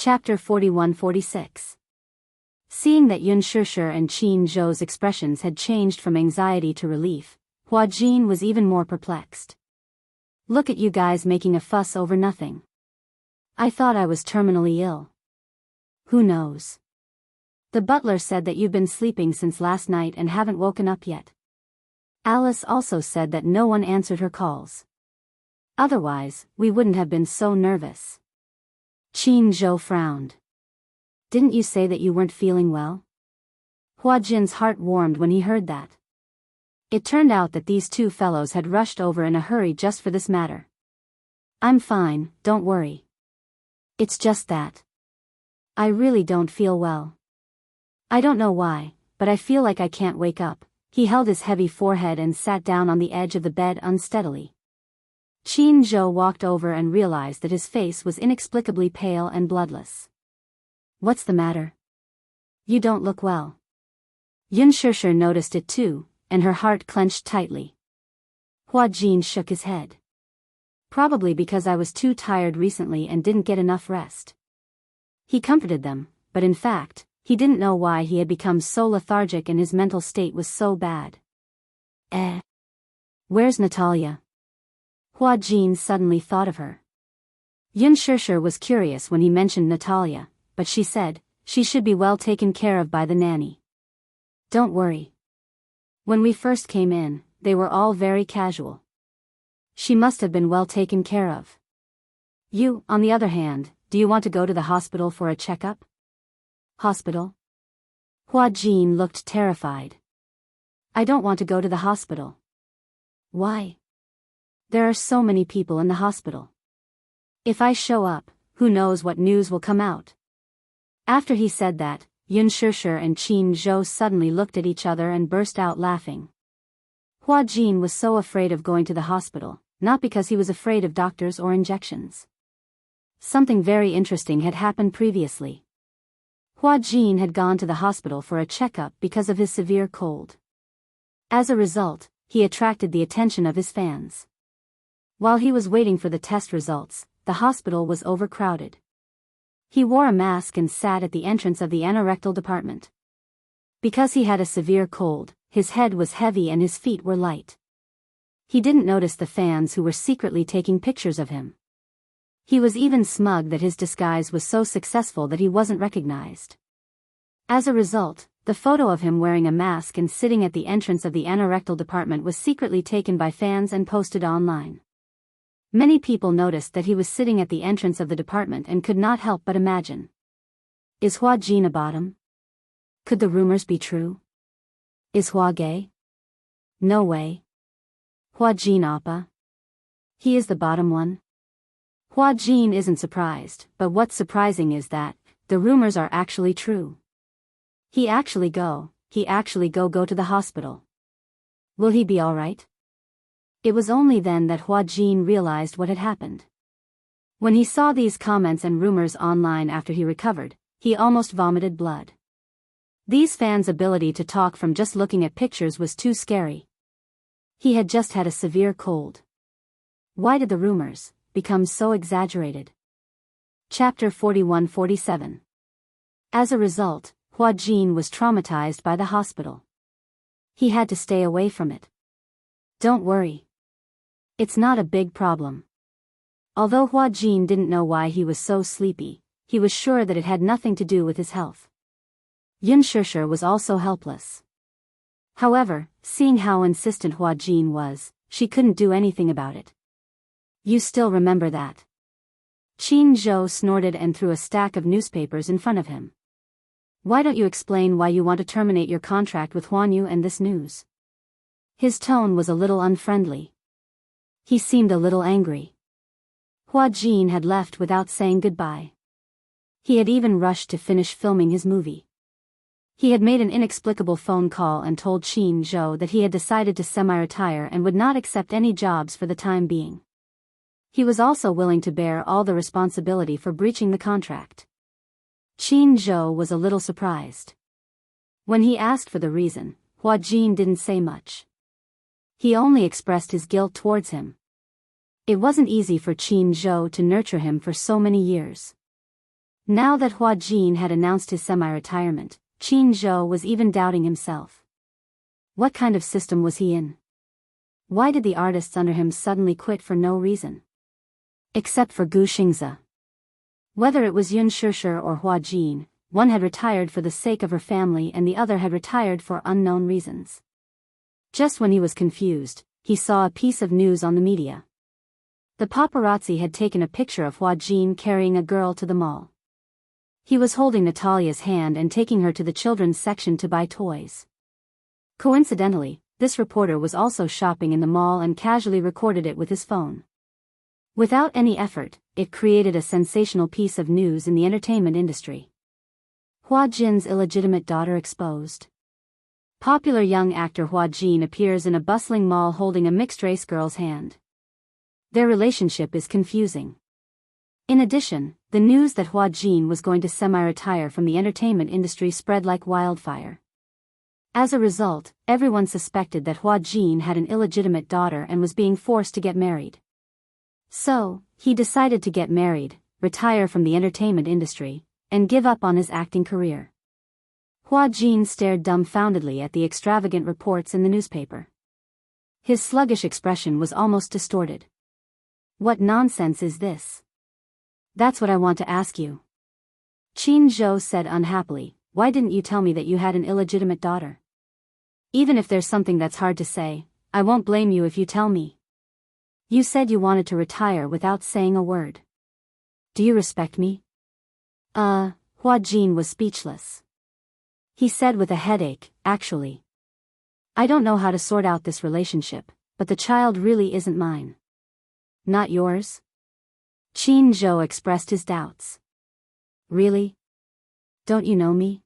Chapter 41-46. Seeing that Yun Shishir and Qin Zhou's expressions had changed from anxiety to relief, Hua Jin was even more perplexed. Look at you guys making a fuss over nothing. I thought I was terminally ill. Who knows? The butler said that you've been sleeping since last night and haven't woken up yet. Alice also said that no one answered her calls. Otherwise, we wouldn't have been so nervous. Qin Zhou frowned. Didn't you say that you weren't feeling well? Hua Jin's heart warmed when he heard that. It turned out that these two fellows had rushed over in a hurry just for this matter. I'm fine, don't worry. It's just that I really don't feel well. I don't know why, but I feel like I can't wake up. He held his heavy forehead and sat down on the edge of the bed unsteadily. Qin Zhou walked over and realized that his face was inexplicably pale and bloodless. What's the matter? You don't look well. Yun Shishir noticed it too, and her heart clenched tightly. Hua Jin shook his head. Probably because I was too tired recently and didn't get enough rest. He comforted them, but in fact, he didn't know why he had become so lethargic and his mental state was so bad. Where's Natalia? Hua Jin suddenly thought of her. Yun Shishir was curious when he mentioned Natalia, but she said, she should be well taken care of by the nanny. Don't worry. When we first came in, they were all very casual. She must have been well taken care of. You, on the other hand, do you want to go to the hospital for a checkup? Hospital? Hua Jin looked terrified. I don't want to go to the hospital. Why? There are so many people in the hospital. If I show up, who knows what news will come out? After he said that, Yun Shishir and Qin Zhou suddenly looked at each other and burst out laughing. Hua Jin was so afraid of going to the hospital, not because he was afraid of doctors or injections. Something very interesting had happened previously. Hua Jin had gone to the hospital for a checkup because of his severe cold. As a result, he attracted the attention of his fans. While he was waiting for the test results, the hospital was overcrowded. He wore a mask and sat at the entrance of the anorectal department. Because he had a severe cold, his head was heavy and his feet were light. He didn't notice the fans who were secretly taking pictures of him. He was even smug that his disguise was so successful that he wasn't recognized. As a result, the photo of him wearing a mask and sitting at the entrance of the anorectal department was secretly taken by fans and posted online. Many people noticed that he was sitting at the entrance of the department and could not help but imagine. Is Hua Jin a bottom? Could the rumors be true? Is Hua gay? No way. Hua Jin Appa? He is the bottom one? Hua Jin isn't surprised, but what's surprising is that the rumors are actually true. He actually go to the hospital. Will he be alright? It was only then that Hua Jin realized what had happened. When he saw these comments and rumors online after he recovered, he almost vomited blood. These fans' ability to talk from just looking at pictures was too scary. He had just had a severe cold. Why did the rumors become so exaggerated? Chapter 41-47. As a result, Hua Jin was traumatized by the hospital. He had to stay away from it. Don't worry. It's not a big problem. Although Hua Jin didn't know why he was so sleepy, he was sure that it had nothing to do with his health. Yun Shishir was also helpless. However, seeing how insistent Hua Jin was, she couldn't do anything about it. You still remember that? Qin Zhou snorted and threw a stack of newspapers in front of him. Why don't you explain why you want to terminate your contract with Huanyu and this news? His tone was a little unfriendly. He seemed a little angry. Hua Jin had left without saying goodbye. He had even rushed to finish filming his movie. He had made an inexplicable phone call and told Qin Zhou that he had decided to semi-retire and would not accept any jobs for the time being. He was also willing to bear all the responsibility for breaching the contract. Qin Zhou was a little surprised. When he asked for the reason, Hua Jin didn't say much. He only expressed his guilt towards him. It wasn't easy for Qin Zhou to nurture him for so many years. Now that Hua Jin had announced his semi-retirement, Qin Zhou was even doubting himself. What kind of system was he in? Why did the artists under him suddenly quit for no reason? Except for Gu Xingzi. Whether it was Yun Shishir or Hua Jin, one had retired for the sake of her family and the other had retired for unknown reasons. Just when he was confused, he saw a piece of news on the media. The paparazzi had taken a picture of Hua Jin carrying a girl to the mall. He was holding Natalia's hand and taking her to the children's section to buy toys. Coincidentally, this reporter was also shopping in the mall and casually recorded it with his phone. Without any effort, it created a sensational piece of news in the entertainment industry. Hua Jin's illegitimate daughter exposed. Popular young actor Hua Jin appears in a bustling mall holding a mixed-race girl's hand. Their relationship is confusing. In addition, the news that Hua Jin was going to semi-retire from the entertainment industry spread like wildfire. As a result, everyone suspected that Hua Jin had an illegitimate daughter and was being forced to get married. So, he decided to get married, retire from the entertainment industry, and give up on his acting career. Hua Jin stared dumbfoundedly at the extravagant reports in the newspaper. His sluggish expression was almost distorted. What nonsense is this? That's what I want to ask you. Qin Zhou said unhappily, why didn't you tell me that you had an illegitimate daughter? Even if there's something that's hard to say, I won't blame you if you tell me. You said you wanted to retire without saying a word. Do you respect me? Hua Jin was speechless. He said with a headache, actually. I don't know how to sort out this relationship, but the child really isn't mine. Not yours? Qin Zhou expressed his doubts. Really? Don't you know me?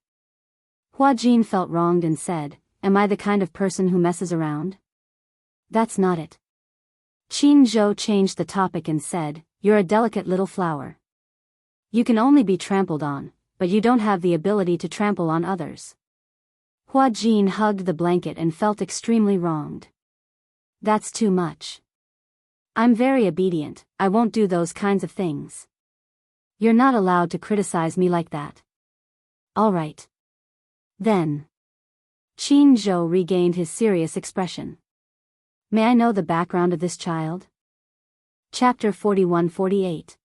Hua Jin felt wronged and said, am I the kind of person who messes around? That's not it. Qin Zhou changed the topic and said, you're a delicate little flower. You can only be trampled on, but you don't have the ability to trample on others. Hua Jin hugged the blanket and felt extremely wronged. That's too much. I'm very obedient, I won't do those kinds of things. You're not allowed to criticize me like that. All right. Then. Qin Zhou regained his serious expression. May I know the background of this child? Chapter 41-48.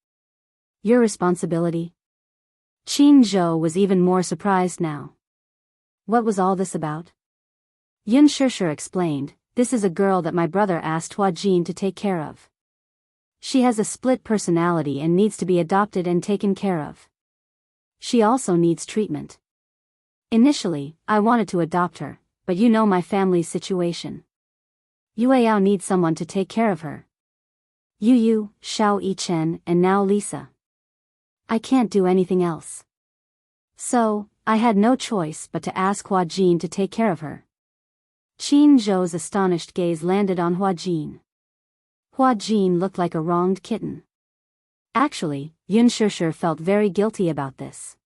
Your responsibility? Qin Zhou was even more surprised now. What was all this about? Yun Shishir explained, this is a girl that my brother asked Hua Jin to take care of. She has a split personality and needs to be adopted and taken care of. She also needs treatment. Initially, I wanted to adopt her, but you know my family's situation. Yueyao needs someone to take care of her. Yu, Xiao Yichen, and now Lisa. I can't do anything else. So, I had no choice but to ask Hua Jin to take care of her. Qin Zhou's astonished gaze landed on Hua Jin. Hua Jin looked like a wronged kitten. Actually, Yun Shishir felt very guilty about this.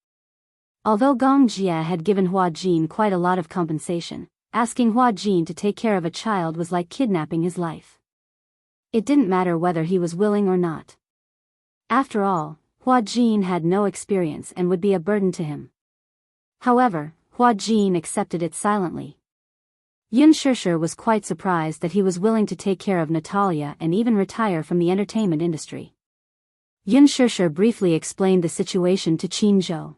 Although Gong Jie had given Hua Jin quite a lot of compensation, asking Hua Jin to take care of a child was like kidnapping his life. It didn't matter whether he was willing or not. After all, Hua Jin had no experience and would be a burden to him. However, Hua Jin accepted it silently. Yun Shishir was quite surprised that he was willing to take care of Natalia and even retire from the entertainment industry. Yun Shishir briefly explained the situation to Qin Zhou.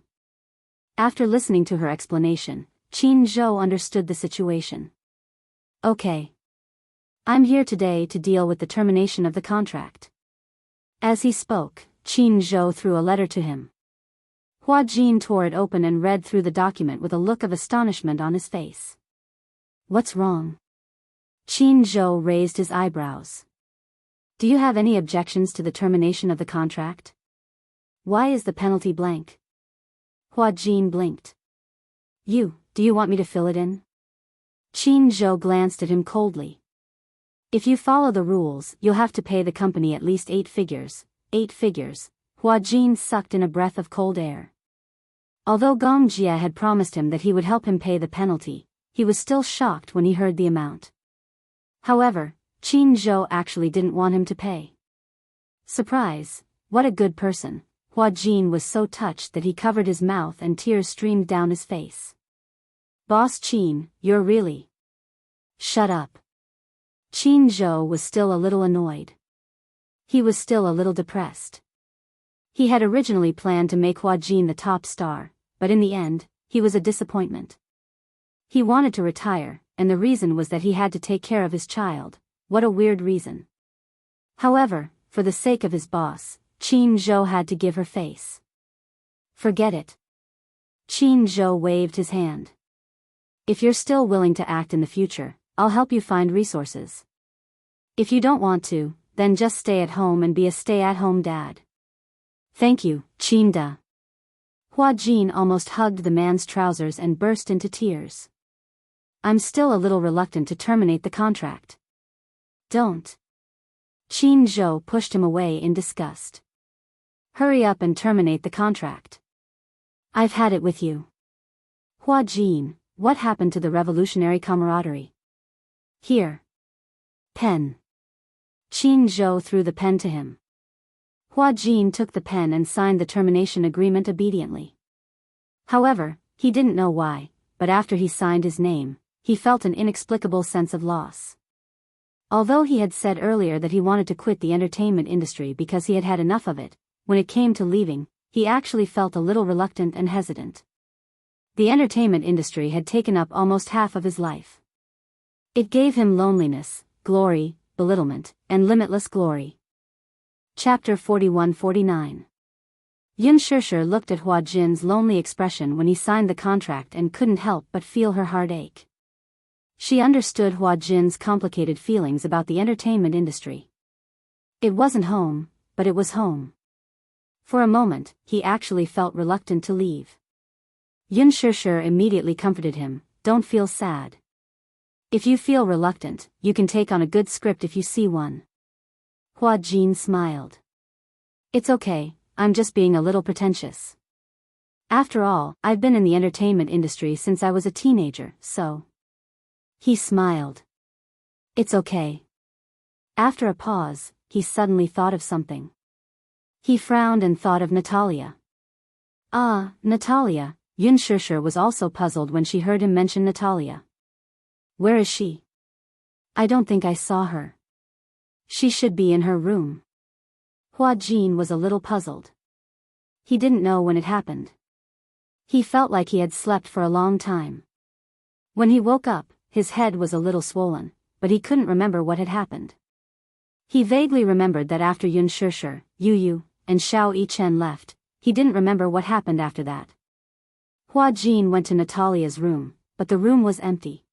After listening to her explanation, Qin Zhou understood the situation. Okay. I'm here today to deal with the termination of the contract. As he spoke, Qin Zhou threw a letter to him. Hua Jin tore it open and read through the document with a look of astonishment on his face. What's wrong? Qin Zhou raised his eyebrows. Do you have any objections to the termination of the contract? Why is the penalty blank? Hua Jin blinked. Do you want me to fill it in? Qin Zhou glanced at him coldly. If you follow the rules, you'll have to pay the company at least 8 figures. 8 figures. Hua Jin sucked in a breath of cold air. Although Gong Jie had promised him that he would help him pay the penalty, he was still shocked when he heard the amount. However, Qin Zhou actually didn't want him to pay. Surprise, what a good person, Hua Jin was so touched that he covered his mouth and tears streamed down his face. Boss Qin, you're really... Shut up. Qin Zhou was still a little annoyed. He was still a little depressed. He had originally planned to make Hua Jin the top star, but in the end, he was a disappointment. He wanted to retire, and the reason was that he had to take care of his child. What a weird reason. However, for the sake of his boss, Qin Zhou had to give her face. Forget it. Qin Zhou waved his hand. If you're still willing to act in the future, I'll help you find resources. If you don't want to, then just stay at home and be a stay-at-home dad. Thank you, Qin Da. Hua Jin almost hugged the man's trousers and burst into tears. I'm still a little reluctant to terminate the contract. Don't. Qin Zhou pushed him away in disgust. Hurry up and terminate the contract. I've had it with you. Hua Jin, what happened to the revolutionary camaraderie? Here. Pen. Qin Zhou threw the pen to him. Hua Jin took the pen and signed the termination agreement obediently. However, he didn't know why, but after he signed his name, he felt an inexplicable sense of loss. Although he had said earlier that he wanted to quit the entertainment industry because he had had enough of it, when it came to leaving, he actually felt a little reluctant and hesitant. The entertainment industry had taken up almost half of his life. It gave him loneliness, glory, belittlement, and limitless glory. Chapter 41-49. Yun Shishir looked at Hua Jin's lonely expression when he signed the contract and couldn't help but feel her heart ache. She understood Hua Jin's complicated feelings about the entertainment industry. It wasn't home, but it was home. For a moment, he actually felt reluctant to leave. Yun Shishir immediately comforted him, don't feel sad. If you feel reluctant, you can take on a good script if you see one. Hua Jin smiled. It's okay, I'm just being a little pretentious. After all, I've been in the entertainment industry since I was a teenager, so... He smiled. It's okay. After a pause, he suddenly thought of something. He frowned and thought of Natalia. Ah, Natalia. Yun Shishir was also puzzled when she heard him mention Natalia. Where is she? I don't think I saw her. She should be in her room. Hua Jin was a little puzzled. He didn't know when it happened. He felt like he had slept for a long time. When he woke up, his head was a little swollen, but he couldn't remember what had happened. He vaguely remembered that after Yun Shishir, Yu Yu, and Xiao Yichen left, he didn't remember what happened after that. Hua Jin went to Natalia's room, but the room was empty.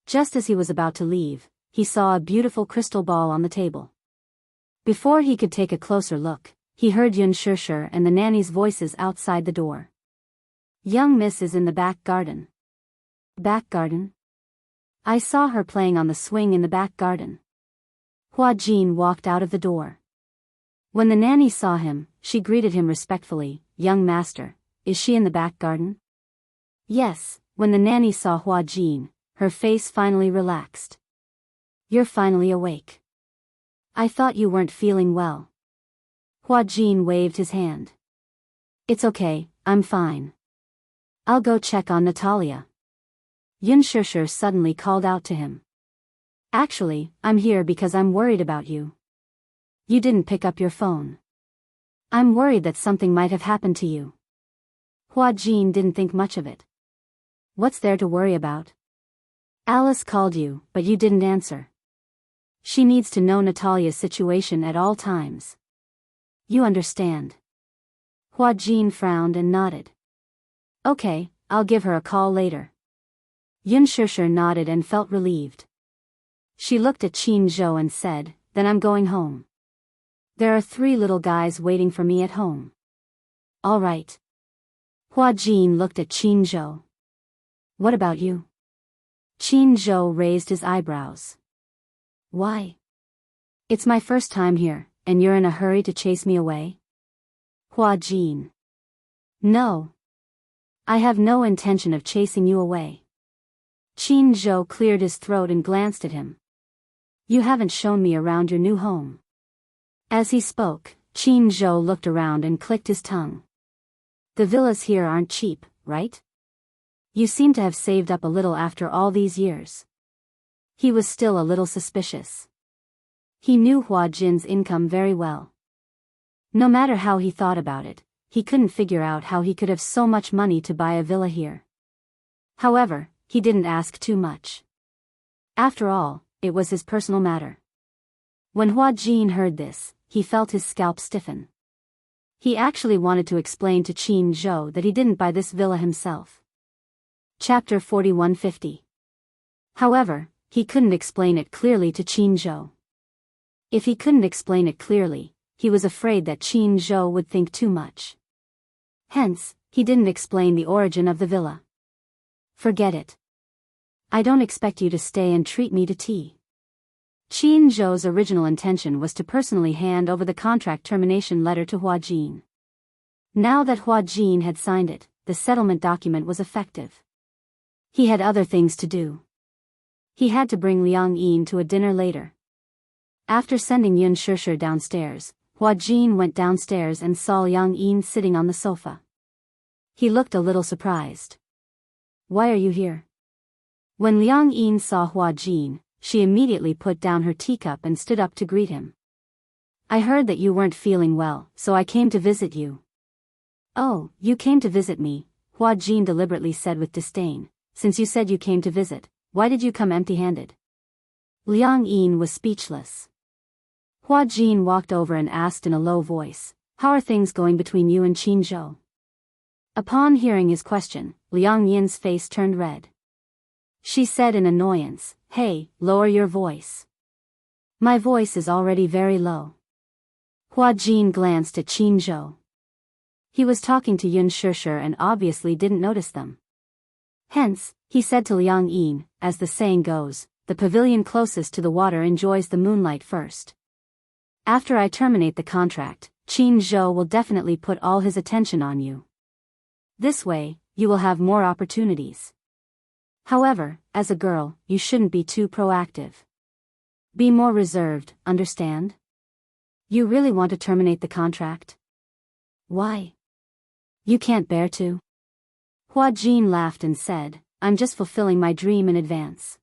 Just as he was about to leave, he saw a beautiful crystal ball on the table. Before he could take a closer look, he heard Yun Shishir and the nanny's voices outside the door. Young Miss is in the back garden. Back garden? I saw her playing on the swing in the back garden. Hua Jin walked out of the door. When the nanny saw him, she greeted him respectfully, Young master, is she in the back garden? Yes. When the nanny saw Hua Jin, her face finally relaxed. You're finally awake. I thought you weren't feeling well. Hua Jin waved his hand. It's okay, I'm fine. I'll go check on Natalia. Yun Shishir suddenly called out to him. Actually, I'm here because I'm worried about you. You didn't pick up your phone. I'm worried that something might have happened to you. Hua Jin didn't think much of it. What's there to worry about? Alice called you, but you didn't answer. She needs to know Natalia's situation at all times. You understand. Hua Jin frowned and nodded. Okay, I'll give her a call later. Yun Shishir nodded and felt relieved. She looked at Qin Zhou and said, then I'm going home. There are 3 little guys waiting for me at home. All right. Hua Jin looked at Qin Zhou. What about you? Qin Zhou raised his eyebrows. Why? It's my first time here, and you're in a hurry to chase me away? Hua Jin. No. I have no intention of chasing you away. Qin Zhou cleared his throat and glanced at him. You haven't shown me around your new home. As he spoke, Qin Zhou looked around and clicked his tongue. The villas here aren't cheap, right? You seem to have saved up a little after all these years. He was still a little suspicious. He knew Hua Jin's income very well. No matter how he thought about it, he couldn't figure out how he could have so much money to buy a villa here. However, he didn't ask too much. After all, it was his personal matter. When Hua Jin heard this, he felt his scalp stiffen. He actually wanted to explain to Qin Zhou that he didn't buy this villa himself. Chapter 4150. However, he couldn't explain it clearly to Qin Zhou. If he couldn't explain it clearly, he was afraid that Qin Zhou would think too much. Hence, he didn't explain the origin of the villa. Forget it. I don't expect you to stay and treat me to tea. Qin Zhou's original intention was to personally hand over the contract termination letter to Hua Jin. Now that Hua Jin had signed it, the settlement document was effective. He had other things to do. He had to bring Liang Yin to a dinner later. After sending Yun Shishir downstairs, Hua Jin went downstairs and saw Liang Yin sitting on the sofa. He looked a little surprised. Why are you here? When Liang Yin saw Hua Jin, she immediately put down her teacup and stood up to greet him. I heard that you weren't feeling well, so I came to visit you. Oh, you came to visit me, Hua Jin deliberately said with disdain. Since you said you came to visit, why did you come empty-handed? Liang Yin was speechless. Hua Jin walked over and asked in a low voice, how are things going between you and Qin Zhou? Upon hearing his question, Liang Yin's face turned red. She said in annoyance, hey, lower your voice. My voice is already very low. Hua Jin glanced at Qin Zhou. He was talking to Yun Shishir and obviously didn't notice them. Hence, he said to Liang Yin, as the saying goes, the pavilion closest to the water enjoys the moonlight first. After I terminate the contract, Qin Zhou will definitely put all his attention on you. This way, you will have more opportunities. However, as a girl, you shouldn't be too proactive. Be more reserved, understand? You really want to terminate the contract? Why? You can't bear to? Hua Jin laughed and said, I'm just fulfilling my dream in advance.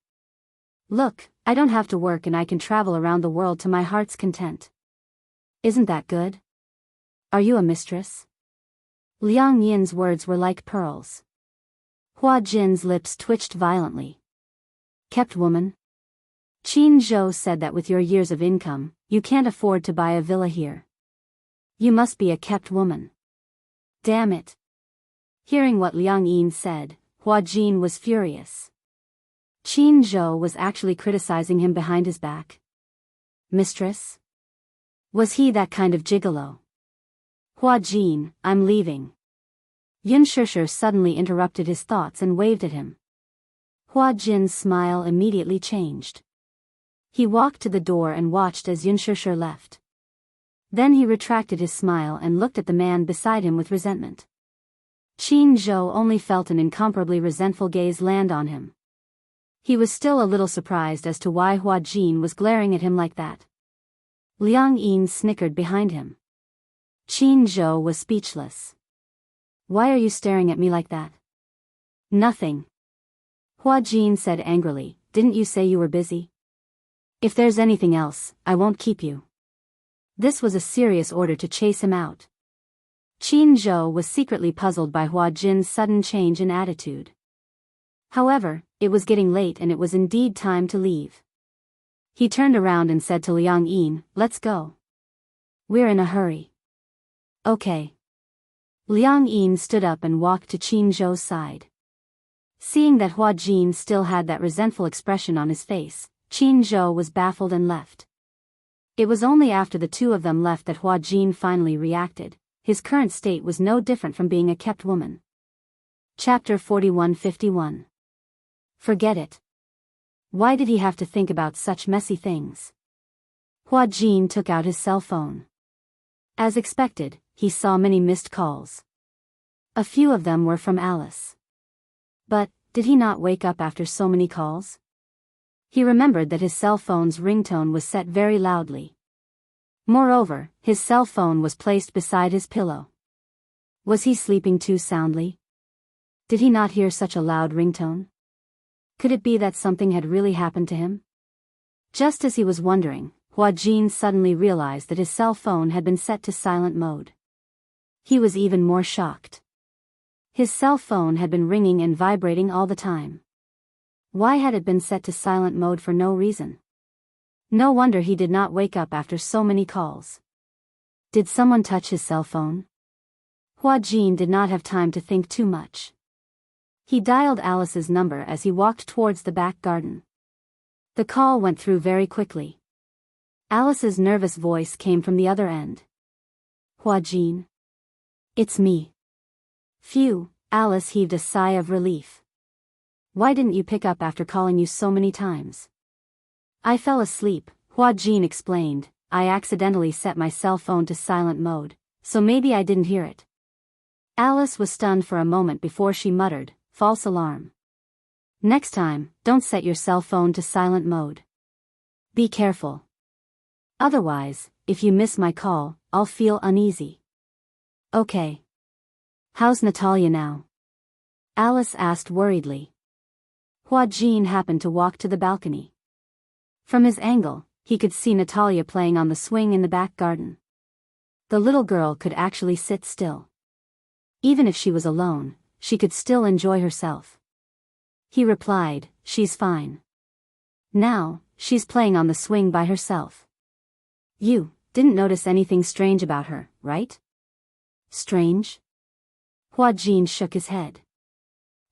Look, I don't have to work and I can travel around the world to my heart's content. Isn't that good? Are you a mistress? Liang Yin's words were like pearls. Hua Jin's lips twitched violently. Kept woman? Qin Zhou said that with your years of income, you can't afford to buy a villa here. You must be a kept woman. Damn it. Hearing what Liang Yin said, Hua Jin was furious. Qin Zhou was actually criticizing him behind his back. Mistress? Was he that kind of gigolo? Hua Jin, I'm leaving. Yun Shishir suddenly interrupted his thoughts and waved at him. Hua Jin's smile immediately changed. He walked to the door and watched as Yun Shishir left. Then he retracted his smile and looked at the man beside him with resentment. Qin Zhou only felt an incomparably resentful gaze land on him. He was still a little surprised as to why Hua Jin was glaring at him like that. Liang Yin snickered behind him. Qin Zhou was speechless. Why are you staring at me like that? Nothing. Hua Jin said angrily, didn't you say you were busy? If there's anything else, I won't keep you. This was a serious order to chase him out. Qin Zhou was secretly puzzled by Hua Jin's sudden change in attitude. However, it was getting late and it was indeed time to leave. He turned around and said to Liang Yin, let's go. We're in a hurry. Okay. Liang Yin stood up and walked to Qin Zhou's side. Seeing that Hua Jin still had that resentful expression on his face, Qin Zhou was baffled and left. It was only after the two of them left that Hua Jin finally reacted. His current state was no different from being a kept woman. Chapter 4151. Forget it. Why did he have to think about such messy things? Hua Jin took out his cell phone. As expected, he saw many missed calls. A few of them were from Alice. But, did he not wake up after so many calls? He remembered that his cell phone's ringtone was set very loudly. Moreover, his cell phone was placed beside his pillow. Was he sleeping too soundly? Did he not hear such a loud ringtone? Could it be that something had really happened to him? Just as he was wondering, Huajin suddenly realized that his cell phone had been set to silent mode. He was even more shocked. His cell phone had been ringing and vibrating all the time. Why had it been set to silent mode for no reason? No wonder he did not wake up after so many calls. Did someone touch his cell phone? Huajin did not have time to think too much. He dialed Alice's number as he walked towards the back garden. The call went through very quickly. Alice's nervous voice came from the other end. Huajin. It's me. Phew, Alice heaved a sigh of relief. Why didn't you pick up after calling you so many times? I fell asleep, Huajin explained. I accidentally set my cell phone to silent mode, so maybe I didn't hear it. Alice was stunned for a moment before she muttered, false alarm. Next time, don't set your cell phone to silent mode. Be careful. Otherwise, if you miss my call, I'll feel uneasy. Okay. How's Natalia now? Alice asked worriedly. Huajin happened to walk to the balcony. From his angle, he could see Natalia playing on the swing in the back garden. The little girl could actually sit still. Even if she was alone, she could still enjoy herself. He replied, she's fine. Now, she's playing on the swing by herself. You didn't notice anything strange about her, right? Strange? Huajin shook his head.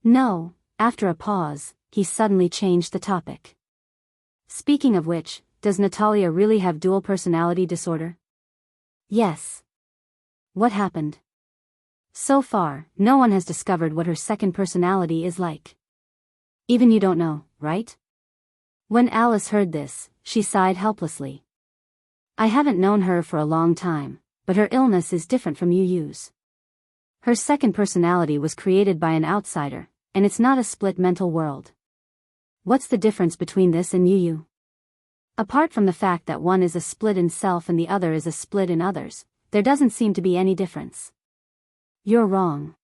No. After a pause, he suddenly changed the topic. Speaking of which, does Natalia really have dual personality disorder? Yes. What happened? So far, no one has discovered what her second personality is like. Even you don't know, right? When Alice heard this, she sighed helplessly. I haven't known her for a long time, but her illness is different from Yu's. Her second personality was created by an outsider, and it's not a split mental world. What's the difference between this and Yu? Apart from the fact that one is a split in self and the other is a split in others, there doesn't seem to be any difference. You're wrong.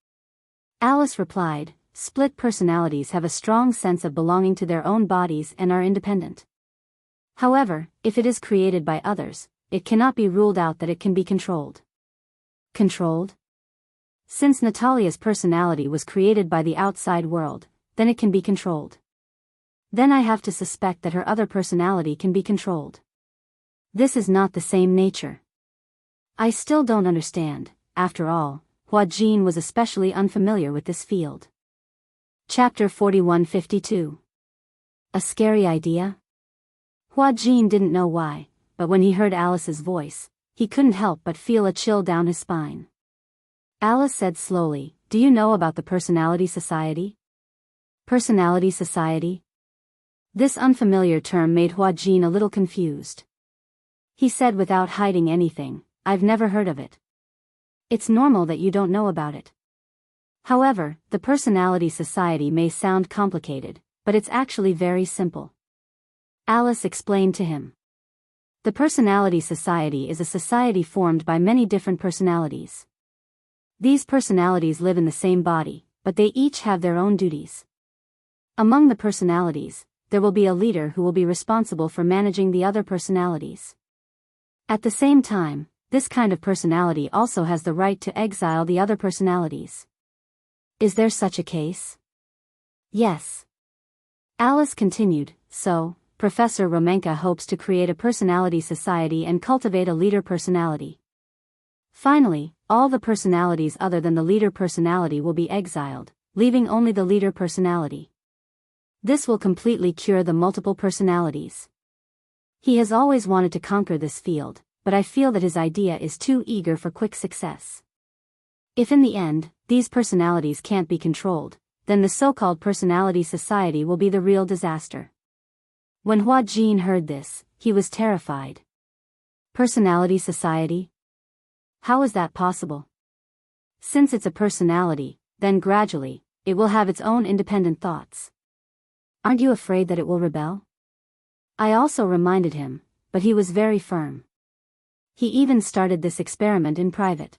Alice replied, split personalities have a strong sense of belonging to their own bodies and are independent. However, if it is created by others, it cannot be ruled out that it can be controlled. Controlled? Since Natalia's personality was created by the outside world, then it can be controlled. Then I have to suspect that her other personality can be controlled. This is not the same nature. I still don't understand. After all, Huajin was especially unfamiliar with this field. Chapter 4152. A scary idea? Huajin didn't know why, but when he heard Alice's voice, he couldn't help but feel a chill down his spine. Alice said slowly, do you know about the Personality Society? Personality Society? This unfamiliar term made Huajin a little confused. He said without hiding anything, I've never heard of it. It's normal that you don't know about it. However, the Personality Society may sound complicated, but it's actually very simple. Alice explained to him. The Personality Society is a society formed by many different personalities. These personalities live in the same body, but they each have their own duties. Among the personalities, there will be a leader who will be responsible for managing the other personalities. At the same time, this kind of personality also has the right to exile the other personalities. Is there such a case? Yes. Alice continued, so, Professor Romenka hopes to create a personality society and cultivate a leader personality. Finally, all the personalities other than the leader personality will be exiled, leaving only the leader personality. This will completely cure the multiple personalities. He has always wanted to conquer this field, but I feel that his idea is too eager for quick success. If in the end, these personalities can't be controlled, then the so-called personality society will be the real disaster. When Huajin heard this, he was terrified. Personality society? How is that possible? Since it's a personality, then gradually, it will have its own independent thoughts. Aren't you afraid that it will rebel? I also reminded him, but he was very firm. He even started this experiment in private.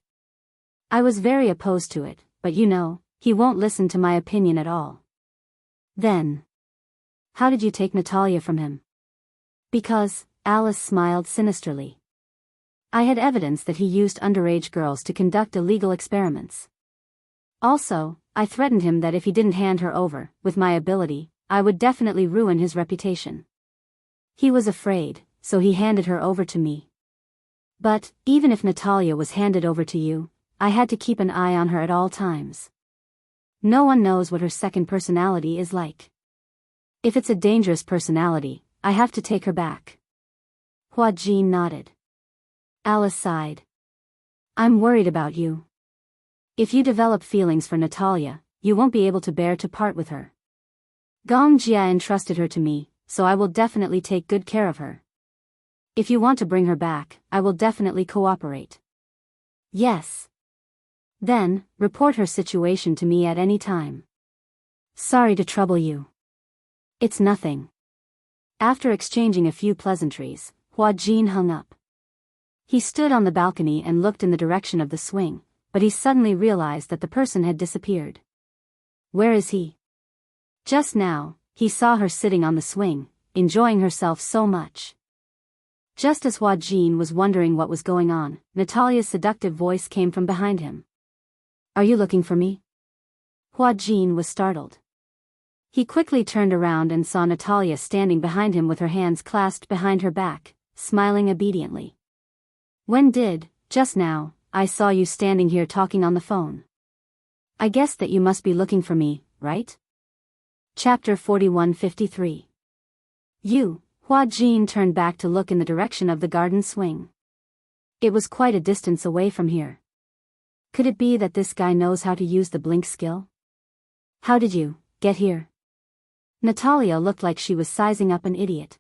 I was very opposed to it, but he won't listen to my opinion at all. Then, how did you take Natalia from him? Because, Alice smiled sinisterly. I had evidence that he used underage girls to conduct illegal experiments. Also, I threatened him that if he didn't hand her over, with my ability, I would definitely ruin his reputation. He was afraid, so he handed her over to me. But, even if Natalia was handed over to you, I had to keep an eye on her at all times. No one knows what her second personality is like. If it's a dangerous personality, I have to take her back. Hua Jin nodded. Alice sighed. I'm worried about you. If you develop feelings for Natalia, you won't be able to bear to part with her. Gong Jia entrusted her to me, so I will definitely take good care of her. If you want to bring her back, I will definitely cooperate. Yes. Then, report her situation to me at any time. Sorry to trouble you. It's nothing. After exchanging a few pleasantries, Hua Jin hung up. He stood on the balcony and looked in the direction of the swing, but he suddenly realized that the person had disappeared. Where is he? Just now, he saw her sitting on the swing, enjoying herself so much. Just as Hua Jin was wondering what was going on, Natalia's seductive voice came from behind him. Are you looking for me? Hua Jin was startled. He quickly turned around and saw Natalia standing behind him with her hands clasped behind her back, smiling obediently. Just now, I saw you standing here talking on the phone. I guess that you must be looking for me, right? Chapter 41-53. Hua Jin turned back to look in the direction of the garden swing. It was quite a distance away from here. Could it be that this guy knows how to use the blink skill? How did you get here? Natalia looked like she was sizing up an idiot.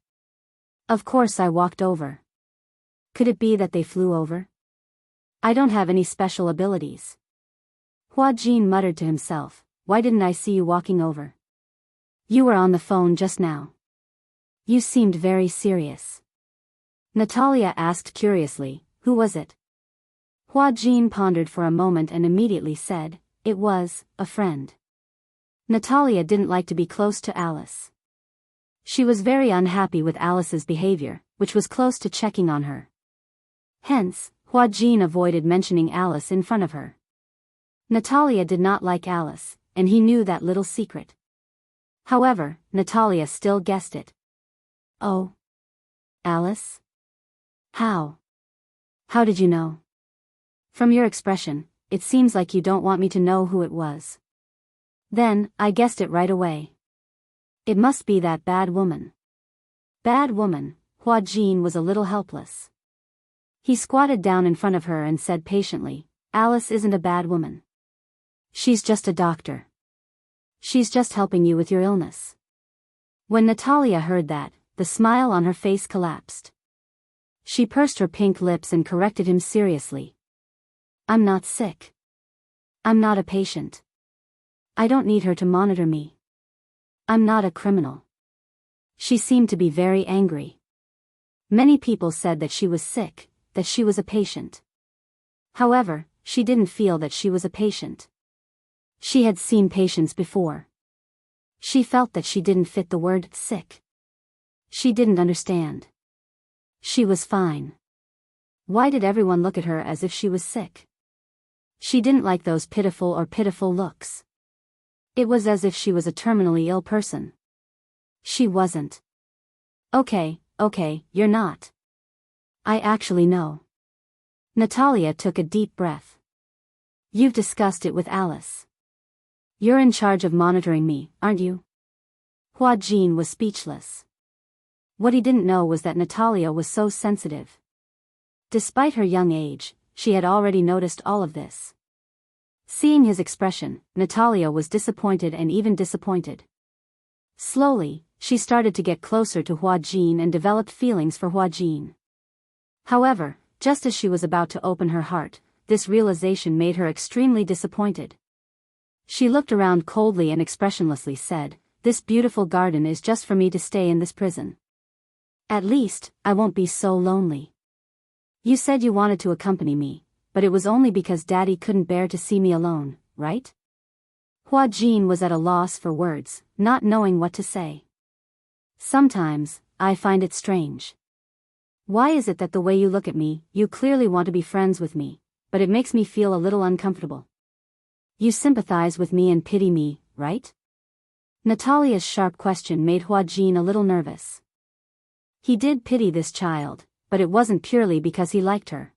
Of course I walked over. Could it be that they flew over? I don't have any special abilities. Hua Jin muttered to himself, why didn't I see you walking over? You were on the phone just now. You seemed very serious. Natalia asked curiously, who was it? Hua Jin pondered for a moment and immediately said, it was a friend. Natalia didn't like to be close to Alice. She was very unhappy with Alice's behavior, which was close to checking on her. Hence, Hua Jin avoided mentioning Alice in front of her. Natalia did not like Alice, and he knew that little secret. However, Natalia still guessed it. Oh. Alice? How? How did you know? From your expression, it seems like you don't want me to know who it was. Then, I guessed it right away. It must be that bad woman. Bad woman, Hua Jin was a little helpless. He squatted down in front of her and said patiently, Alice isn't a bad woman. She's just a doctor. She's just helping you with your illness. When Natalia heard that, the smile on her face collapsed. She pursed her pink lips and corrected him seriously. I'm not sick. I'm not a patient. I don't need her to monitor me. I'm not a criminal. She seemed to be very angry. Many people said that she was sick, that she was a patient. However, she didn't feel that she was a patient. She had seen patients before. She felt that she didn't fit the word sick. She didn't understand. She was fine. Why did everyone look at her as if she was sick? She didn't like those pitiful looks. It was as if she was a terminally ill person. She wasn't. Okay, you're not. I actually know. Natalia took a deep breath. You've discussed it with Alice. You're in charge of monitoring me, aren't you? Hua Jin was speechless. What he didn't know was that Natalia was so sensitive. Despite her young age, she had already noticed all of this. Seeing his expression, Natalia was disappointed and even disappointed. Slowly, she started to get closer to Hua Jin and developed feelings for Hua Jin. However, just as she was about to open her heart, this realization made her extremely disappointed. She looked around coldly and expressionlessly said, this beautiful garden is just for me to stay in this prison. At least, I won't be so lonely. You said you wanted to accompany me, but it was only because Daddy couldn't bear to see me alone, right? Hua Jin was at a loss for words, not knowing what to say. Sometimes, I find it strange. Why is it that the way you look at me, you clearly want to be friends with me, but it makes me feel a little uncomfortable? You sympathize with me and pity me, right? Natalia's sharp question made Hua Jin a little nervous. He did pity this child, but it wasn't purely because he liked her.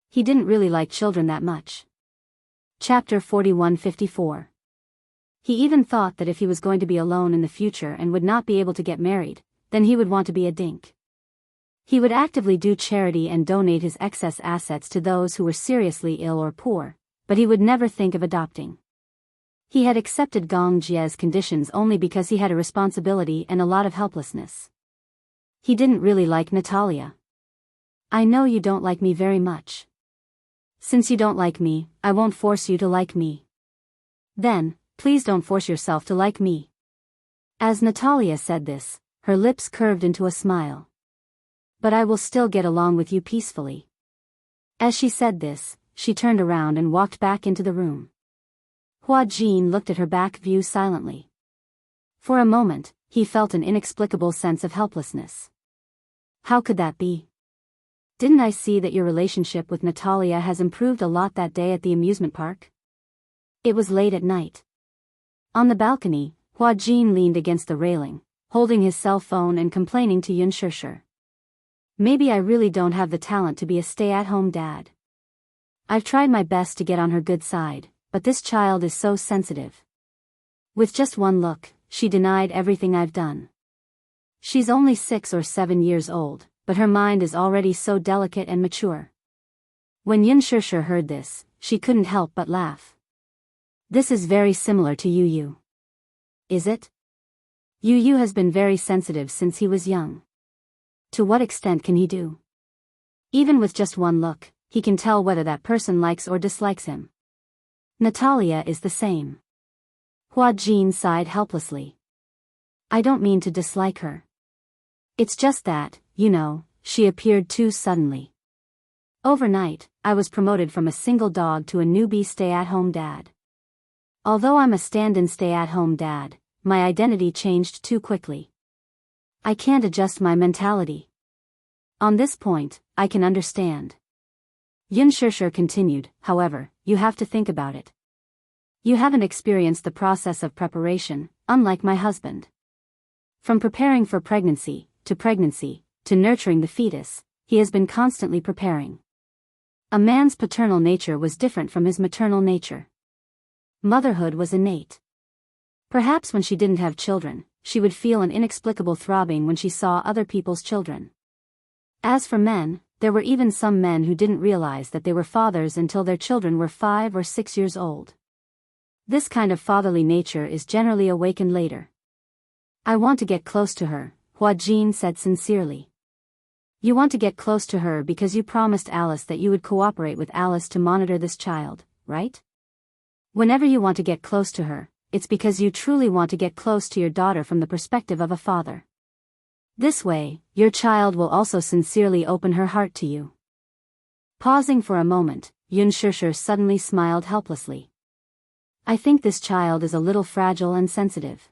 He didn't really like children that much. Chapter 41-54. He even thought that if he was going to be alone in the future and would not be able to get married, then he would want to be a dink. He would actively do charity and donate his excess assets to those who were seriously ill or poor, but he would never think of adopting. He had accepted Gong Jie's conditions only because he had a responsibility and a lot of helplessness. He didn't really like Natalia. I know you don't like me very much. Since you don't like me, I won't force you to like me. Then, please don't force yourself to like me. As Natalia said this, her lips curved into a smile. But I will still get along with you peacefully. As she said this, she turned around and walked back into the room. Hua Jin looked at her back view silently. For a moment, he felt an inexplicable sense of helplessness. How could that be? Didn't I see that your relationship with Natalia has improved a lot that day at the amusement park? It was late at night. On the balcony, Hua Jin leaned against the railing, holding his cell phone and complaining to Xianxia. Maybe I really don't have the talent to be a stay-at-home dad. I've tried my best to get on her good side, but this child is so sensitive. With just one look, she denied everything I've done. She's only 6 or 7 years old, but her mind is already so delicate and mature. When Xianxia heard this, she couldn't help but laugh. This is very similar to Yu. Is it? Yu has been very sensitive since he was young. To what extent can he do? Even with just one look, he can tell whether that person likes or dislikes him. Natalia is the same. Hua Jin sighed helplessly. I don't mean to dislike her. It's just that, she appeared too suddenly. Overnight, I was promoted from a single dog to a newbie stay-at-home dad. Although I'm a stand-in stay-at-home dad, my identity changed too quickly. I can't adjust my mentality. On this point, I can understand. Xianxia continued, however, you have to think about it. You haven't experienced the process of preparation, unlike my husband. From preparing for pregnancy, to nurturing the fetus, he has been constantly preparing. A man's paternal nature was different from his maternal nature. Motherhood was innate. Perhaps when she didn't have children, she would feel an inexplicable throbbing when she saw other people's children. As for men, there were even some men who didn't realize that they were fathers until their children were 5 or 6 years old. This kind of fatherly nature is generally awakened later. I want to get close to her, Hua Jin said sincerely. You want to get close to her because you promised Alice that you would cooperate with Alice to monitor this child, right? Whenever you want to get close to her, it's because you truly want to get close to your daughter from the perspective of a father. This way, your child will also sincerely open her heart to you. Pausing for a moment, Xianxia suddenly smiled helplessly. I think this child is a little fragile and sensitive.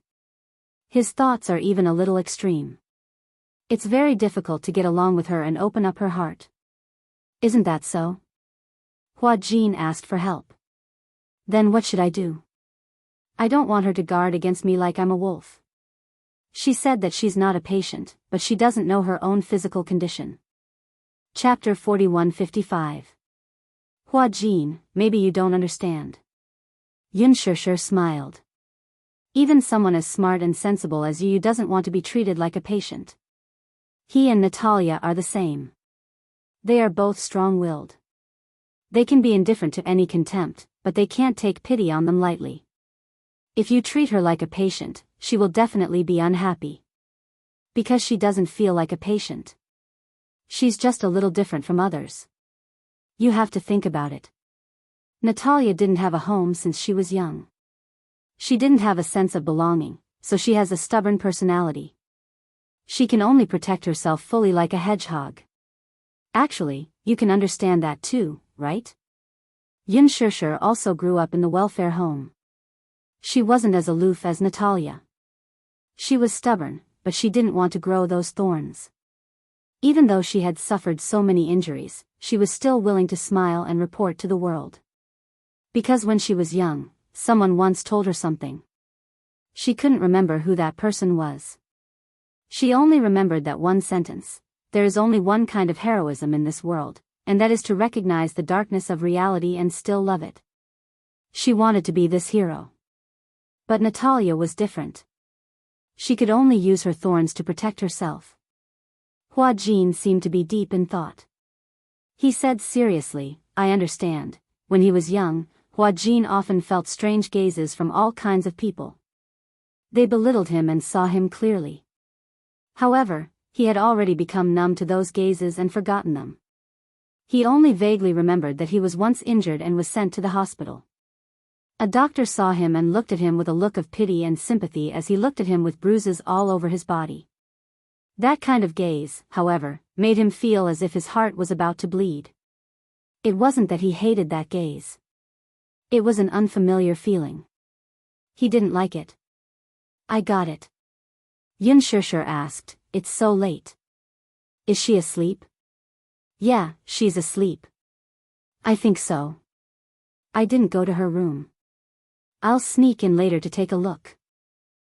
His thoughts are even a little extreme. It's very difficult to get along with her and open up her heart. Isn't that so? Hua Jin asked for help. Then what should I do? I don't want her to guard against me like I'm a wolf. She said that she's not a patient, but she doesn't know her own physical condition. Chapter 41-55. Hua Jin, maybe you don't understand. Xianxia smiled. Even someone as smart and sensible as you doesn't want to be treated like a patient. He and Natalia are the same. They are both strong-willed. They can be indifferent to any contempt, but they can't take pity on them lightly. If you treat her like a patient, she will definitely be unhappy. Because she doesn't feel like a patient. She's just a little different from others. You have to think about it. Natalia didn't have a home since she was young. She didn't have a sense of belonging, so she has a stubborn personality. She can only protect herself fully like a hedgehog. Actually, you can understand that too, right? Xianxia also grew up in the welfare home. She wasn't as aloof as Natalia. She was stubborn, but she didn't want to grow those thorns. Even though she had suffered so many injuries, she was still willing to smile and report to the world. Because when she was young, someone once told her something. She couldn't remember who that person was. She only remembered that one sentence: there is only one kind of heroism in this world, and that is to recognize the darkness of reality and still love it. She wanted to be this hero. But Natalia was different. She could only use her thorns to protect herself. Hua Jin seemed to be deep in thought. He said seriously, "I understand. When he was young, Hua Jin often felt strange gazes from all kinds of people. They belittled him and saw him clearly. However, he had already become numb to those gazes and forgotten them. He only vaguely remembered that he was once injured and was sent to the hospital. A doctor saw him and looked at him with a look of pity and sympathy as he looked at him with bruises all over his body. That kind of gaze, however, made him feel as if his heart was about to bleed. It wasn't that he hated that gaze. It was an unfamiliar feeling. He didn't like it. "I got it." Xianxia asked, "It's so late. Is she asleep?" "Yeah, she's asleep." "I think so. I didn't go to her room. I'll sneak in later to take a look."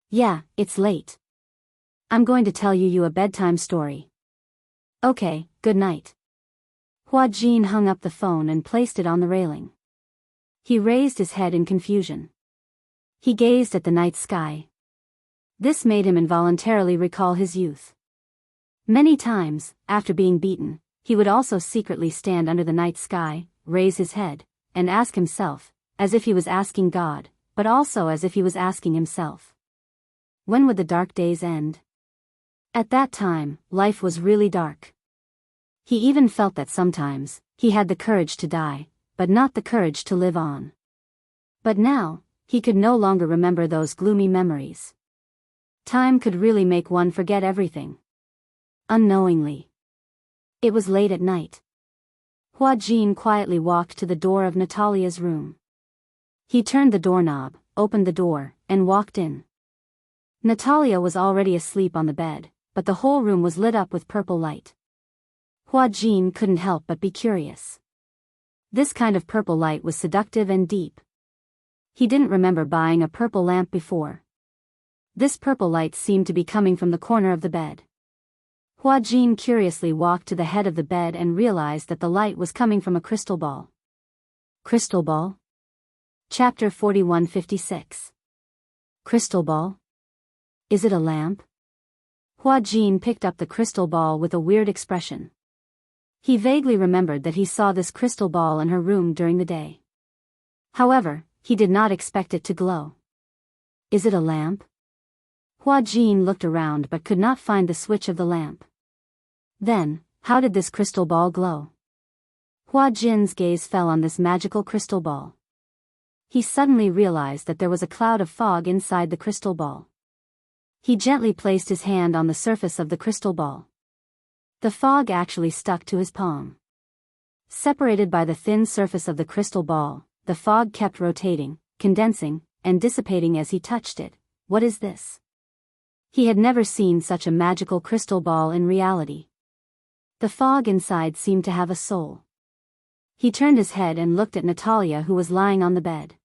"Yeah, it's late. I'm going to tell you a bedtime story." "Okay, good night." Hua Jin hung up the phone and placed it on the railing. He raised his head in confusion. He gazed at the night sky. This made him involuntarily recall his youth. Many times, after being beaten, he would also secretly stand under the night sky, raise his head, and ask himself, as if he was asking God, but also as if he was asking himself, when would the dark days end? At that time, life was really dark. He even felt that sometimes, he had the courage to die, but not the courage to live on. But now, he could no longer remember those gloomy memories. Time could really make one forget everything. Unknowingly. It was late at night. Hua Jin quietly walked to the door of Natalia's room. He turned the doorknob, opened the door, and walked in. Natalia was already asleep on the bed, but the whole room was lit up with purple light. Hua Jin couldn't help but be curious. This kind of purple light was seductive and deep. He didn't remember buying a purple lamp before. This purple light seemed to be coming from the corner of the bed. Hua Jin curiously walked to the head of the bed and realized that the light was coming from a crystal ball. Crystal ball? Chapter 4156. Crystal ball? Is it a lamp? Hua Jin picked up the crystal ball with a weird expression. He vaguely remembered that he saw this crystal ball in her room during the day. However, he did not expect it to glow. Is it a lamp? Hua Jin looked around but could not find the switch of the lamp. Then, how did this crystal ball glow? Hua Jin's gaze fell on this magical crystal ball. He suddenly realized that there was a cloud of fog inside the crystal ball. He gently placed his hand on the surface of the crystal ball. The fog actually stuck to his palm. Separated by the thin surface of the crystal ball, the fog kept rotating, condensing, and dissipating as he touched it. What is this? He had never seen such a magical crystal ball in reality. The fog inside seemed to have a soul. He turned his head and looked at Natalia, who was lying on the bed.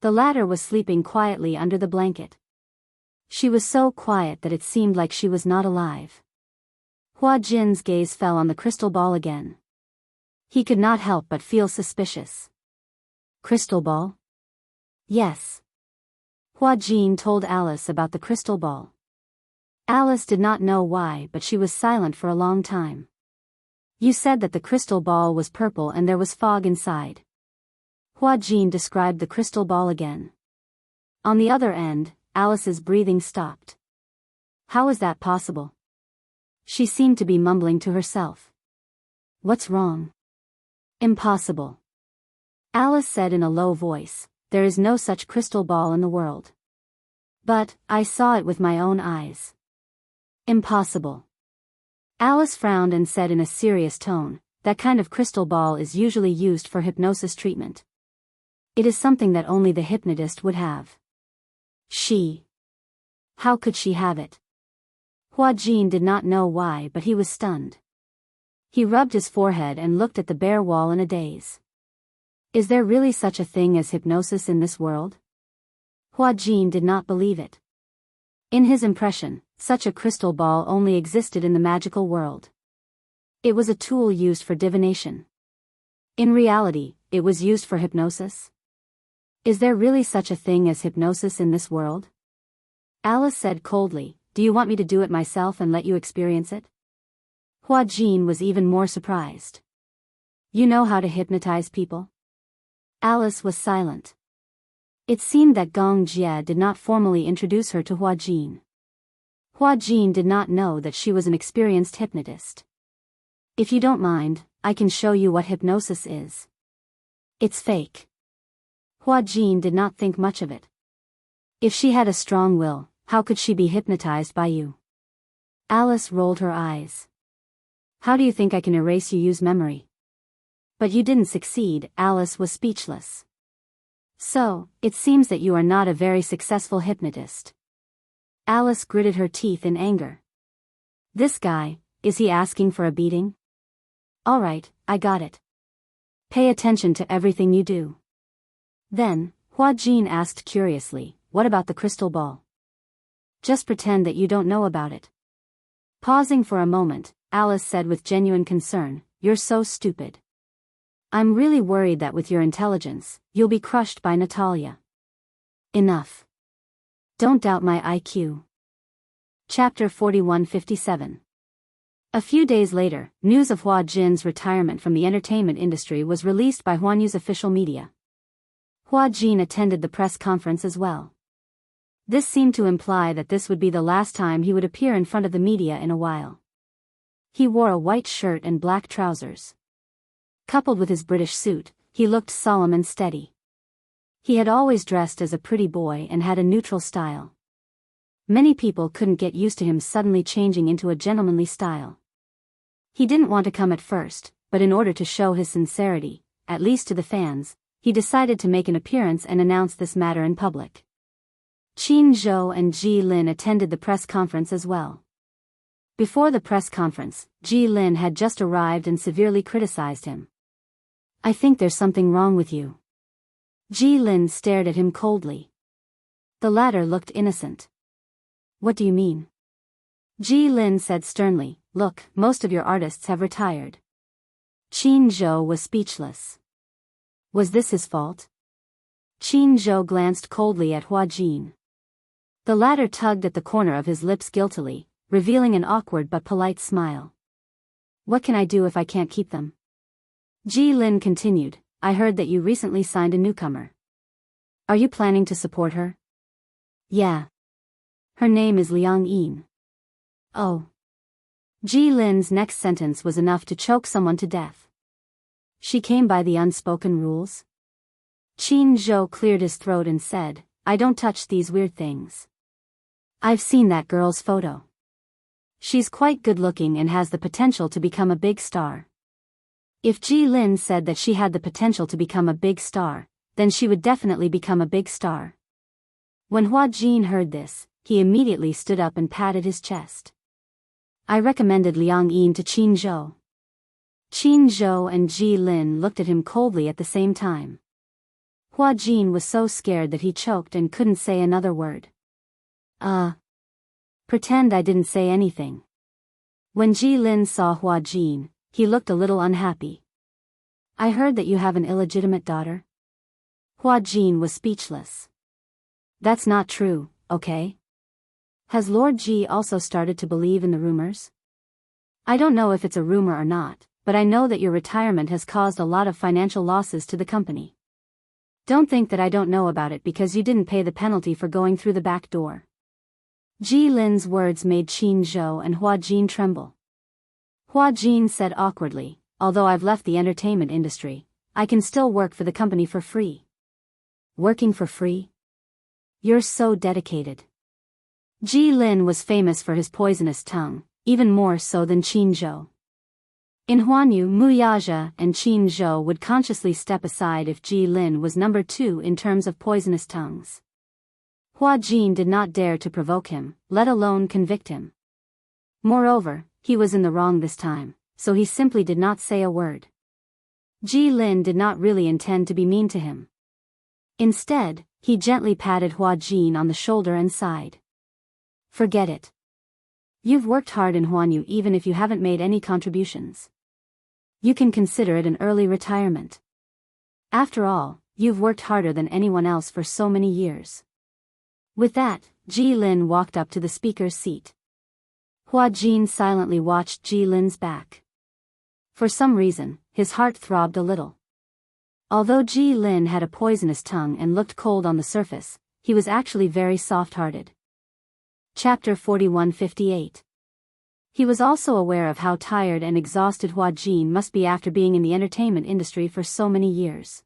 The latter was sleeping quietly under the blanket. She was so quiet that it seemed like she was not alive. Hua Jin's gaze fell on the crystal ball again. He could not help but feel suspicious. Crystal ball? Yes. Hua Jin told Alice about the crystal ball. Alice did not know why, but she was silent for a long time. You said that the crystal ball was purple and there was fog inside. Hua Jin described the crystal ball again. On the other end, Alice's breathing stopped. How is that possible? She seemed to be mumbling to herself. What's wrong? Impossible. Alice said in a low voice, there is no such crystal ball in the world. But, I saw it with my own eyes. Impossible. Alice frowned and said in a serious tone, that kind of crystal ball is usually used for hypnosis treatment. It is something that only the hypnotist would have. How could she have it? Huajin did not know why, but he was stunned. He rubbed his forehead and looked at the bare wall in a daze. Is there really such a thing as hypnosis in this world? Huajin did not believe it. In his impression, such a crystal ball only existed in the magical world. It was a tool used for divination. In reality, it was used for hypnosis. Is there really such a thing as hypnosis in this world? Alice said coldly, do you want me to do it myself and let you experience it? Huajin was even more surprised. You know how to hypnotize people? Alice was silent. It seemed that Gong Jie did not formally introduce her to Huajin. Huajin did not know that she was an experienced hypnotist. If you don't mind, I can show you what hypnosis is. It's fake. Huajin did not think much of it. If she had a strong will, how could she be hypnotized by you? Alice rolled her eyes. How do you think I can erase you use memory? But you didn't succeed. Alice was speechless. So, it seems that you are not a very successful hypnotist. Alice gritted her teeth in anger. This guy, is he asking for a beating? All right, I got it. Pay attention to everything you do. Then, Huajin asked curiously, what about the crystal ball? Just pretend that you don't know about it. Pausing for a moment, Alice said with genuine concern, you're so stupid. I'm really worried that with your intelligence, you'll be crushed by Natalia. Enough. Don't doubt my IQ. Chapter 4157. A few days later, news of Hua Jin's retirement from the entertainment industry was released by Huanyu's official media. Hua Jin attended the press conference as well. This seemed to imply that this would be the last time he would appear in front of the media in a while. He wore a white shirt and black trousers. Coupled with his British suit, he looked solemn and steady. He had always dressed as a pretty boy and had a neutral style. Many people couldn't get used to him suddenly changing into a gentlemanly style. He didn't want to come at first, but in order to show his sincerity, at least to the fans, he decided to make an appearance and announce this matter in public. Qin Zhou and Ji Lin attended the press conference as well. Before the press conference, Ji Lin had just arrived and severely criticized him. I think there's something wrong with you. Ji Lin stared at him coldly. The latter looked innocent. What do you mean? Ji Lin said sternly, look, most of your artists have retired. Qin Zhou was speechless. Was this his fault? Qin Zhou glanced coldly at Hua Jin. The latter tugged at the corner of his lips guiltily, revealing an awkward but polite smile. What can I do if I can't keep them? Ji Lin continued, I heard that you recently signed a newcomer. Are you planning to support her? Yeah. Her name is Liang Yin. Oh. Ji Lin's next sentence was enough to choke someone to death. She came by the unspoken rules? Qin Zhou cleared his throat and said, I don't touch these weird things. I've seen that girl's photo. She's quite good-looking and has the potential to become a big star. If Ji Lin said that she had the potential to become a big star, then she would definitely become a big star. When Hua Jin heard this, he immediately stood up and patted his chest. I recommended Liang Yin to Qin Zhou. Qin Zhou and Ji Lin looked at him coldly at the same time. Hua Jin was so scared that he choked and couldn't say another word. Pretend I didn't say anything. When Ji Lin saw Hua Jin, he looked a little unhappy. I heard that you have an illegitimate daughter. Hua Jin was speechless. That's not true, okay? Has Lord Ji also started to believe in the rumors? I don't know if it's a rumor or not, but I know that your retirement has caused a lot of financial losses to the company. Don't think that I don't know about it because you didn't pay the penalty for going through the back door. Ji Lin's words made Qin Zhou and Hua Jin tremble. Hua Jin said awkwardly, although I've left the entertainment industry, I can still work for the company for free. Working for free? You're so dedicated. Ji Lin was famous for his poisonous tongue, even more so than Qin Zhou. In Huanyu, Muyaja and Qin Zhou would consciously step aside if Ji Lin was number 2 in terms of poisonous tongues. Hua Jin did not dare to provoke him, let alone convict him. Moreover, he was in the wrong this time, so he simply did not say a word. Ji Lin did not really intend to be mean to him. Instead, he gently patted Hua Jin on the shoulder and sighed. Forget it. You've worked hard in Huanyu even if you haven't made any contributions. You can consider it an early retirement. After all, you've worked harder than anyone else for so many years. With that, Ji Lin walked up to the speaker's seat. Hua Jin silently watched Ji Lin's back. For some reason, his heart throbbed a little. Although Ji Lin had a poisonous tongue and looked cold on the surface, he was actually very soft-hearted. Chapter 4158. He was also aware of how tired and exhausted Hua Jin must be after being in the entertainment industry for so many years.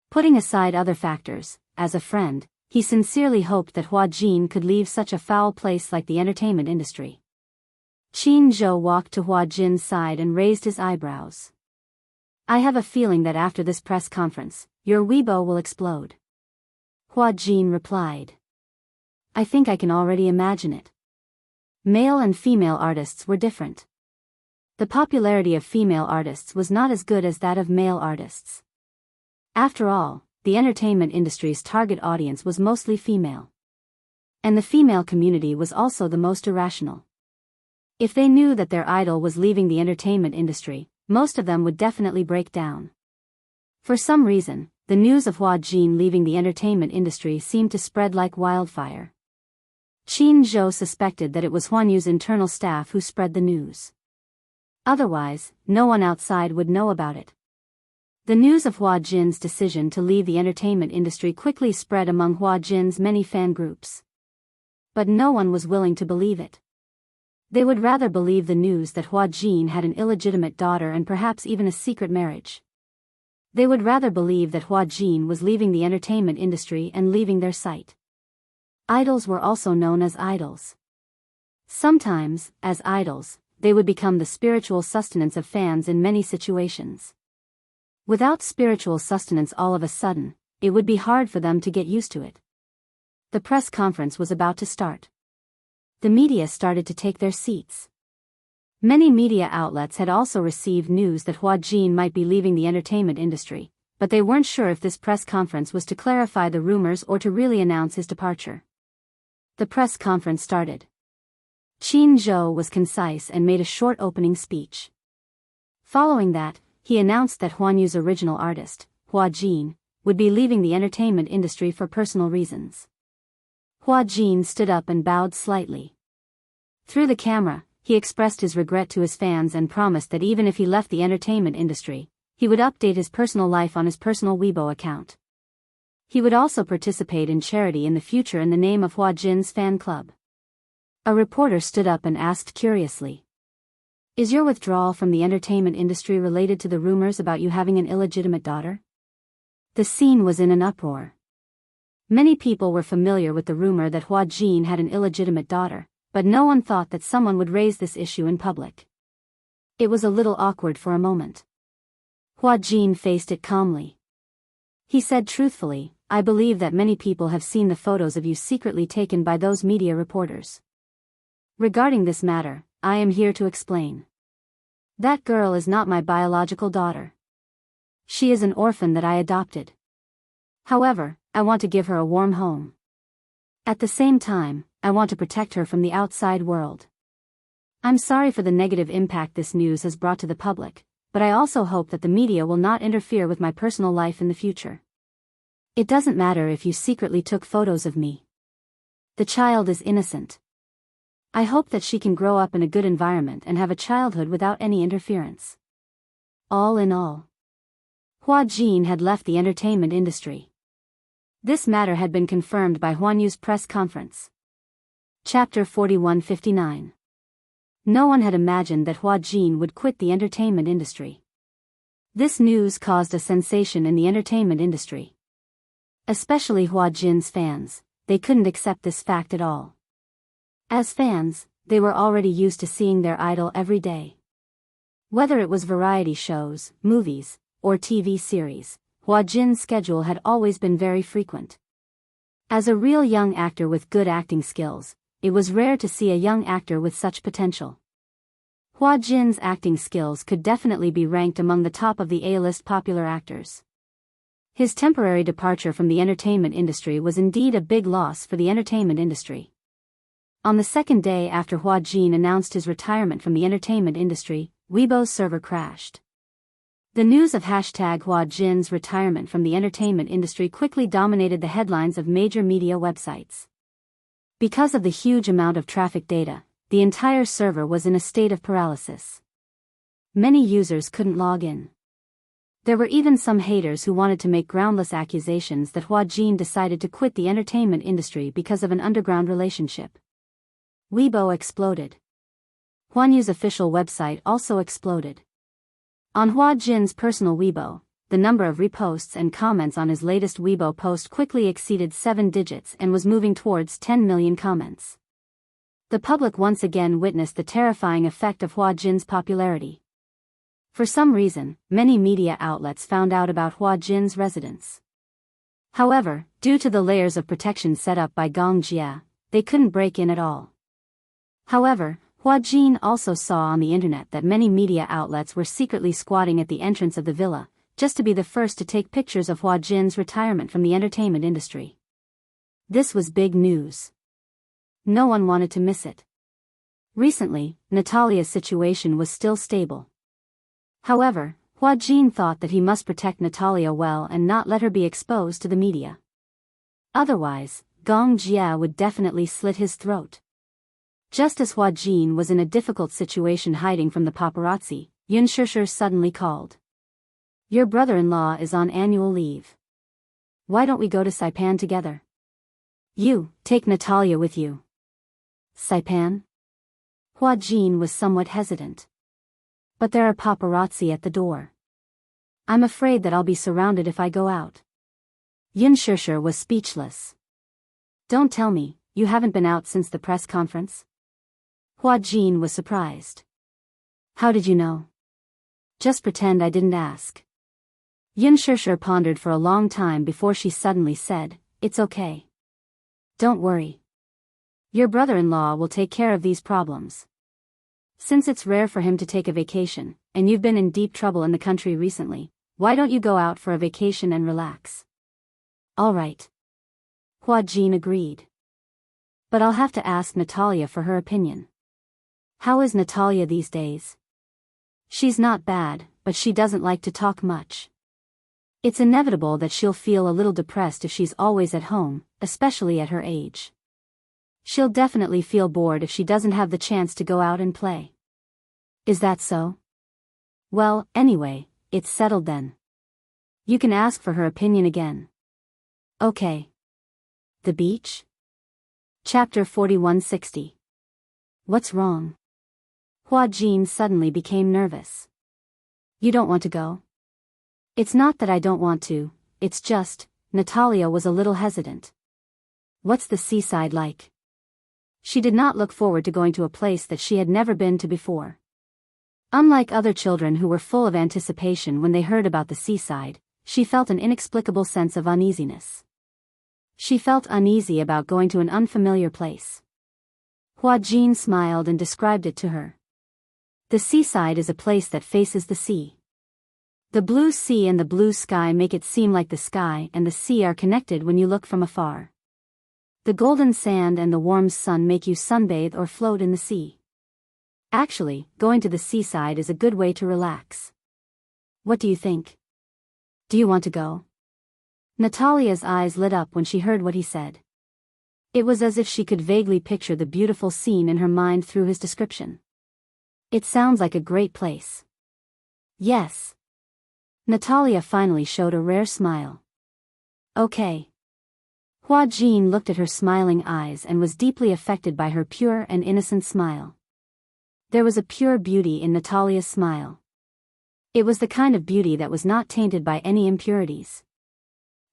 Putting aside other factors, as a friend, he sincerely hoped that Hua Jin could leave such a foul place like the entertainment industry. Qin Zhou walked to Hua Jin's side and raised his eyebrows. I have a feeling that after this press conference, your Weibo will explode. Hua Jin replied. I think I can already imagine it. Male and female artists were different. The popularity of female artists was not as good as that of male artists. After all, the entertainment industry's target audience was mostly female. And the female community was also the most irrational. If they knew that their idol was leaving the entertainment industry, most of them would definitely break down. For some reason, the news of Hua Jin leaving the entertainment industry seemed to spread like wildfire. Qin Zhou suspected that it was Huanyu's internal staff who spread the news. Otherwise, no one outside would know about it. The news of Hua Jin's decision to leave the entertainment industry quickly spread among Hua Jin's many fan groups. But no one was willing to believe it. They would rather believe the news that Hua Jin had an illegitimate daughter and perhaps even a secret marriage. They would rather believe that Hua Jin was leaving the entertainment industry and leaving their sight. Idols were also known as idols. Sometimes, as idols, they would become the spiritual sustenance of fans in many situations. Without spiritual sustenance all of a sudden, it would be hard for them to get used to it. The press conference was about to start. The media started to take their seats. Many media outlets had also received news that Hua Jin might be leaving the entertainment industry, but they weren't sure if this press conference was to clarify the rumors or to really announce his departure. The press conference started. Qin Zhou was concise and made a short opening speech. Following that, he announced that Huanyu's original artist, Hua Jin, would be leaving the entertainment industry for personal reasons. Hua Jin stood up and bowed slightly. Through the camera, he expressed his regret to his fans and promised that even if he left the entertainment industry, he would update his personal life on his personal Weibo account. He would also participate in charity in the future in the name of Hua Jin's fan club. A reporter stood up and asked curiously. Is your withdrawal from the entertainment industry related to the rumors about you having an illegitimate daughter? The scene was in an uproar. Many people were familiar with the rumor that Hua Jin had an illegitimate daughter, but no one thought that someone would raise this issue in public. It was a little awkward for a moment. Hua Jin faced it calmly. He said truthfully, I believe that many people have seen the photos of you secretly taken by those media reporters. Regarding this matter, I am here to explain. That girl is not my biological daughter. She is an orphan that I adopted. However, I want to give her a warm home. At the same time, I want to protect her from the outside world. I'm sorry for the negative impact this news has brought to the public, but I also hope that the media will not interfere with my personal life in the future. It doesn't matter if you secretly took photos of me. The child is innocent. I hope that she can grow up in a good environment and have a childhood without any interference. All in all, Hua Jin had left the entertainment industry. This matter had been confirmed by Huanyu's press conference. Chapter 4159. No one had imagined that Hua Jin would quit the entertainment industry. This news caused a sensation in the entertainment industry. Especially Hua Jin's fans, they couldn't accept this fact at all. As fans, they were already used to seeing their idol every day. Whether it was variety shows, movies, or TV series, Hua Jin's schedule had always been very frequent. As a real young actor with good acting skills, it was rare to see a young actor with such potential. Hua Jin's acting skills could definitely be ranked among the top of the A-list popular actors. His temporary departure from the entertainment industry was indeed a big loss for the entertainment industry. On the second day after Hua Jin announced his retirement from the entertainment industry, Weibo's server crashed. The news of #Hua Jin's retirement from the entertainment industry quickly dominated the headlines of major media websites. Because of the huge amount of traffic data, the entire server was in a state of paralysis. Many users couldn't log in. There were even some haters who wanted to make groundless accusations that Hua Jin decided to quit the entertainment industry because of an underground relationship. Weibo exploded. Huanyu's official website also exploded. On Hua Jin's personal Weibo, the number of reposts and comments on his latest Weibo post quickly exceeded 7 digits and was moving towards 10 million comments. The public once again witnessed the terrifying effect of Hua Jin's popularity. For some reason, many media outlets found out about Hua Jin's residence. However, due to the layers of protection set up by Gong Jia, they couldn't break in at all. However, Hua Jin also saw on the internet that many media outlets were secretly squatting at the entrance of the villa, just to be the first to take pictures of Hua Jin's retirement from the entertainment industry. This was big news. No one wanted to miss it. Recently, Natalia's situation was still stable. However, Hua Jin thought that he must protect Natalia well and not let her be exposed to the media. Otherwise, Gong Jia would definitely slit his throat. Just as Hua Jin was in a difficult situation hiding from the paparazzi, Xianxia suddenly called. "Your brother-in-law is on annual leave. Why don't we go to Saipan together? You, take Natalia with you." Saipan? Hua Jin was somewhat hesitant. "But there are paparazzi at the door. I'm afraid that I'll be surrounded if I go out." Xianxia was speechless. "Don't tell me, you haven't been out since the press conference?" Hua Jin was surprised. "How did you know?" "Just pretend I didn't ask." Xianxia pondered for a long time before she suddenly said, "It's okay. Don't worry. Your brother-in-law will take care of these problems. Since it's rare for him to take a vacation, and you've been in deep trouble in the country recently, why don't you go out for a vacation and relax?" "All right." Hua Jin agreed. "But I'll have to ask Natalia for her opinion." "How is Natalia these days?" "She's not bad, but she doesn't like to talk much. It's inevitable that she'll feel a little depressed if she's always at home, especially at her age. She'll definitely feel bored if she doesn't have the chance to go out and play." "Is that so?" "Well, anyway, it's settled then. You can ask for her opinion again." "Okay." The beach? Chapter 4160. What's wrong? Hua Jin suddenly became nervous. "You don't want to go?" "It's not that I don't want to, it's just," Natalia was a little hesitant. "What's the seaside like?" She did not look forward to going to a place that she had never been to before. Unlike other children who were full of anticipation when they heard about the seaside, she felt an inexplicable sense of uneasiness. She felt uneasy about going to an unfamiliar place. Hua Jin smiled and described it to her. "The seaside is a place that faces the sea. The blue sea and the blue sky make it seem like the sky and the sea are connected when you look from afar. The golden sand and the warm sun make you sunbathe or float in the sea. Actually, going to the seaside is a good way to relax. What do you think? Do you want to go?" Natalia's eyes lit up when she heard what he said. It was as if she could vaguely picture the beautiful scene in her mind through his description. "It sounds like a great place." "Yes." Natalia finally showed a rare smile. "Okay." Hua Jin looked at her smiling eyes and was deeply affected by her pure and innocent smile. There was a pure beauty in Natalia's smile. It was the kind of beauty that was not tainted by any impurities.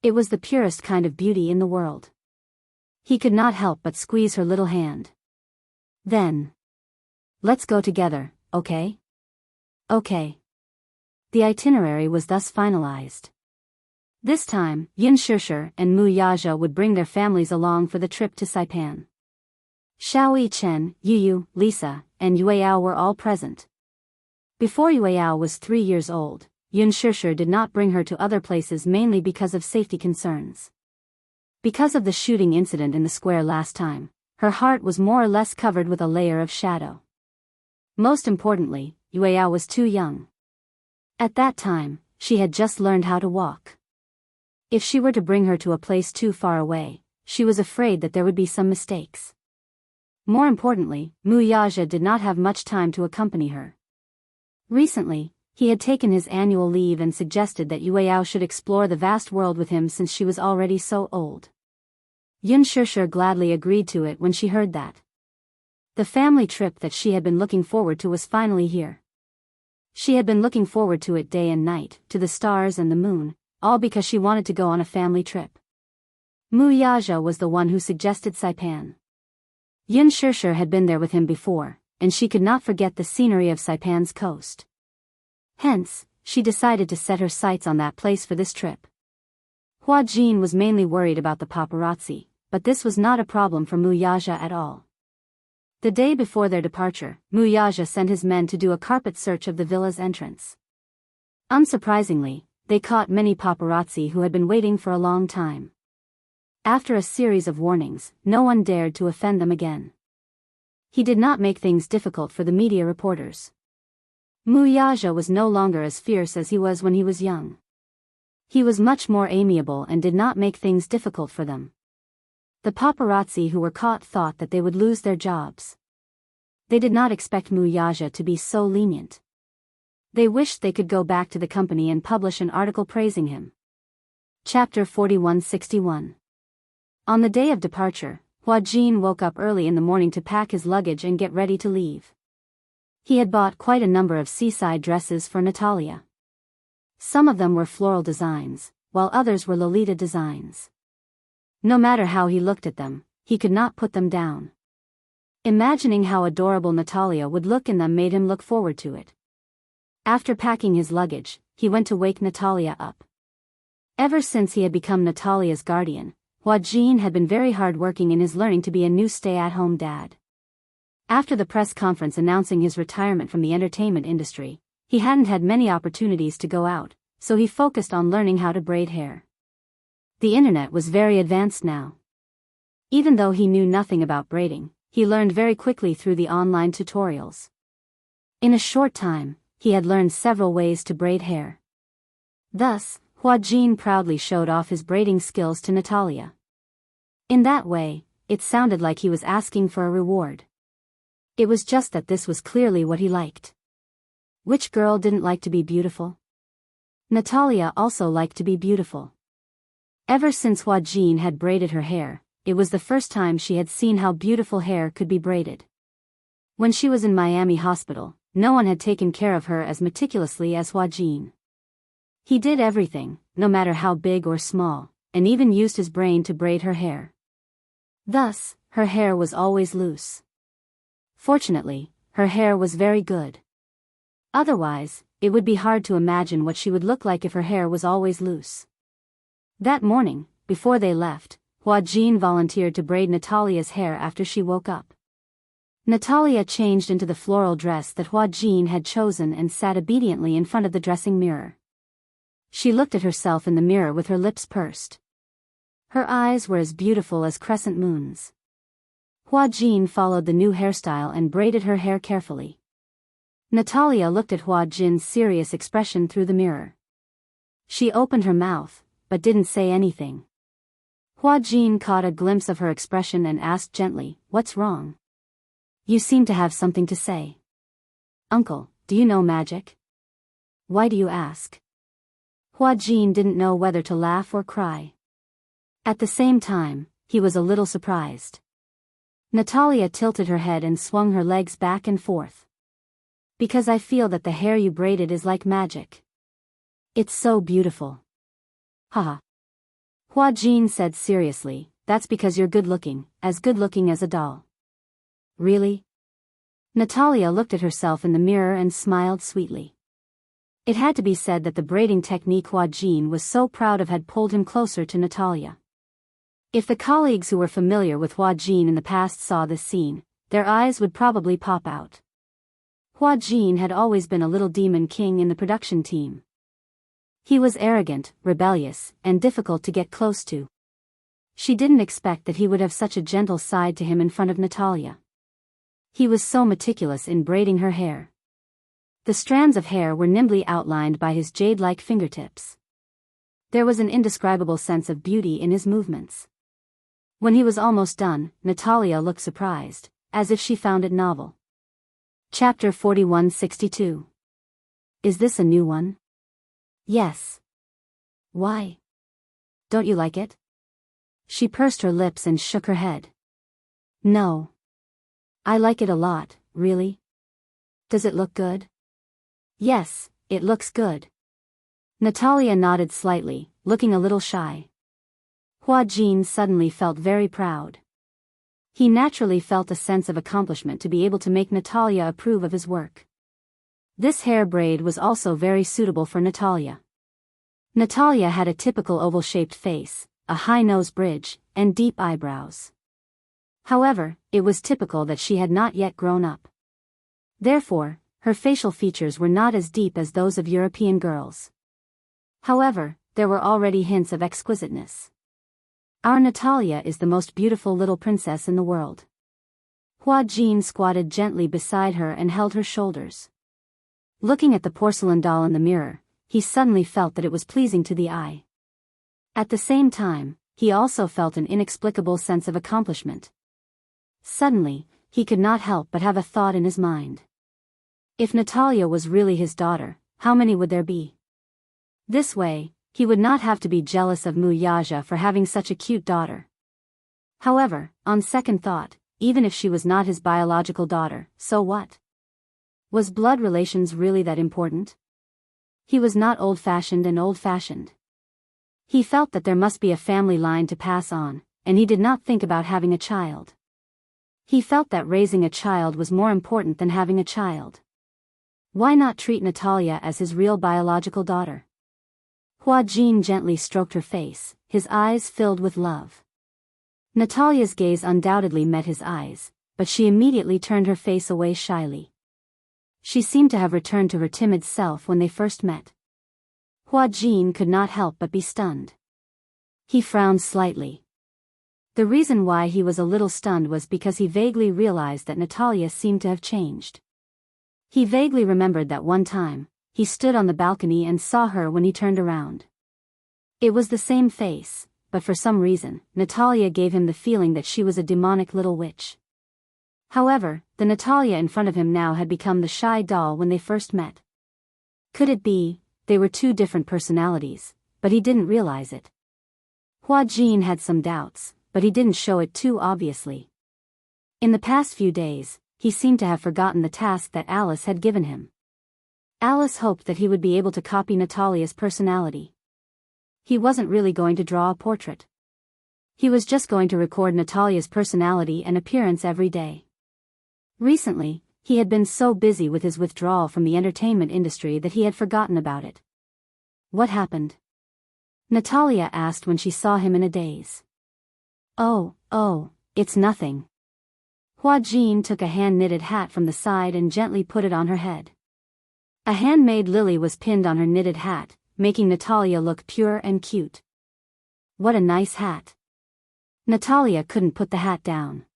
It was the purest kind of beauty in the world. He could not help but squeeze her little hand. Then, Let's go together, okay? Okay. The itinerary was thus finalized. This time, Yin and Mu Yaja would bring their families along for the trip to Saipan. Xiao Chen, Yu, Lisa, and Yueyao were all present. Before Yueyao was 3 years old, Yin did not bring her to other places mainly because of safety concerns. Because of the shooting incident in the square last time, her heart was more or less covered with a layer of shadow. Most importantly, Yueyao was too young. At that time, she had just learned how to walk. If she were to bring her to a place too far away, she was afraid that there would be some mistakes. More importantly, Mu Yaja did not have much time to accompany her. Recently, he had taken his annual leave and suggested that Yueyao should explore the vast world with him since she was already so old. Yin gladly agreed to it when she heard that. The family trip that she had been looking forward to was finally here. She had been looking forward to it day and night, to the stars and the moon, all because she wanted to go on a family trip. Mu Yaja was the one who suggested Saipan. Yin had been there with him before, and she could not forget the scenery of Saipan's coast. Hence, she decided to set her sights on that place for this trip. Hua Jin was mainly worried about the paparazzi, but this was not a problem for Mu Yaja at all. The day before their departure, Mu Yaja sent his men to do a carpet search of the villa's entrance. Unsurprisingly, they caught many paparazzi who had been waiting for a long time. After a series of warnings, no one dared to offend them again. He did not make things difficult for the media reporters. Mu Yaja was no longer as fierce as he was when he was young. He was much more amiable and did not make things difficult for them. The paparazzi who were caught thought that they would lose their jobs. They did not expect Mu Yaja to be so lenient. They wished they could go back to the company and publish an article praising him. Chapter 4161. On the day of departure, Hua Jin woke up early in the morning to pack his luggage and get ready to leave. He had bought quite a number of seaside dresses for Natalia. Some of them were floral designs, while others were Lolita designs. No matter how he looked at them, he could not put them down. Imagining how adorable Natalia would look in them made him look forward to it. After packing his luggage, he went to wake Natalia up. Ever since he had become Natalia's guardian, Hua Jin had been very hard-working in his learning to be a new stay-at-home dad. After the press conference announcing his retirement from the entertainment industry, he hadn't had many opportunities to go out, so he focused on learning how to braid hair. The internet was very advanced now. Even though he knew nothing about braiding, he learned very quickly through the online tutorials. In a short time, he had learned several ways to braid hair. Thus, Hua Jin proudly showed off his braiding skills to Natalia. In that way, it sounded like he was asking for a reward. It was just that this was clearly what he liked. Which girl didn't like to be beautiful? Natalia also liked to be beautiful. Ever since Hua Jin had braided her hair, it was the first time she had seen how beautiful hair could be braided. When she was in Miami hospital, no one had taken care of her as meticulously as Hua Jin. He did everything, no matter how big or small, and even used his brain to braid her hair. Thus, her hair was always loose. Fortunately, her hair was very good. Otherwise, it would be hard to imagine what she would look like if her hair was always loose. That morning, before they left, Hua Jin volunteered to braid Natalia's hair after she woke up. Natalia changed into the floral dress that Hua Jin had chosen and sat obediently in front of the dressing mirror. She looked at herself in the mirror with her lips pursed. Her eyes were as beautiful as crescent moons. Hua Jin followed the new hairstyle and braided her hair carefully. Natalia looked at Hua Jin's serious expression through the mirror. She opened her mouth, but didn't say anything. Hua Jin caught a glimpse of her expression and asked gently, "What's wrong? You seem to have something to say." "Uncle, do you know magic?" "Why do you ask?" Hua Jin didn't know whether to laugh or cry. At the same time, he was a little surprised. Natalia tilted her head and swung her legs back and forth. "Because I feel that the hair you braided is like magic. It's so beautiful." "Haha." Hua Jin said seriously, "That's because you're good-looking as a doll." "Really?" Natalia looked at herself in the mirror and smiled sweetly. It had to be said that the braiding technique Hua Jin was so proud of had pulled him closer to Natalia. If the colleagues who were familiar with Hua Jin in the past saw this scene, their eyes would probably pop out. Hua Jin had always been a little demon king in the production team. He was arrogant, rebellious, and difficult to get close to. She didn't expect that he would have such a gentle side to him in front of Natalia. He was so meticulous in braiding her hair. The strands of hair were nimbly outlined by his jade-like fingertips. There was an indescribable sense of beauty in his movements. When he was almost done, Natalia looked surprised, as if she found it novel. Chapter 4162. Is this a new one? Yes. Why? Don't you like it? She pursed her lips and shook her head. No. I like it a lot, really. Does it look good? Yes, it looks good. Natalia nodded slightly, looking a little shy. Hua Jin suddenly felt very proud. He naturally felt a sense of accomplishment to be able to make Natalia approve of his work. This hair braid was also very suitable for Natalia. Natalia had a typical oval-shaped face, a high nose bridge, and deep eyebrows. However, it was typical that she had not yet grown up. Therefore, her facial features were not as deep as those of European girls. However, there were already hints of exquisiteness. Our Natalia is the most beautiful little princess in the world. Hua Jin squatted gently beside her and held her shoulders. Looking at the porcelain doll in the mirror, he suddenly felt that it was pleasing to the eye. At the same time, he also felt an inexplicable sense of accomplishment. Suddenly, he could not help but have a thought in his mind. If Natalia was really his daughter, how many would there be? This way, he would not have to be jealous of Mu Yaja for having such a cute daughter. However, on second thought, even if she was not his biological daughter, so what? Was blood relations really that important? He was not old-fashioned and old-fashioned. He felt that there must be a family line to pass on, and he did not think about having a child. He felt that raising a child was more important than having a child. Why not treat Natalia as his real biological daughter? Hua Jin gently stroked her face, his eyes filled with love. Natalia's gaze undoubtedly met his eyes, but she immediately turned her face away shyly. She seemed to have returned to her timid self when they first met. Hua Jin could not help but be stunned. He frowned slightly. The reason why he was a little stunned was because he vaguely realized that Natalia seemed to have changed. He vaguely remembered that one time, he stood on the balcony and saw her when he turned around. It was the same face, but for some reason, Natalia gave him the feeling that she was a demonic little witch. However, the Natalia in front of him now had become the shy doll when they first met. Could it be, they were two different personalities, but he didn't realize it? Hua Jin had some doubts, but he didn't show it too obviously. In the past few days, he seemed to have forgotten the task that Alice had given him. Alice hoped that he would be able to copy Natalia's personality. He wasn't really going to draw a portrait. He was just going to record Natalia's personality and appearance every day. Recently, he had been so busy with his withdrawal from the entertainment industry that he had forgotten about it. What happened? Natalia asked when she saw him in a daze. Oh, it's nothing. Hua Jin took a hand-knitted hat from the side and gently put it on her head. A handmade lily was pinned on her knitted hat, making Natalia look pure and cute. What a nice hat. Natalia couldn't put the hat down.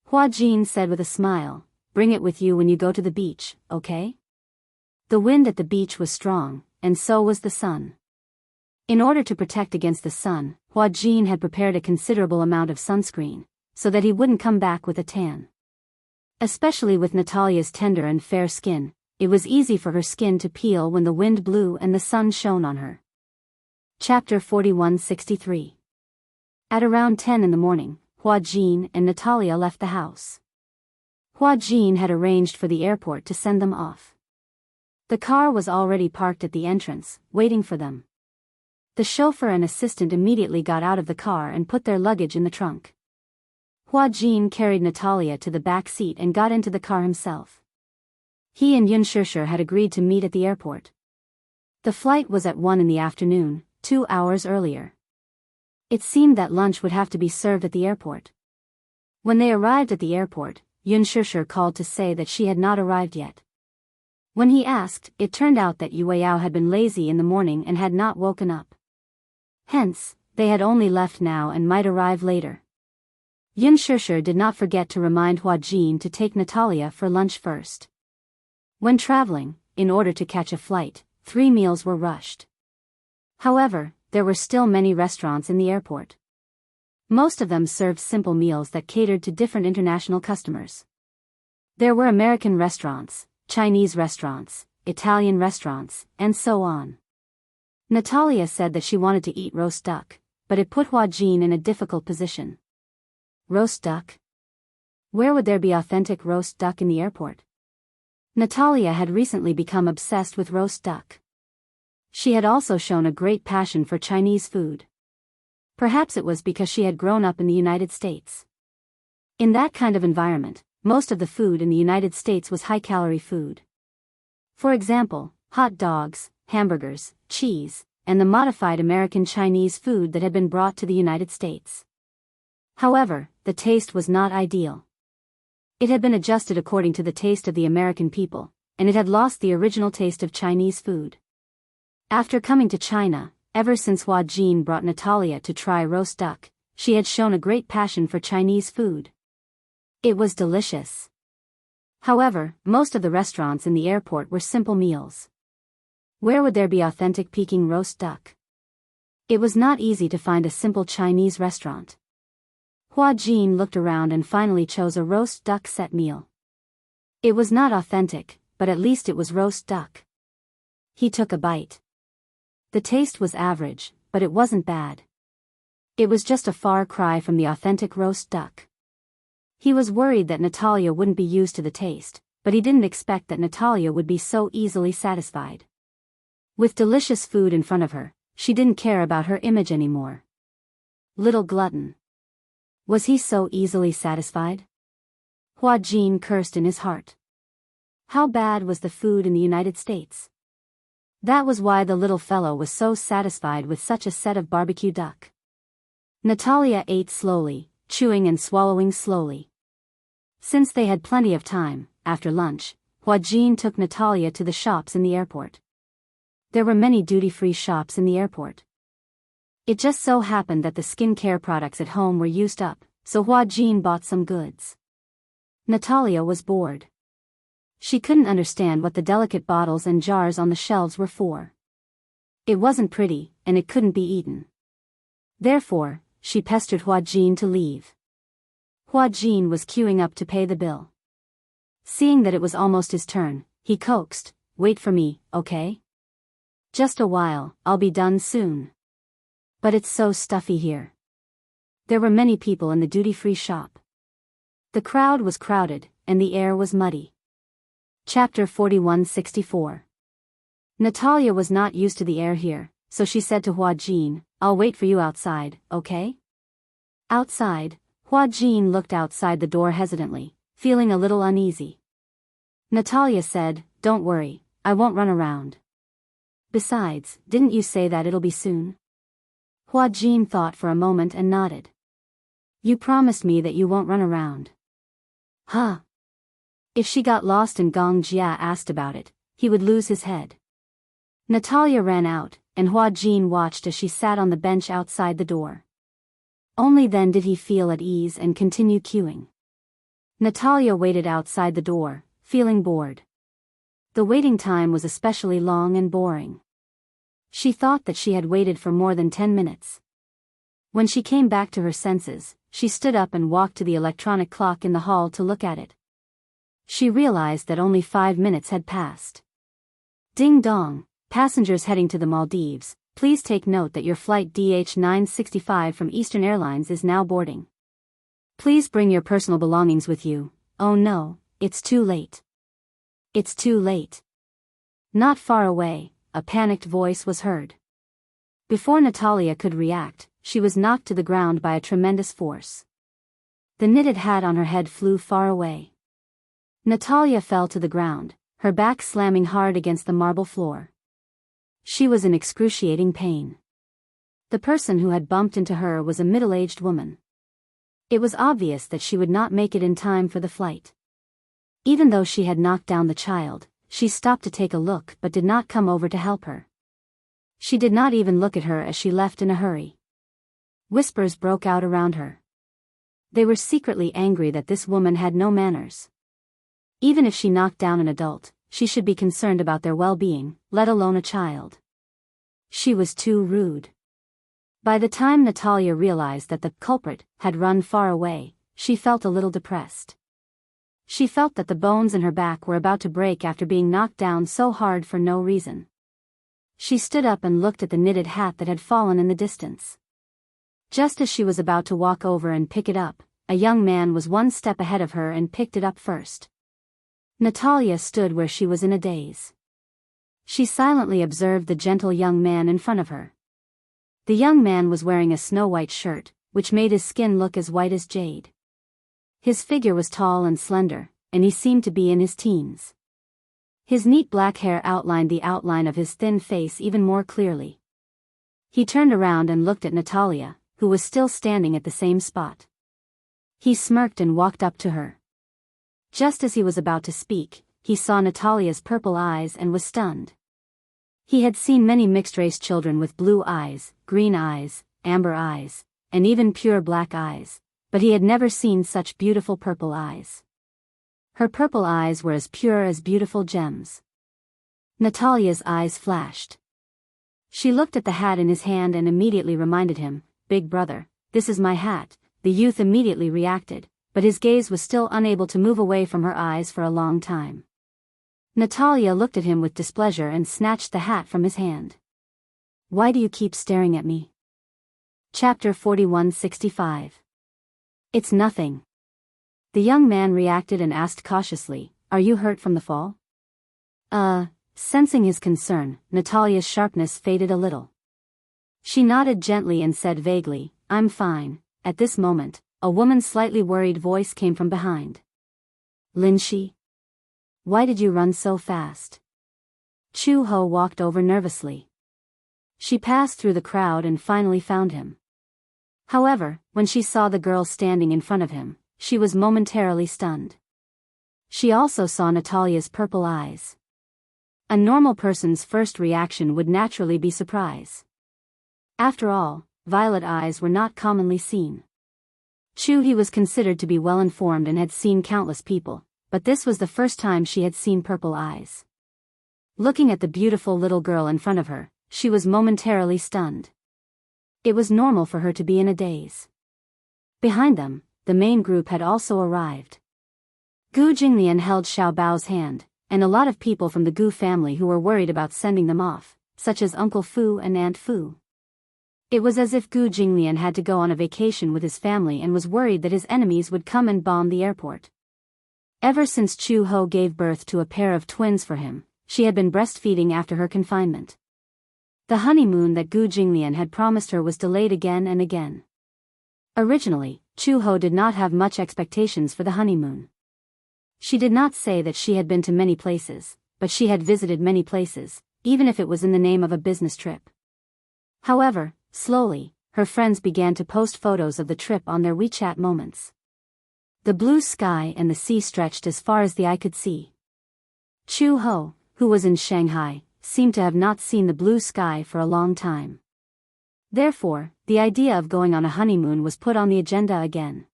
Hua Jin said with a smile, "Bring it with you when you go to the beach, okay?" The wind at the beach was strong, and so was the sun. In order to protect against the sun, Hua Jin had prepared a considerable amount of sunscreen, so that he wouldn't come back with a tan. Especially with Natalia's tender and fair skin, it was easy for her skin to peel when the wind blew and the sun shone on her. Chapter 4163. At around 10 in the morning, Hua Jin and Natalia left the house. Hua Jin had arranged for the airport to send them off. The car was already parked at the entrance, waiting for them. The chauffeur and assistant immediately got out of the car and put their luggage in the trunk. Hua Jin carried Natalia to the back seat and got into the car himself. He and Yunshirsher had agreed to meet at the airport. The flight was at 1 in the afternoon, 2 hours earlier. It seemed that lunch would have to be served at the airport. When they arrived at the airport, Yunshirsher called to say that she had not arrived yet. When he asked, it turned out that Yueyao had been lazy in the morning and had not woken up. Hence, they had only left now and might arrive later. Yunshirsher did not forget to remind Hua Jin to take Natalia for lunch first. When traveling, in order to catch a flight, 3 meals were rushed. However, there were still many restaurants in the airport. Most of them served simple meals that catered to different international customers. There were American restaurants, Chinese restaurants, Italian restaurants, and so on. Natalia said that she wanted to eat roast duck, but it put Hua Jin in a difficult position. Roast duck? Where would there be authentic roast duck in the airport? Natalia had recently become obsessed with roast duck. She had also shown a great passion for Chinese food. Perhaps it was because she had grown up in the United States. In that kind of environment, most of the food in the United States was high-calorie food. For example, hot dogs, hamburgers, cheese, and the modified American Chinese food that had been brought to the United States. However, the taste was not ideal. It had been adjusted according to the taste of the American people, and it had lost the original taste of Chinese food. After coming to China, ever since Hua Jin brought Natalia to try roast duck, she had shown a great passion for Chinese food. It was delicious. However, most of the restaurants in the airport were simple meals. Where would there be authentic Peking roast duck? It was not easy to find a simple Chinese restaurant. Hua Jin looked around and finally chose a roast duck set meal. It was not authentic, but at least it was roast duck. He took a bite. The taste was average, but it wasn't bad. It was just a far cry from the authentic roast duck. He was worried that Natalia wouldn't be used to the taste, but he didn't expect that Natalia would be so easily satisfied. With delicious food in front of her, she didn't care about her image anymore. Little glutton. Was he so easily satisfied? Hua Jin cursed in his heart. How bad was the food in the United States? That was why the little fellow was so satisfied with such a set of barbecue duck. Natalia ate slowly, chewing and swallowing slowly. Since they had plenty of time, after lunch, Hua Jin took Natalia to the shops in the airport. There were many duty-free shops in the airport. It just so happened that the skincare products at home were used up, so Hua Jin bought some goods. Natalia was bored. She couldn't understand what the delicate bottles and jars on the shelves were for. It wasn't pretty, and it couldn't be eaten. Therefore, she pestered Hua Jin to leave. Hua Jin was queuing up to pay the bill. Seeing that it was almost his turn, he coaxed, "Wait for me, okay? Just a while, I'll be done soon." But it's so stuffy here. There were many people in the duty-free shop. The crowd was crowded, and the air was muddy. Chapter 4164. Natalia was not used to the air here, so she said to Hua Jin, "I'll wait for you outside, okay?" Outside, Hua Jin looked outside the door hesitantly, feeling a little uneasy. Natalia said, "Don't worry, I won't run around. Besides, didn't you say that it'll be soon?" Hua Jin thought for a moment and nodded. "You promised me that you won't run around." Huh? If she got lost and Gong Jia asked about it, he would lose his head. Natalia ran out, and Hua Jin watched as she sat on the bench outside the door. Only then did he feel at ease and continue queuing. Natalia waited outside the door, feeling bored. The waiting time was especially long and boring. She thought that she had waited for more than 10 minutes. When she came back to her senses, she stood up and walked to the electronic clock in the hall to look at it. She realized that only 5 minutes had passed. Ding dong, passengers heading to the Maldives, please take note that your flight DH965 from Eastern Airlines is now boarding. Please bring your personal belongings with you. Oh no, it's too late. It's too late. Not far away, a panicked voice was heard. Before Natalia could react, she was knocked to the ground by a tremendous force. The knitted hat on her head flew far away. Natalia fell to the ground, her back slamming hard against the marble floor. She was in excruciating pain. The person who had bumped into her was a middle-aged woman. It was obvious that she would not make it in time for the flight. Even though she had knocked down the child, she stopped to take a look but did not come over to help her. She did not even look at her as she left in a hurry. Whispers broke out around her. They were secretly angry that this woman had no manners. Even if she knocked down an adult, she should be concerned about their well-being, let alone a child. She was too rude. By the time Natalia realized that the culprit had run far away, she felt a little depressed. She felt that the bones in her back were about to break after being knocked down so hard for no reason. She stood up and looked at the knitted hat that had fallen in the distance. Just as she was about to walk over and pick it up, a young man was one step ahead of her and picked it up first. Natalia stood where she was in a daze. She silently observed the gentle young man in front of her. The young man was wearing a snow-white shirt, which made his skin look as white as jade. His figure was tall and slender, and he seemed to be in his teens. His neat black hair outlined the outline of his thin face even more clearly. He turned around and looked at Natalia, who was still standing at the same spot. He smirked and walked up to her. Just as he was about to speak, he saw Natalia's purple eyes and was stunned. He had seen many mixed-race children with blue eyes, green eyes, amber eyes, and even pure black eyes, but he had never seen such beautiful purple eyes. Her purple eyes were as pure as beautiful gems. Natalia's eyes flashed. She looked at the hat in his hand and immediately reminded him, "Big brother, this is my hat." The youth immediately reacted, but his gaze was still unable to move away from her eyes for a long time. Natalia looked at him with displeasure and snatched the hat from his hand. "Why do you keep staring at me?" Chapter 4165. "It's nothing." The young man reacted and asked cautiously, "Are you hurt from the fall?" Sensing his concern, Natalia's sharpness faded a little. She nodded gently and said vaguely, "I'm fine." At this moment, a woman's slightly worried voice came from behind. "Linshi? Why did you run so fast?" Chu Ho walked over nervously. She passed through the crowd and finally found him. However, when she saw the girl standing in front of him, she was momentarily stunned. She also saw Natalia's purple eyes. A normal person's first reaction would naturally be surprise. After all, violet eyes were not commonly seen. He was considered to be well-informed and had seen countless people, but this was the first time she had seen purple eyes. Looking at the beautiful little girl in front of her, she was momentarily stunned. It was normal for her to be in a daze. Behind them, the main group had also arrived. Gu Jinglian held Xiao Bao's hand, and a lot of people from the Gu family who were worried about sending them off, such as Uncle Fu and Aunt Fu. It was as if Gu Jinglian had to go on a vacation with his family and was worried that his enemies would come and bomb the airport. Ever since Chu Ho gave birth to a pair of twins for him, she had been breastfeeding after her confinement. The honeymoon that Gu Jinglian had promised her was delayed again and again. Originally, Chu Ho did not have much expectations for the honeymoon. She did not say that she had been to many places, but she had visited many places, even if it was in the name of a business trip. However, slowly, her friends began to post photos of the trip on their WeChat moments. The blue sky and the sea stretched as far as the eye could see. Chu Ho, who was in Shanghai, seemed to have not seen the blue sky for a long time. Therefore, the idea of going on a honeymoon was put on the agenda again.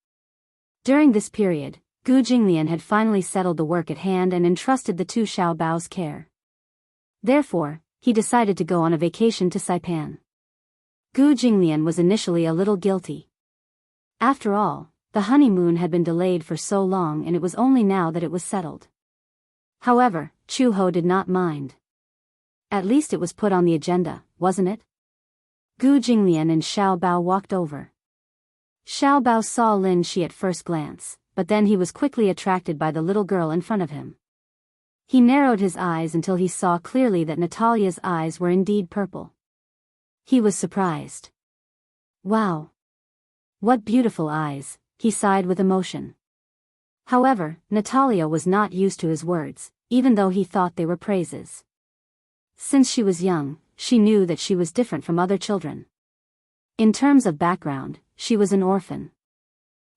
During this period, Gu Jinglian had finally settled the work at hand and entrusted the two Xiao Bao's care. Therefore, he decided to go on a vacation to Saipan. Gu Jinglian was initially a little guilty. After all, the honeymoon had been delayed for so long and it was only now that it was settled. However, Chu Ho did not mind. At least it was put on the agenda, wasn't it? Gu Jinglian and Xiao Bao walked over. Xiao Bao saw Lin Shi at first glance, but then he was quickly attracted by the little girl in front of him. He narrowed his eyes until he saw clearly that Natalia's eyes were indeed purple. He was surprised. "Wow! What beautiful eyes," he sighed with emotion. However, Natalia was not used to his words, even though he thought they were praises. Since she was young, she knew that she was different from other children. In terms of background, she was an orphan.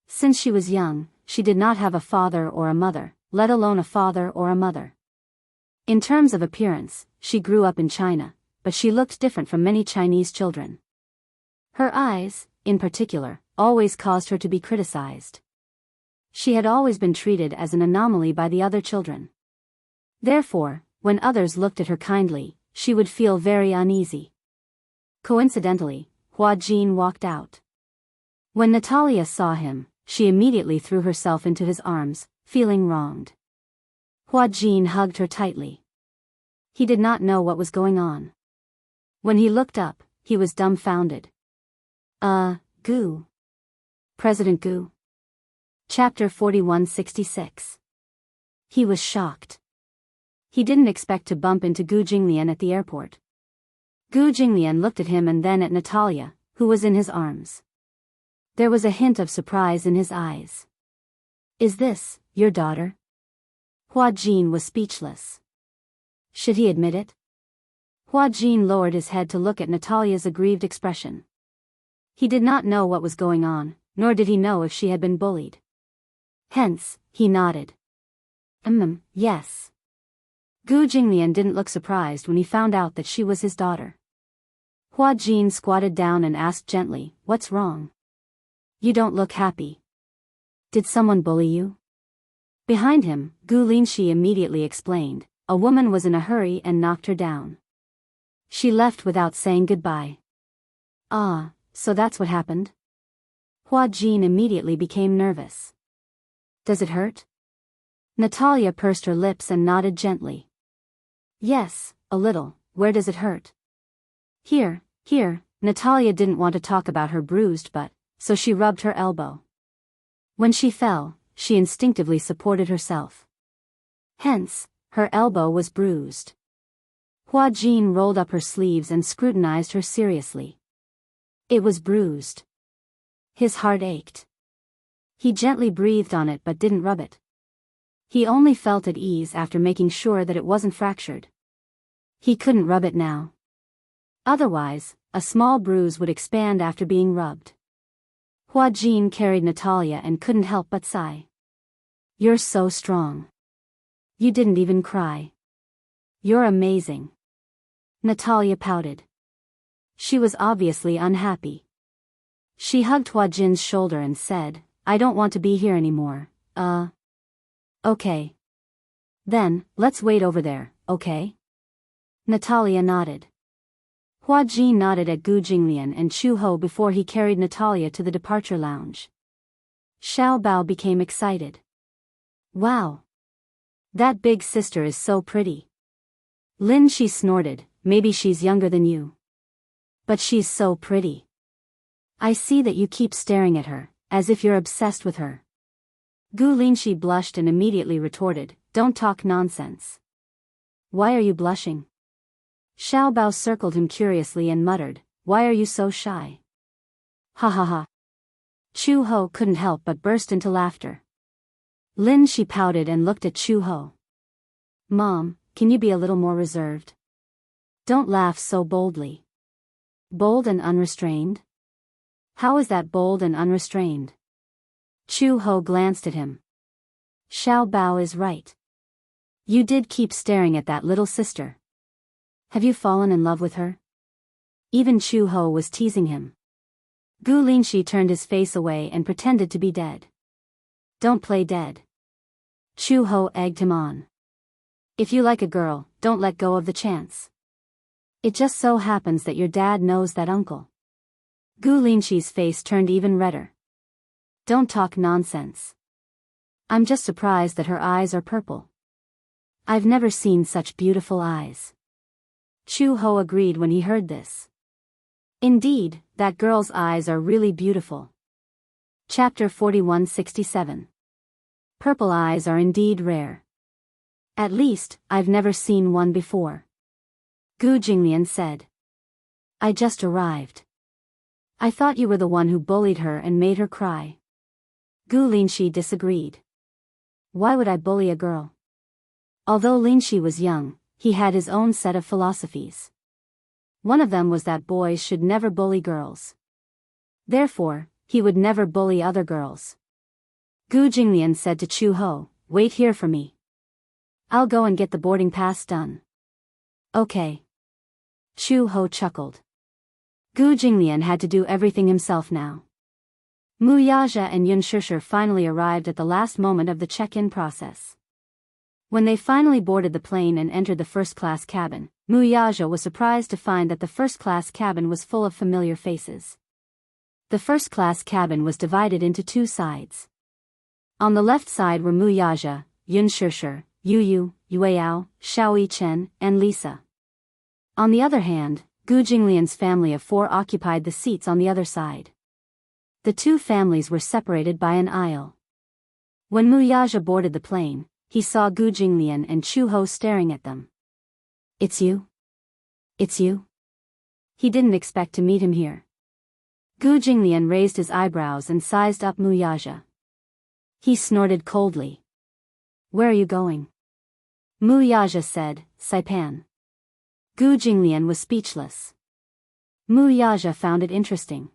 Since she was young, she did not have a father or a mother, let alone a father or a mother. In terms of appearance, she grew up in China, but she looked different from many Chinese children. Her eyes, in particular, always caused her to be criticized. She had always been treated as an anomaly by the other children. Therefore, when others looked at her kindly, she would feel very uneasy. Coincidentally, Hua Jin walked out. When Natalia saw him, she immediately threw herself into his arms, feeling wronged. Hua Jin hugged her tightly. He did not know what was going on. When he looked up, he was dumbfounded. Gu. President Gu. Chapter 4166. He was shocked. He didn't expect to bump into Gu Jinglian at the airport. Gu Jinglian looked at him and then at Natalia, who was in his arms. There was a hint of surprise in his eyes. Is this your daughter? Hua Jin was speechless. Should he admit it? Hua Jin lowered his head to look at Natalia's aggrieved expression. He did not know what was going on, nor did he know if she had been bullied. Hence, he nodded. Yes. Gu Jinglian didn't look surprised when he found out that she was his daughter. Hua Jin squatted down and asked gently, "What's wrong? You don't look happy. Did someone bully you?" Behind him, Gu Linshi immediately explained, "A woman was in a hurry and knocked her down. She left without saying goodbye." "Ah, so that's what happened?" Hua Jin immediately became nervous. "Does it hurt?" Natalia pursed her lips and nodded gently. "Yes, a little. Where does it hurt?" Here. Natalia didn't want to talk about her bruised butt, so she rubbed her elbow. When she fell, she instinctively supported herself. Hence, her elbow was bruised. Hua Jin rolled up her sleeves and scrutinized her seriously. It was bruised. His heart ached. He gently breathed on it but didn't rub it. He only felt at ease after making sure that it wasn't fractured. He couldn't rub it now. Otherwise, a small bruise would expand after being rubbed. Hua Jin carried Natalia and couldn't help but sigh. "You're so strong. You didn't even cry. You're amazing." Natalia pouted. She was obviously unhappy. She hugged Hua Jin's shoulder and said, "I don't want to be here anymore. Okay. Then, let's wait over there, okay?" Natalia nodded. Hua Jin nodded at Gu Jinglian and Chu Ho before he carried Natalia to the departure lounge. Xiao Bao became excited. "Wow! That big sister is so pretty." Lin Shi snorted, "Maybe she's younger than you. But she's so pretty. I see that you keep staring at her, as if you're obsessed with her." Gu Linshi blushed and immediately retorted, "Don't talk nonsense." "Why are you blushing?" Xiao Bao circled him curiously and muttered, "Why are you so shy?" "Ha ha ha." Chu Ho couldn't help but burst into laughter. Lin Shi pouted and looked at Chu Ho. "Mom, can you be a little more reserved? Don't laugh so boldly." "Bold and unrestrained? How is that bold and unrestrained?" Chu Ho glanced at him. "Xiao Bao is right. You did keep staring at that little sister. Have you fallen in love with her?" Even Chu Ho was teasing him. Gu Linshi turned his face away and pretended to be dead. "Don't play dead." Chu Ho egged him on. "If you like a girl, don't let go of the chance. It just so happens that your dad knows that uncle." Gu Linshi's face turned even redder. "Don't talk nonsense. I'm just surprised that her eyes are purple. I've never seen such beautiful eyes." Chu Ho agreed when he heard this. Indeed, that girl's eyes are really beautiful. Chapter 4167. Purple eyes are indeed rare. At least, I've never seen one before. Gu Jinglian said. "I just arrived. I thought you were the one who bullied her and made her cry." Gu Linshi disagreed. Why would I bully a girl? Although Linshi was young, he had his own set of philosophies. One of them was that boys should never bully girls. Therefore, he would never bully other girls. Gu Jinglian said to Chu Ho, "Wait here for me. I'll go and get the boarding pass done." "Okay." Chu Ho chuckled. Gu Jinglian had to do everything himself now. Mu Yaja and Yun Shishir finally arrived at the last moment of the check-in process. When they finally boarded the plane and entered the first-class cabin, Mu Yaja was surprised to find that the first-class cabin was full of familiar faces. The first-class cabin was divided into two sides. On the left side were Mu Yaja, Yun Shishir, Yu Yu, Yueyao, Xiao Chen, and Lisa. On the other hand, Gu Jinglian's family of four occupied the seats on the other side. The two families were separated by an aisle. When Mu Yaja boarded the plane, he saw Gu Jinglian and Chu Ho staring at them. "It's you? It's you?" He didn't expect to meet him here. Gu Jinglian raised his eyebrows and sized up Mu Yaja. He snorted coldly. "Where are you going?" Mu Yaja said, "Saipan." Gu Jinglian was speechless. Mu Yaja found it interesting.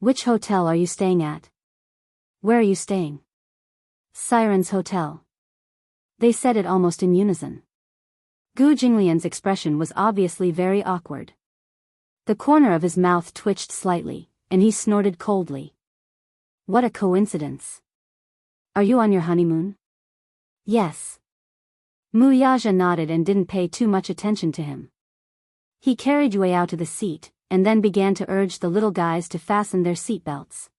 "Which hotel are you staying at?" "Where are you staying?" "Siren's Hotel." They said it almost in unison. Gu Jinglian's expression was obviously very awkward. The corner of his mouth twitched slightly, and he snorted coldly. "What a coincidence. Are you on your honeymoon?" "Yes." Mu Yaja nodded and didn't pay too much attention to him. He carried Yue out to the seat, and then began to urge the little guys to fasten their seatbelts.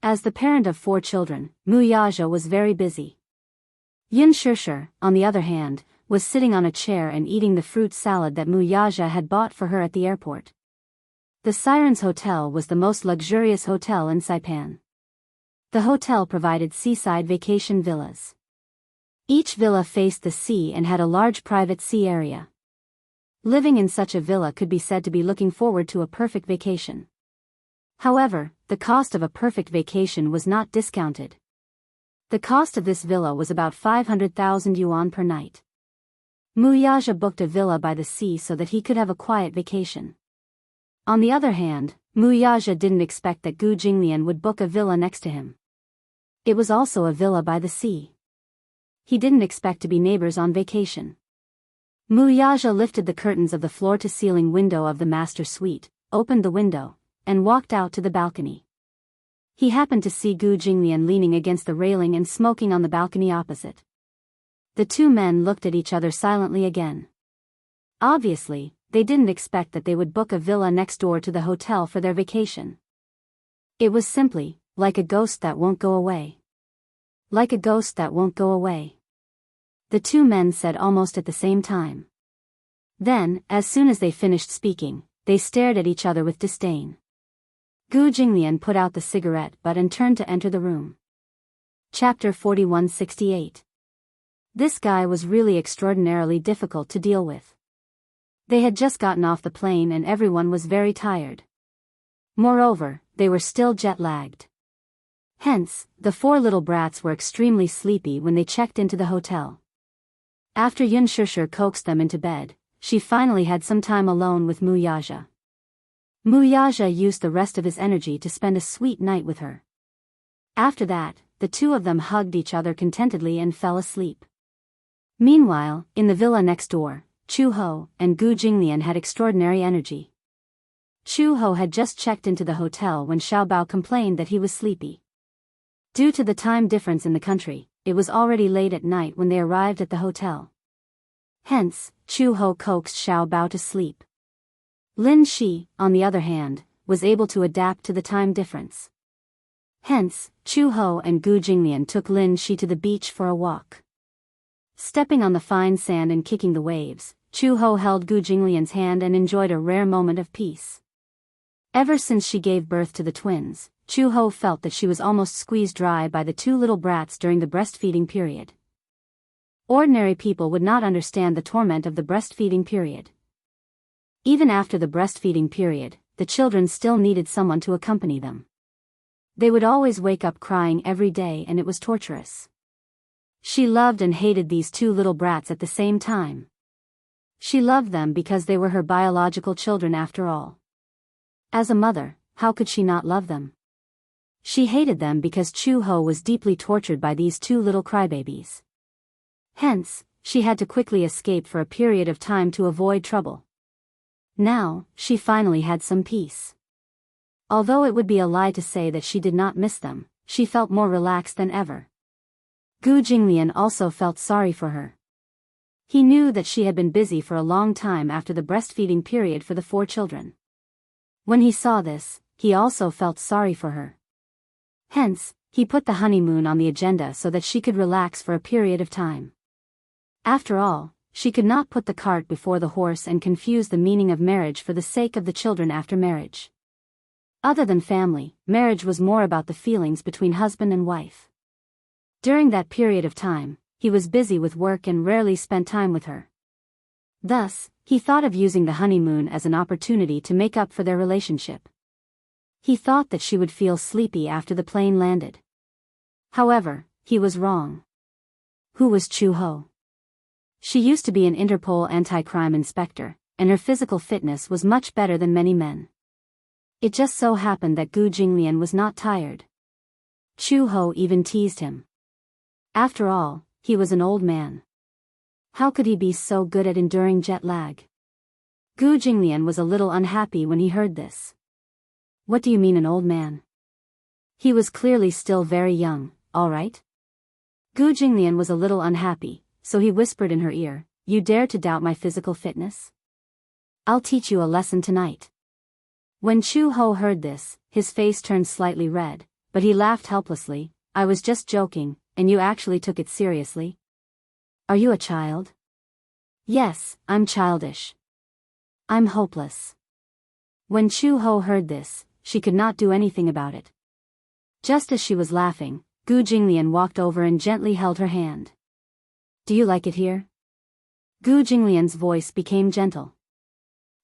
As the parent of 4 children, Mu Yaja was very busy. Yin Shishir, on the other hand, was sitting on a chair and eating the fruit salad that Mu Yaja had bought for her at the airport. The Siren's Hotel was the most luxurious hotel in Saipan. The hotel provided seaside vacation villas. Each villa faced the sea and had a large private sea area. Living in such a villa could be said to be looking forward to a perfect vacation. However, the cost of a perfect vacation was not discounted. The cost of this villa was about 500,000 yuan per night. Mu Yaja booked a villa by the sea so that he could have a quiet vacation. On the other hand, Mu Yaja didn't expect that Gu Jinglian would book a villa next to him. It was also a villa by the sea. He didn't expect to be neighbors on vacation. Mu Yaja lifted the curtains of the floor-to-ceiling window of the master suite, opened the window, and walked out to the balcony. He happened to see Gu Jinglian leaning against the railing and smoking on the balcony opposite. The two men looked at each other silently again. Obviously, they didn't expect that they would book a villa next door to the hotel for their vacation. It was simply, like a ghost that won't go away. Like a ghost that won't go away. The two men said almost at the same time. Then, as soon as they finished speaking, they stared at each other with disdain. Gu Jinglian put out the cigarette butt and turned to enter the room. Chapter 4168. This guy was really extraordinarily difficult to deal with. They had just gotten off the plane and everyone was very tired. Moreover, they were still jet-lagged. Hence, the 4 little brats were extremely sleepy when they checked into the hotel. After Yun Shishir coaxed them into bed, she finally had some time alone with Mu Yaja. Mu Yaja used the rest of his energy to spend a sweet night with her. After that, the two of them hugged each other contentedly and fell asleep. Meanwhile, in the villa next door, Chu Ho and Gu Jinglian had extraordinary energy. Chu Ho had just checked into the hotel when Xiao Bao complained that he was sleepy. Due to the time difference in the country, it was already late at night when they arrived at the hotel. Hence, Chu Ho coaxed Xiao Bao to sleep. Lin Shi, on the other hand, was able to adapt to the time difference. Hence, Chu Ho and Gu Jinglian took Lin Shi to the beach for a walk. Stepping on the fine sand and kicking the waves, Chu Ho held Gu Jinglian's hand and enjoyed a rare moment of peace. Ever since she gave birth to the twins, Chu Ho felt that she was almost squeezed dry by the 2 little brats during the breastfeeding period. Ordinary people would not understand the torment of the breastfeeding period. Even after the breastfeeding period, the children still needed someone to accompany them. They would always wake up crying every day and it was torturous. She loved and hated these two little brats at the same time. She loved them because they were her biological children after all. As a mother, how could she not love them? She hated them because Chu-Ho was deeply tortured by these two little crybabies. Hence, she had to quickly escape for a period of time to avoid trouble. Now, she finally had some peace. Although it would be a lie to say that she did not miss them, she felt more relaxed than ever. Gu Jinglian also felt sorry for her. He knew that she had been busy for a long time after the breastfeeding period for the 4 children. When he saw this, he also felt sorry for her. Hence, he put the honeymoon on the agenda so that she could relax for a period of time. After all, she could not put the cart before the horse and confuse the meaning of marriage for the sake of the children after marriage. Other than family, marriage was more about the feelings between husband and wife. During that period of time, he was busy with work and rarely spent time with her. Thus, he thought of using the honeymoon as an opportunity to make up for their relationship. He thought that she would feel sleepy after the plane landed. However, he was wrong. Who was Chu-Ho? She used to be an Interpol anti-crime inspector, and her physical fitness was much better than many men. It just so happened that Gu Jinglian was not tired. Chu-Ho even teased him. After all, he was an old man. How could he be so good at enduring jet lag? Gu Jinglian was a little unhappy when he heard this. What do you mean an old man? He was clearly still very young, all right? Gu Jinglian was a little unhappy, so he whispered in her ear, "You dare to doubt my physical fitness? I'll teach you a lesson tonight." When Chu-Ho heard this, his face turned slightly red, but he laughed helplessly. "I was just joking, and you actually took it seriously? Are you a child?" "Yes, I'm childish. I'm hopeless." When Chu-Ho heard this, she could not do anything about it. Just as she was laughing, Gu Jinglian walked over and gently held her hand. "Do you like it here?" Gu Jinglian's voice became gentle.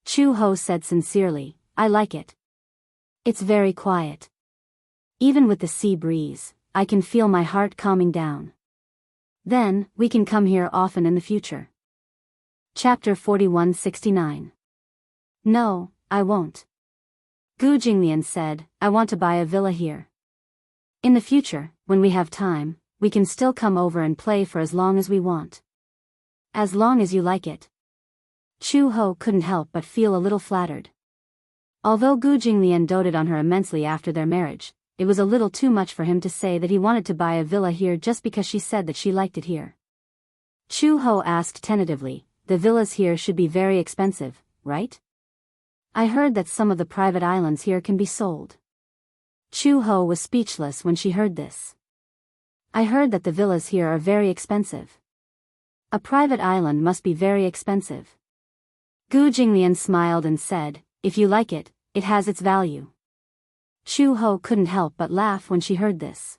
Chu-Ho said sincerely, "I like it. It's very quiet. Even with the sea breeze, I can feel my heart calming down. Then, we can come here often in the future." Chapter 4169. "No, I won't." Gu Jinglian said, "I want to buy a villa here. In the future, when we have time, we can still come over and play for as long as we want. As long as you like it." Chu-Ho couldn't help but feel a little flattered. Although Gu Jinglian doted on her immensely after their marriage, it was a little too much for him to say that he wanted to buy a villa here just because she said that she liked it here. Chu-Ho asked tentatively, "The villas here should be very expensive, right? I heard that some of the private islands here can be sold." Chu-Ho was speechless when she heard this. "I heard that the villas here are very expensive. A private island must be very expensive." Gu Jinglian smiled and said, "If you like it, it has its value." Chu-Ho couldn't help but laugh when she heard this.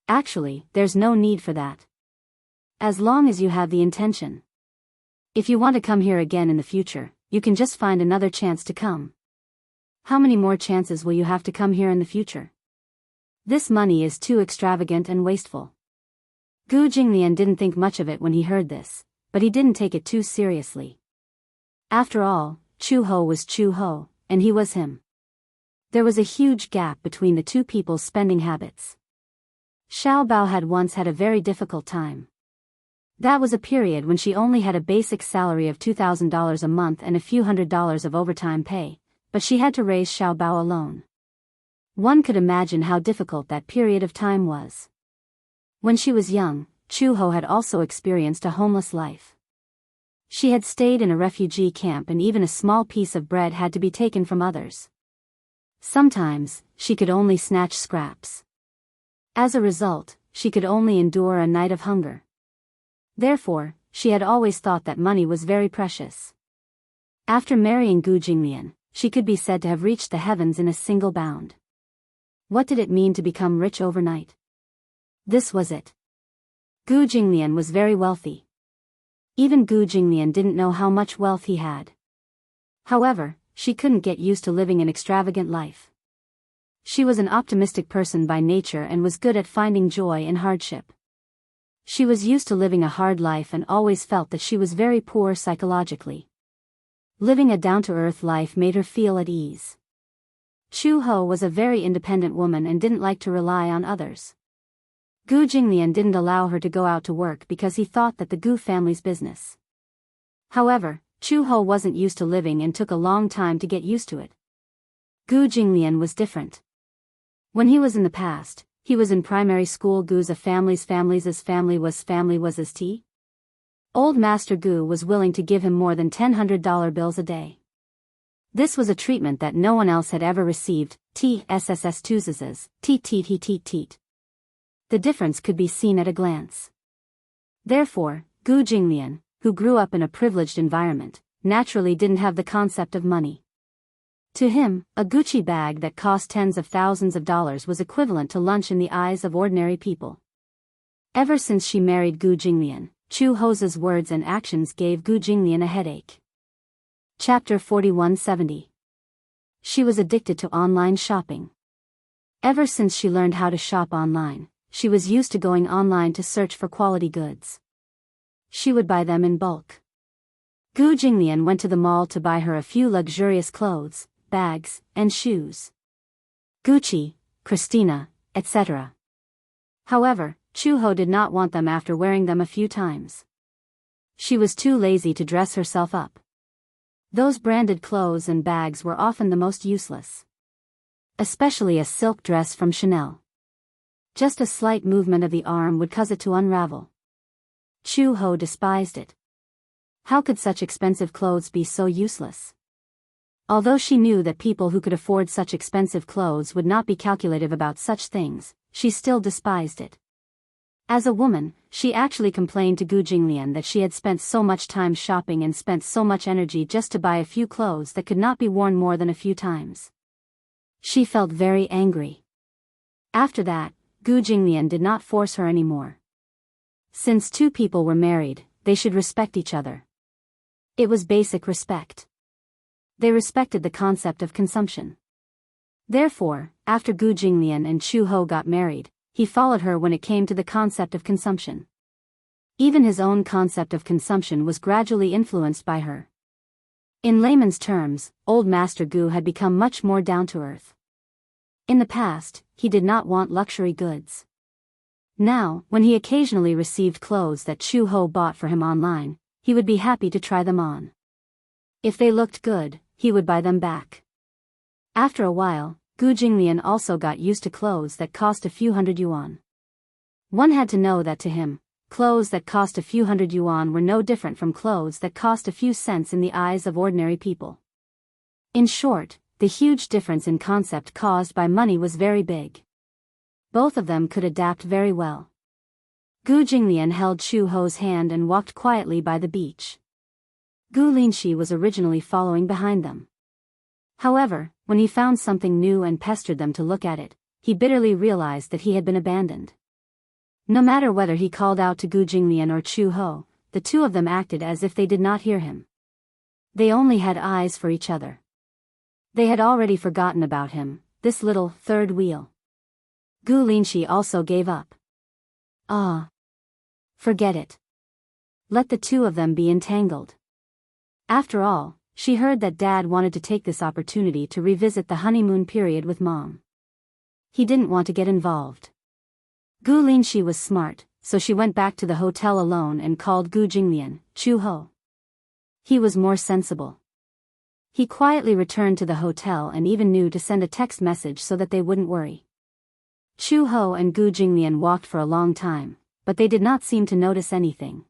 "Actually, there's no need for that. As long as you have the intention. If you want to come here again in the future, you can just find another chance to come. How many more chances will you have to come here in the future? This money is too extravagant and wasteful." Gu Jinglian didn't think much of it when he heard this, but he didn't take it too seriously. After all, Chu-Ho was Chu-Ho, and he was him. There was a huge gap between the two people's spending habits. Xiao Bao had once had a very difficult time. That was a period when she only had a basic salary of $2,000 a month and a few $100s of overtime pay, but she had to raise Xiao Bao alone. One could imagine how difficult that period of time was. When she was young, Chu-Ho had also experienced a homeless life. She had stayed in a refugee camp and even a small piece of bread had to be taken from others. Sometimes, she could only snatch scraps. As a result, she could only endure a night of hunger. Therefore, she had always thought that money was very precious. After marrying Gu Jinglian, she could be said to have reached the heavens in a single bound. What did it mean to become rich overnight? This was it. Gu Jinglian was very wealthy. Even Gu Jinglian didn't know how much wealth he had. However, she couldn't get used to living an extravagant life. She was an optimistic person by nature and was good at finding joy in hardship. She was used to living a hard life and always felt that she was very poor psychologically. Living a down-to-earth life made her feel at ease. Chu Ho was a very independent woman and didn't like to rely on others. Gu Jinglian didn't allow her to go out to work because he thought that the Gu family's business. However, Chu Ho wasn't used to living and took a long time to get used to it. Gu Jinglian was different. When he was in the past, he was in primary school. Gu's a family's family was his tea. Old Master Gu was willing to give him more than $100 bills a day. This was a treatment that no one else had ever received. TSSS Tuzes, teet. The difference could be seen at a glance. Therefore, Gu Jinglian, who grew up in a privileged environment, naturally didn't have the concept of money. To him, a Gucci bag that cost tens of thousands of dollars was equivalent to lunch in the eyes of ordinary people. Ever since she married Gu Jinglian, Chu Ho's words and actions gave Gu Jinglian a headache. Chapter 4170. She was addicted to online shopping. Ever since she learned how to shop online, she was used to going online to search for quality goods. She would buy them in bulk. Gu Jinglian went to the mall to buy her a few luxurious clothes, bags, and shoes. Gucci, Christina, etc. However, Chu Ho did not want them after wearing them a few times. She was too lazy to dress herself up. Those branded clothes and bags were often the most useless. Especially a silk dress from Chanel. Just a slight movement of the arm would cause it to unravel. Chu Ho despised it. How could such expensive clothes be so useless? Although she knew that people who could afford such expensive clothes would not be calculative about such things, she still despised it. As a woman, she actually complained to Gu Jinglian that she had spent so much time shopping and spent so much energy just to buy a few clothes that could not be worn more than a few times. She felt very angry. After that, Gu Jinglian did not force her anymore. Since two people were married, they should respect each other. It was basic respect. They respected the concept of consumption. Therefore, after Gu Jinglian and Chu Ho got married, he followed her when it came to the concept of consumption. Even his own concept of consumption was gradually influenced by her. In layman's terms, old Master Gu had become much more down-to-earth. In the past, he did not want luxury goods. Now, when he occasionally received clothes that Chu Ho bought for him online, he would be happy to try them on. If they looked good, he would buy them back. After a while, Gu Jinglian also got used to clothes that cost a few hundred yuan. One had to know that to him, clothes that cost a few hundred yuan were no different from clothes that cost a few cents in the eyes of ordinary people. In short, the huge difference in concept caused by money was very big. Both of them could adapt very well. Gu Jinglian held Chu Ho's hand and walked quietly by the beach. Gu Linshi was originally following behind them. However, when he found something new and pestered them to look at it, he bitterly realized that he had been abandoned. No matter whether he called out to Gu Jinglian or Chu Ho, the two of them acted as if they did not hear him. They only had eyes for each other. They had already forgotten about him, this little third wheel. Gu Linshi also gave up. Forget it. Let the two of them be entangled. After all, she heard that Dad wanted to take this opportunity to revisit the honeymoon period with Mom. He didn't want to get involved. Gu Linshi was smart, so she went back to the hotel alone and called Gu Jinglian, Chu Ho. He was more sensible. He quietly returned to the hotel and even knew to send a text message so that they wouldn't worry. Chu Ho and Gu Jinglian walked for a long time, but they did not seem to notice anything.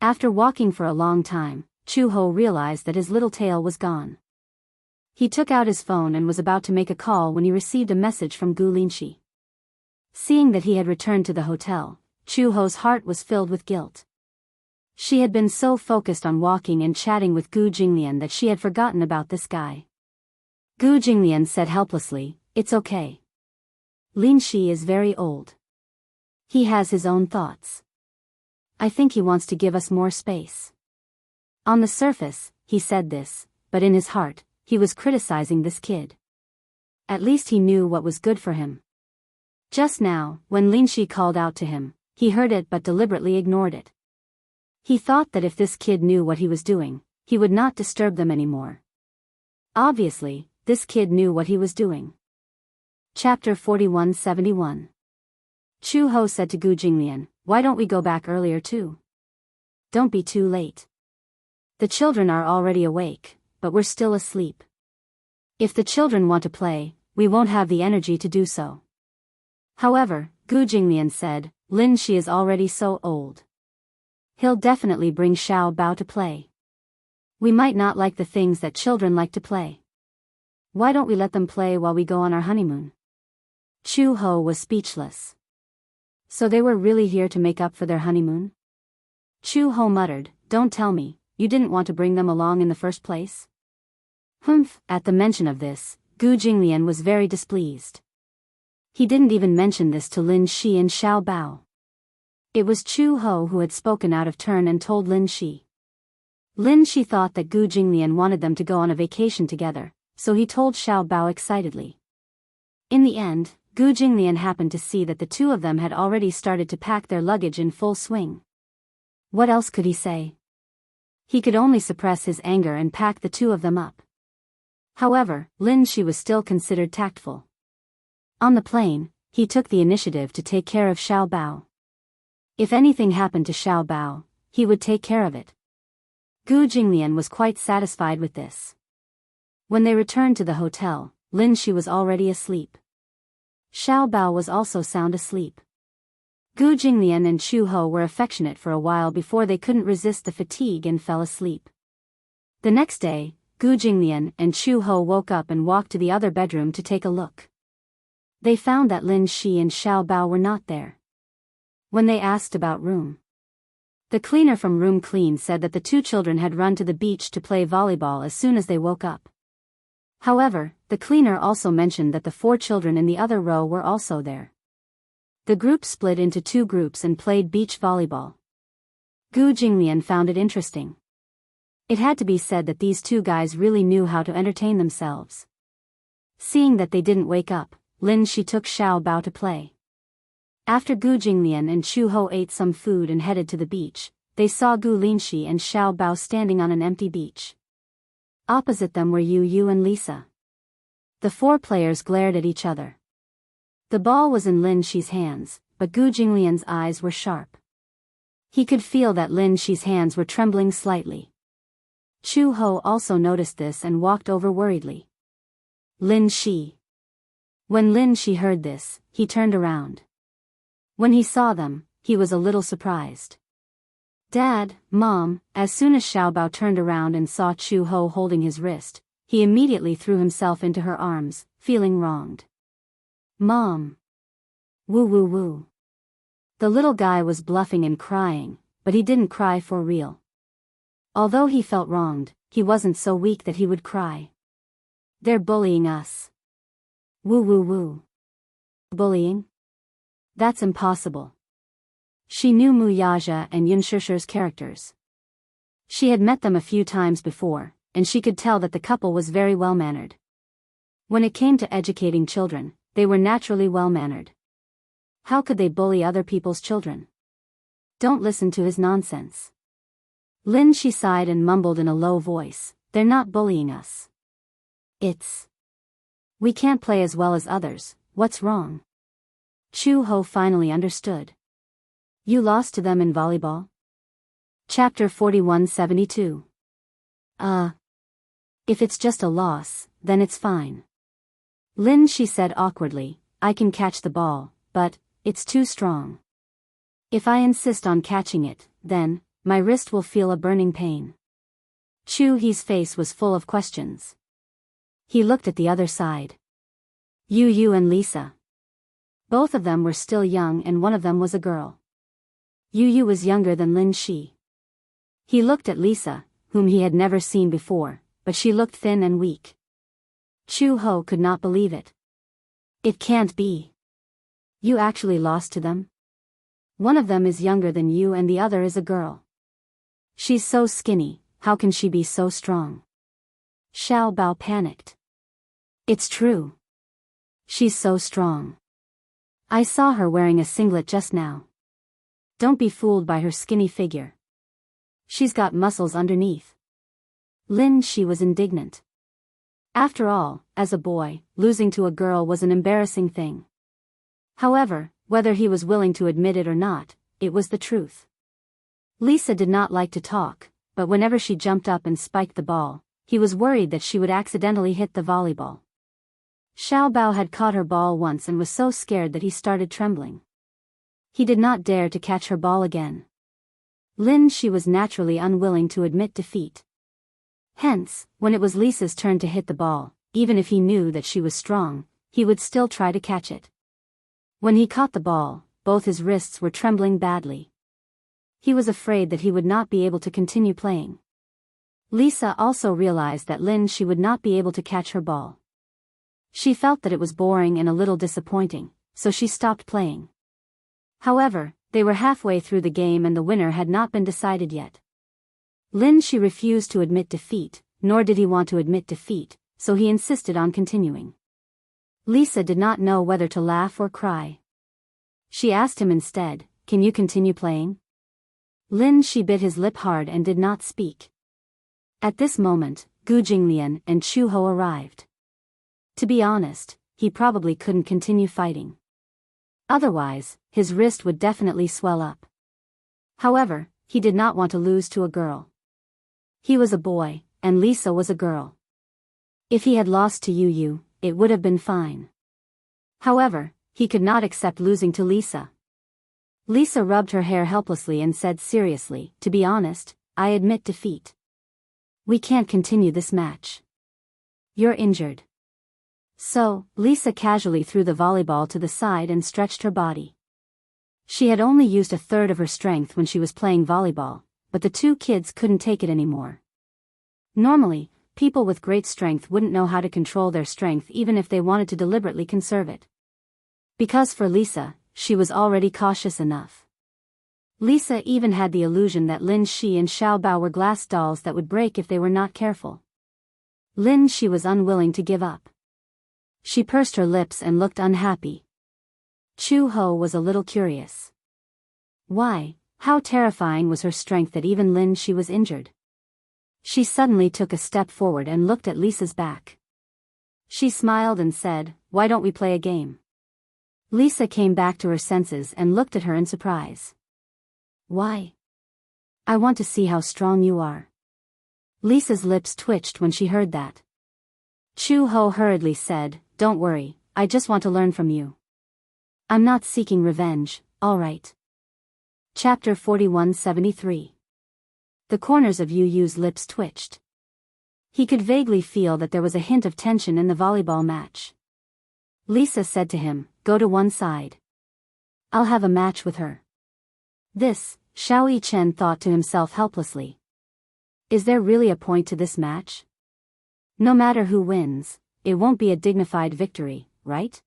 After walking for a long time, Chu Ho realized that his little tail was gone. He took out his phone and was about to make a call when he received a message from Gu Linshi. Seeing that he had returned to the hotel, Chu Ho's heart was filled with guilt. She had been so focused on walking and chatting with Gu Jinglian that she had forgotten about this guy. Gu Jinglian said helplessly, "It's okay. Linshi is very old. He has his own thoughts. I think he wants to give us more space." On the surface, he said this, but in his heart, he was criticizing this kid. At least he knew what was good for him. Just now, when Linshi called out to him, he heard it but deliberately ignored it. He thought that if this kid knew what he was doing, he would not disturb them anymore. Obviously, this kid knew what he was doing. Chapter 4171. Chu Ho said to Gu Jinglian, "Why don't we go back earlier too? Don't be too late. The children are already awake, but we're still asleep. If the children want to play, we won't have the energy to do so." However, Gu Jinglian said, "Lin Shi is already so old. He'll definitely bring Xiao Bao to play. We might not like the things that children like to play. Why don't we let them play while we go on our honeymoon?" Chu Ho was speechless. So they were really here to make up for their honeymoon? Chu Ho muttered, "Don't tell me, you didn't want to bring them along in the first place?" Humph! At the mention of this, Gu Jinglian was very displeased. He didn't even mention this to Lin Shi and Xiao Bao. It was Chu Ho who had spoken out of turn and told Lin Shi. Lin Shi thought that Gu Jinglian wanted them to go on a vacation together, so he told Xiao Bao excitedly. In the end, Gu Jinglian happened to see that the two of them had already started to pack their luggage in full swing. What else could he say? He could only suppress his anger and pack the two of them up. However, Lin Shi was still considered tactful. On the plane, he took the initiative to take care of Xiao Bao. If anything happened to Xiao Bao, he would take care of it. Gu Jinglian was quite satisfied with this. When they returned to the hotel, Lin Shi was already asleep. Xiao Bao was also sound asleep. Gu Jinglian and Chu Ho were affectionate for a while before they couldn't resist the fatigue and fell asleep. The next day, Gu Jinglian and Chu Ho woke up and walked to the other bedroom to take a look. They found that Lin Shi and Xiao Bao were not there. When they asked about room, the cleaner from Room Clean said that the two children had run to the beach to play volleyball as soon as they woke up. However, the cleaner also mentioned that the 4 children in the other row were also there. The group split into 2 groups and played beach volleyball. Gu Jinglian found it interesting. It had to be said that these 2 guys really knew how to entertain themselves. Seeing that they didn't wake up, Lin Shi took Xiao Bao to play. After Gu Jinglian and Chu Ho ate some food and headed to the beach, they saw Gu Linshi and Xiao Bao standing on an empty beach. Opposite them were Yu and Lisa. The 4 players glared at each other. The ball was in Lin Shi's hands, but Gu Jinglian's eyes were sharp. He could feel that Lin Shi's hands were trembling slightly. Chu Ho also noticed this and walked over worriedly. Lin Shi. When Lin Shi heard this, he turned around. When he saw them, he was a little surprised. "Dad, Mom," as soon as Xiao Bao turned around and saw Chu Ho holding his wrist, he immediately threw himself into her arms, feeling wronged. "Mom." Woo woo woo. The little guy was bluffing and crying, but he didn't cry for real. Although he felt wronged, he wasn't so weak that he would cry. "They're bullying us." Woo woo woo. Bullying? That's impossible. She knew Mu Yaja and Yun Shishir's characters. She had met them a few times before, and she could tell that the couple was very well-mannered. When it came to educating children, they were naturally well-mannered. How could they bully other people's children? Don't listen to his nonsense. Lin Shi sighed and mumbled in a low voice, "They're not bullying us. We can't play as well as others, what's wrong?" Chu Ho finally understood. "You lost to them in volleyball?" Chapter 4172. If it's just a loss, then it's fine. Lin Shi said awkwardly, "I can catch the ball, but it's too strong. If I insist on catching it, then my wrist will feel a burning pain." Chu He's face was full of questions. He looked at the other side. Yu and Lisa. Both of them were still young and one of them was a girl. Yu was younger than Lin Shi. He looked at Lisa, whom he had never seen before, but she looked thin and weak. Chu Ho could not believe it. "It can't be. You actually lost to them? One of them is younger than you and the other is a girl. She's so skinny, how can she be so strong?" Xiao Bao panicked. "It's true. She's so strong. I saw her wearing a singlet just now. Don't be fooled by her skinny figure. She's got muscles underneath. Lin Shi was indignant. After all, as a boy, losing to a girl was an embarrassing thing. However, whether he was willing to admit it or not, it was the truth. Lisa did not like to talk, but whenever she jumped up and spiked the ball, he was worried that she would accidentally hit the volleyball. Xiao Bao had caught her ball once and was so scared that he started trembling. He did not dare to catch her ball again. Lin Shi was naturally unwilling to admit defeat. Hence, when it was Lisa's turn to hit the ball, even if he knew that she was strong, he would still try to catch it. When he caught the ball, both his wrists were trembling badly. He was afraid that he would not be able to continue playing. Lisa also realized that Lin Shi would not be able to catch her ball. She felt that it was boring and a little disappointing, so she stopped playing. However, they were halfway through the game and the winner had not been decided yet. Lin Shi refused to admit defeat, nor did he want to admit defeat, so he insisted on continuing. Lisa did not know whether to laugh or cry. She asked him instead, "Can you continue playing?" Lin Shi bit his lip hard and did not speak. At this moment, Gu Jinglian and Chu Ho arrived. To be honest, he probably couldn't continue fighting. Otherwise, his wrist would definitely swell up. However, he did not want to lose to a girl. He was a boy, and Lisa was a girl. If he had lost to Yu Yu, it would have been fine. However, he could not accept losing to Lisa. Lisa rubbed her hair helplessly and said seriously, "To be honest, I admit defeat. We can't continue this match. You're injured." So, Lisa casually threw the volleyball to the side and stretched her body. She had only used a third of her strength when she was playing volleyball, but the two kids couldn't take it anymore. Normally, people with great strength wouldn't know how to control their strength even if they wanted to deliberately conserve it. Because for Lisa, she was already cautious enough. Lisa even had the illusion that Lin Shi and Xiao Bao were glass dolls that would break if they were not careful. Lin Shi was unwilling to give up. She pursed her lips and looked unhappy. Chu Ho was a little curious. Why, how terrifying was her strength that even Lin Shi was injured? She suddenly took a step forward and looked at Lisa's back. She smiled and said, "Why don't we play a game?" Lisa came back to her senses and looked at her in surprise. "Why?" "I want to see how strong you are." Lisa's lips twitched when she heard that. Chu Ho hurriedly said, "Don't worry, I just want to learn from you. I'm not seeking revenge, all right." Chapter 4173. The corners of Yu Yu's lips twitched. He could vaguely feel that there was a hint of tension in the volleyball match. Lisa said to him, "Go to one side. I'll have a match with her." This, Xiao Yichen thought to himself helplessly. Is there really a point to this match? No matter who wins, it won't be a dignified victory, right?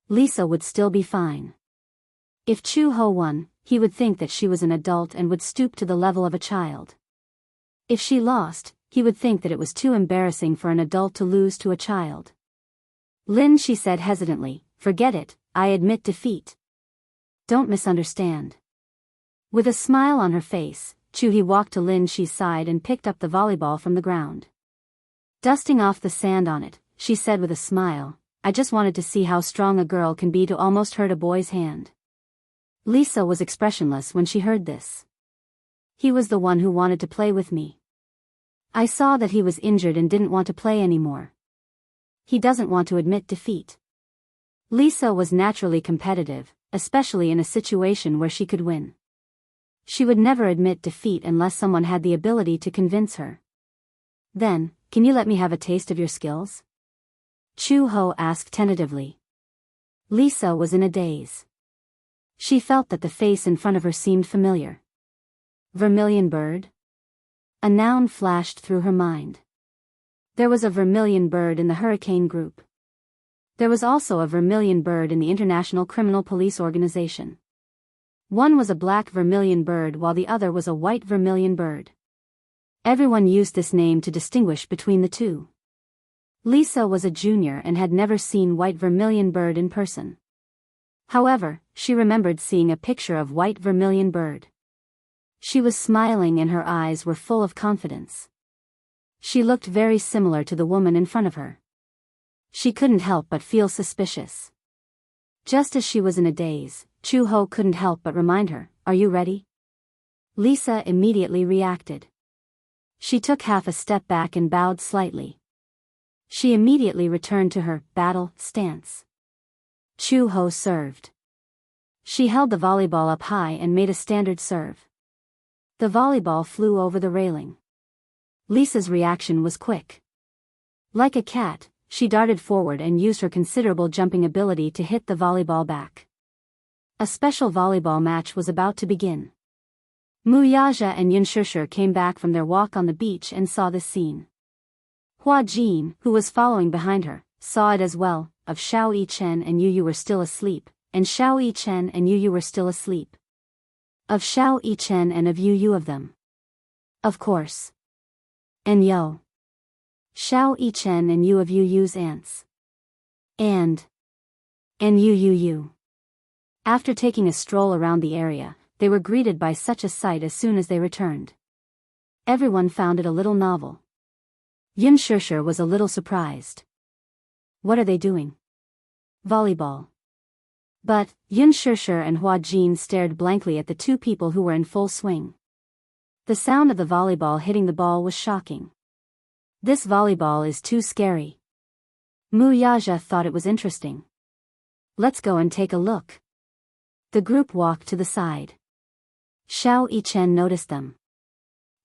Lisa would still be fine. If Chu Ho won, he would think that she was an adult and would stoop to the level of a child. If she lost, he would think that it was too embarrassing for an adult to lose to a child. Lin Shi said hesitantly, "Forget it, I admit defeat. Don't misunderstand." With a smile on her face, Chu He walked to Lin Shi's side and picked up the volleyball from the ground. Dusting off the sand on it, she said with a smile, "I just wanted to see how strong a girl can be to almost hurt a boy's hand." Lisa was expressionless when she heard this. "He was the one who wanted to play with me. I saw that he was injured and didn't want to play anymore. He doesn't want to admit defeat." Lisa was naturally competitive, especially in a situation where she could win. She would never admit defeat unless someone had the ability to convince her. "Then, can you let me have a taste of your skills?" Chu Ho asked tentatively. Lisa was in a daze. She felt that the face in front of her seemed familiar. Vermilion bird? A noun flashed through her mind. There was a vermilion bird in the Hurricane Group. There was also a vermilion bird in the International Criminal Police Organization. One was a black vermilion bird while the other was a white vermilion bird. Everyone used this name to distinguish between the two. Lisa was a junior and had never seen white vermilion bird in person. However, she remembered seeing a picture of white vermilion bird. She was smiling and her eyes were full of confidence. She looked very similar to the woman in front of her. She couldn't help but feel suspicious. Just as she was in a daze, Chu-ho couldn't help but remind her, "Are you ready?" Lisa immediately reacted. She took half a step back and bowed slightly. She immediately returned to her battle stance. Chu-ho served. She held the volleyball up high and made a standard serve. The volleyball flew over the railing. Lisa's reaction was quick. Like a cat, she darted forward and used her considerable jumping ability to hit the volleyball back. A special volleyball match was about to begin. Wuxia and Xianxia came back from their walk on the beach and saw this scene. Hua Jin, who was following behind her, saw it as well. Of Xiao Yichen and Yu were still asleep, and Xiao Yichen and Yu were still asleep. Of Xiao Yichen and of Yu of them. Of course. And Yo. Xiao Yichen and Yu of Yu's aunts. And Yu. After taking a stroll around the area, they were greeted by such a sight as soon as they returned. Everyone found it a little novel. Xianxia was a little surprised. What are they doing? Volleyball. But Xianxia and Hua Jin stared blankly at the two people who were in full swing. The sound of the volleyball hitting the ball was shocking. This volleyball is too scary. Wuxia thought it was interesting. Let's go and take a look. The group walked to the side. Xiao Yichen noticed them.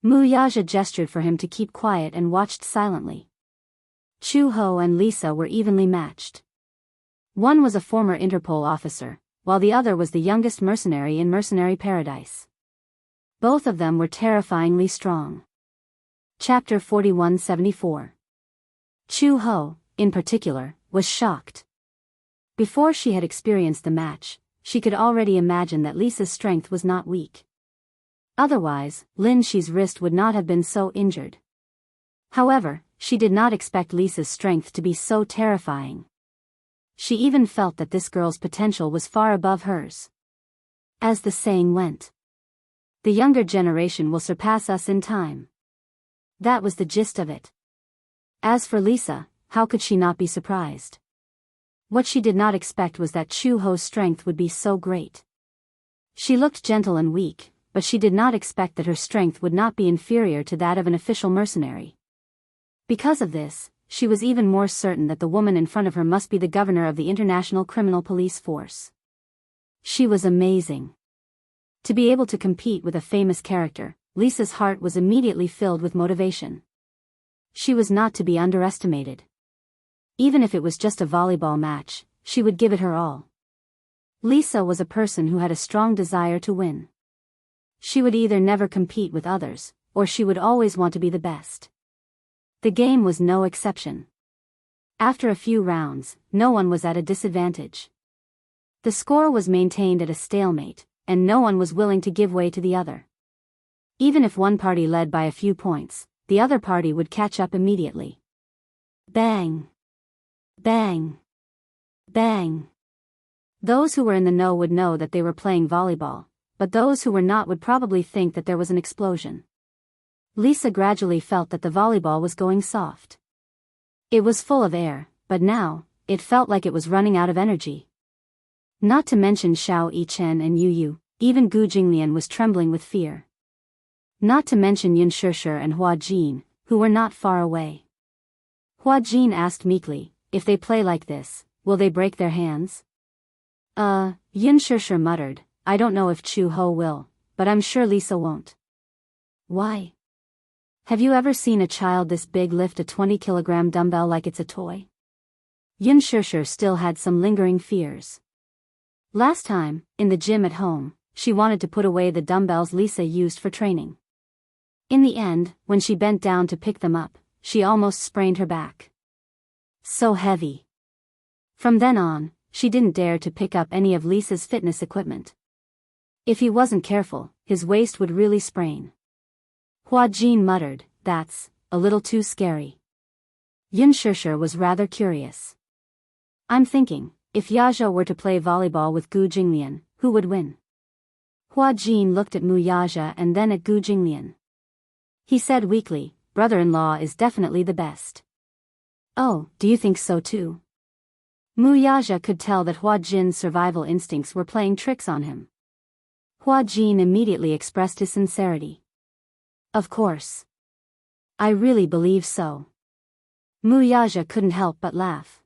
Wuxia gestured for him to keep quiet and watched silently. Chu-ho and Lisa were evenly matched. One was a former Interpol officer, while the other was the youngest mercenary in Mercenary Paradise. Both of them were terrifyingly strong. Chapter 4174. Chu-ho, in particular, was shocked. Before she had experienced the match, she could already imagine that Lisa's strength was not weak. Otherwise, Lin Shi's wrist would not have been so injured. However, she did not expect Lisa's strength to be so terrifying. She even felt that this girl's potential was far above hers. As the saying went, the younger generation will surpass us in time. That was the gist of it. As for Lisa, how could she not be surprised? What she did not expect was that Chu-ho's strength would be so great. She looked gentle and weak, but she did not expect that her strength would not be inferior to that of an official mercenary. Because of this, she was even more certain that the woman in front of her must be the governor of the International Criminal Police Force. She was amazing. To be able to compete with a famous character, Lisa's heart was immediately filled with motivation. She was not to be underestimated. Even if it was just a volleyball match, she would give it her all. Lisa was a person who had a strong desire to win. She would either never compete with others, or she would always want to be the best. The game was no exception. After a few rounds, no one was at a disadvantage. The score was maintained at a stalemate, and no one was willing to give way to the other. Even if one party led by a few points, the other party would catch up immediately. Bang! Bang! Bang! Those who were in the know would know that they were playing volleyball, but those who were not would probably think that there was an explosion. Lisa gradually felt that the volleyball was going soft. It was full of air, but now, it felt like it was running out of energy. Not to mention Xiao Yichen and Yu, even Gu Jinglian was trembling with fear. Not to mention Xianxia and Hua Jin, who were not far away. Hua Jin asked meekly, if they play like this, will they break their hands? Xianxia muttered, I don't know if Chu-ho will, but I'm sure Lisa won't. Why? Have you ever seen a child this big lift a 20-kilogram dumbbell like it's a toy? Xianxia still had some lingering fears. Last time, in the gym at home, she wanted to put away the dumbbells Lisa used for training. In the end, when she bent down to pick them up, she almost sprained her back. So heavy. From then on, she didn't dare to pick up any of Lisa's fitness equipment. If he wasn't careful, his waist would really sprain. Hua Jin muttered, that's a little too scary. Xianxia was rather curious. I'm thinking, if Yaja were to play volleyball with Gu Jinglian, who would win? Hua Jin looked at Mu Yaja and then at Gu Jinglian. He said weakly, brother-in-law is definitely the best. Oh, do you think so too? Mu Yaja could tell that Hua Jin's survival instincts were playing tricks on him. Hua Jin immediately expressed his sincerity. Of course. I really believe so. Mu Yaja couldn't help but laugh.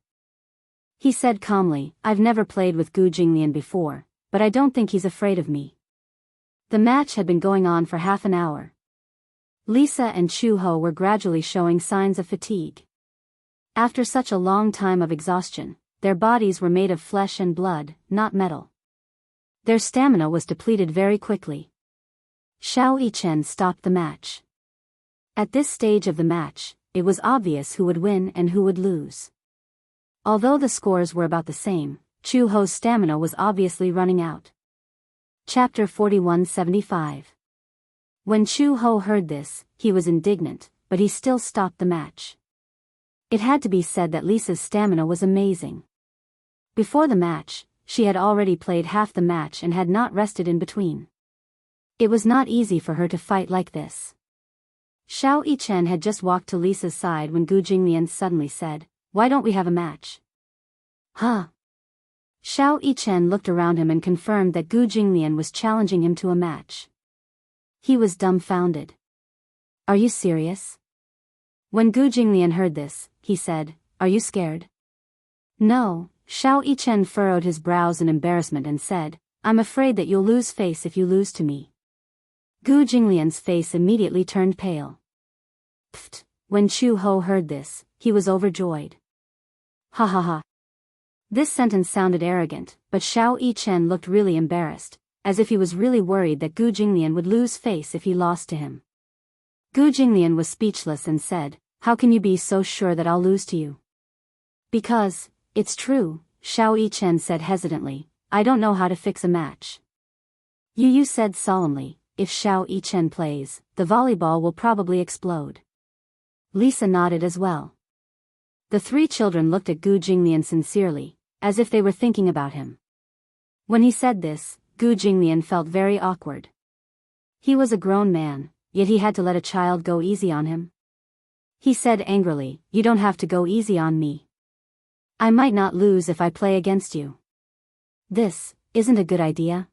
He said calmly, I've never played with Gu Jinglian before, but I don't think he's afraid of me. The match had been going on for half an hour. Lisa and Chu Ho were gradually showing signs of fatigue. After such a long time of exhaustion, their bodies were made of flesh and blood, not metal. Their stamina was depleted very quickly. Xiao Yichen stopped the match. At this stage of the match, it was obvious who would win and who would lose. Although the scores were about the same, Chu Ho's stamina was obviously running out. Chapter 4175. When Chu Ho heard this, he was indignant, but he still stopped the match. It had to be said that Lisa's stamina was amazing. Before the match, she had already played half the match and had not rested in between. It was not easy for her to fight like this. Xiao Yichen had just walked to Lisa's side when Gu Jinglian suddenly said, Why don't we have a match? Huh? Xiao Yichen looked around him and confirmed that Gu Jinglian was challenging him to a match. He was dumbfounded. Are you serious? When Gu Jinglian heard this, he said, Are you scared? No, Xiao Yichen furrowed his brows in embarrassment and said, I'm afraid that you'll lose face if you lose to me. Gu Jinglian's face immediately turned pale. Pfft, when Chu Ho heard this, he was overjoyed. Ha ha ha. This sentence sounded arrogant, but Xiao Yichen looked really embarrassed, as if he was really worried that Gu Jinglian would lose face if he lost to him. Gu Jinglian was speechless and said, How can you be so sure that I'll lose to you? Because, it's true, Xiao Yichen said hesitantly, I don't know how to fix a match. Yu said solemnly, if Xiao Yichen plays, the volleyball will probably explode. Lisa nodded as well. The three children looked at Gu Jinglian sincerely, as if they were thinking about him. When he said this, Gu Jinglian felt very awkward. He was a grown man, yet he had to let a child go easy on him. He said angrily, You don't have to go easy on me. I might not lose if I play against you. This isn't a good idea.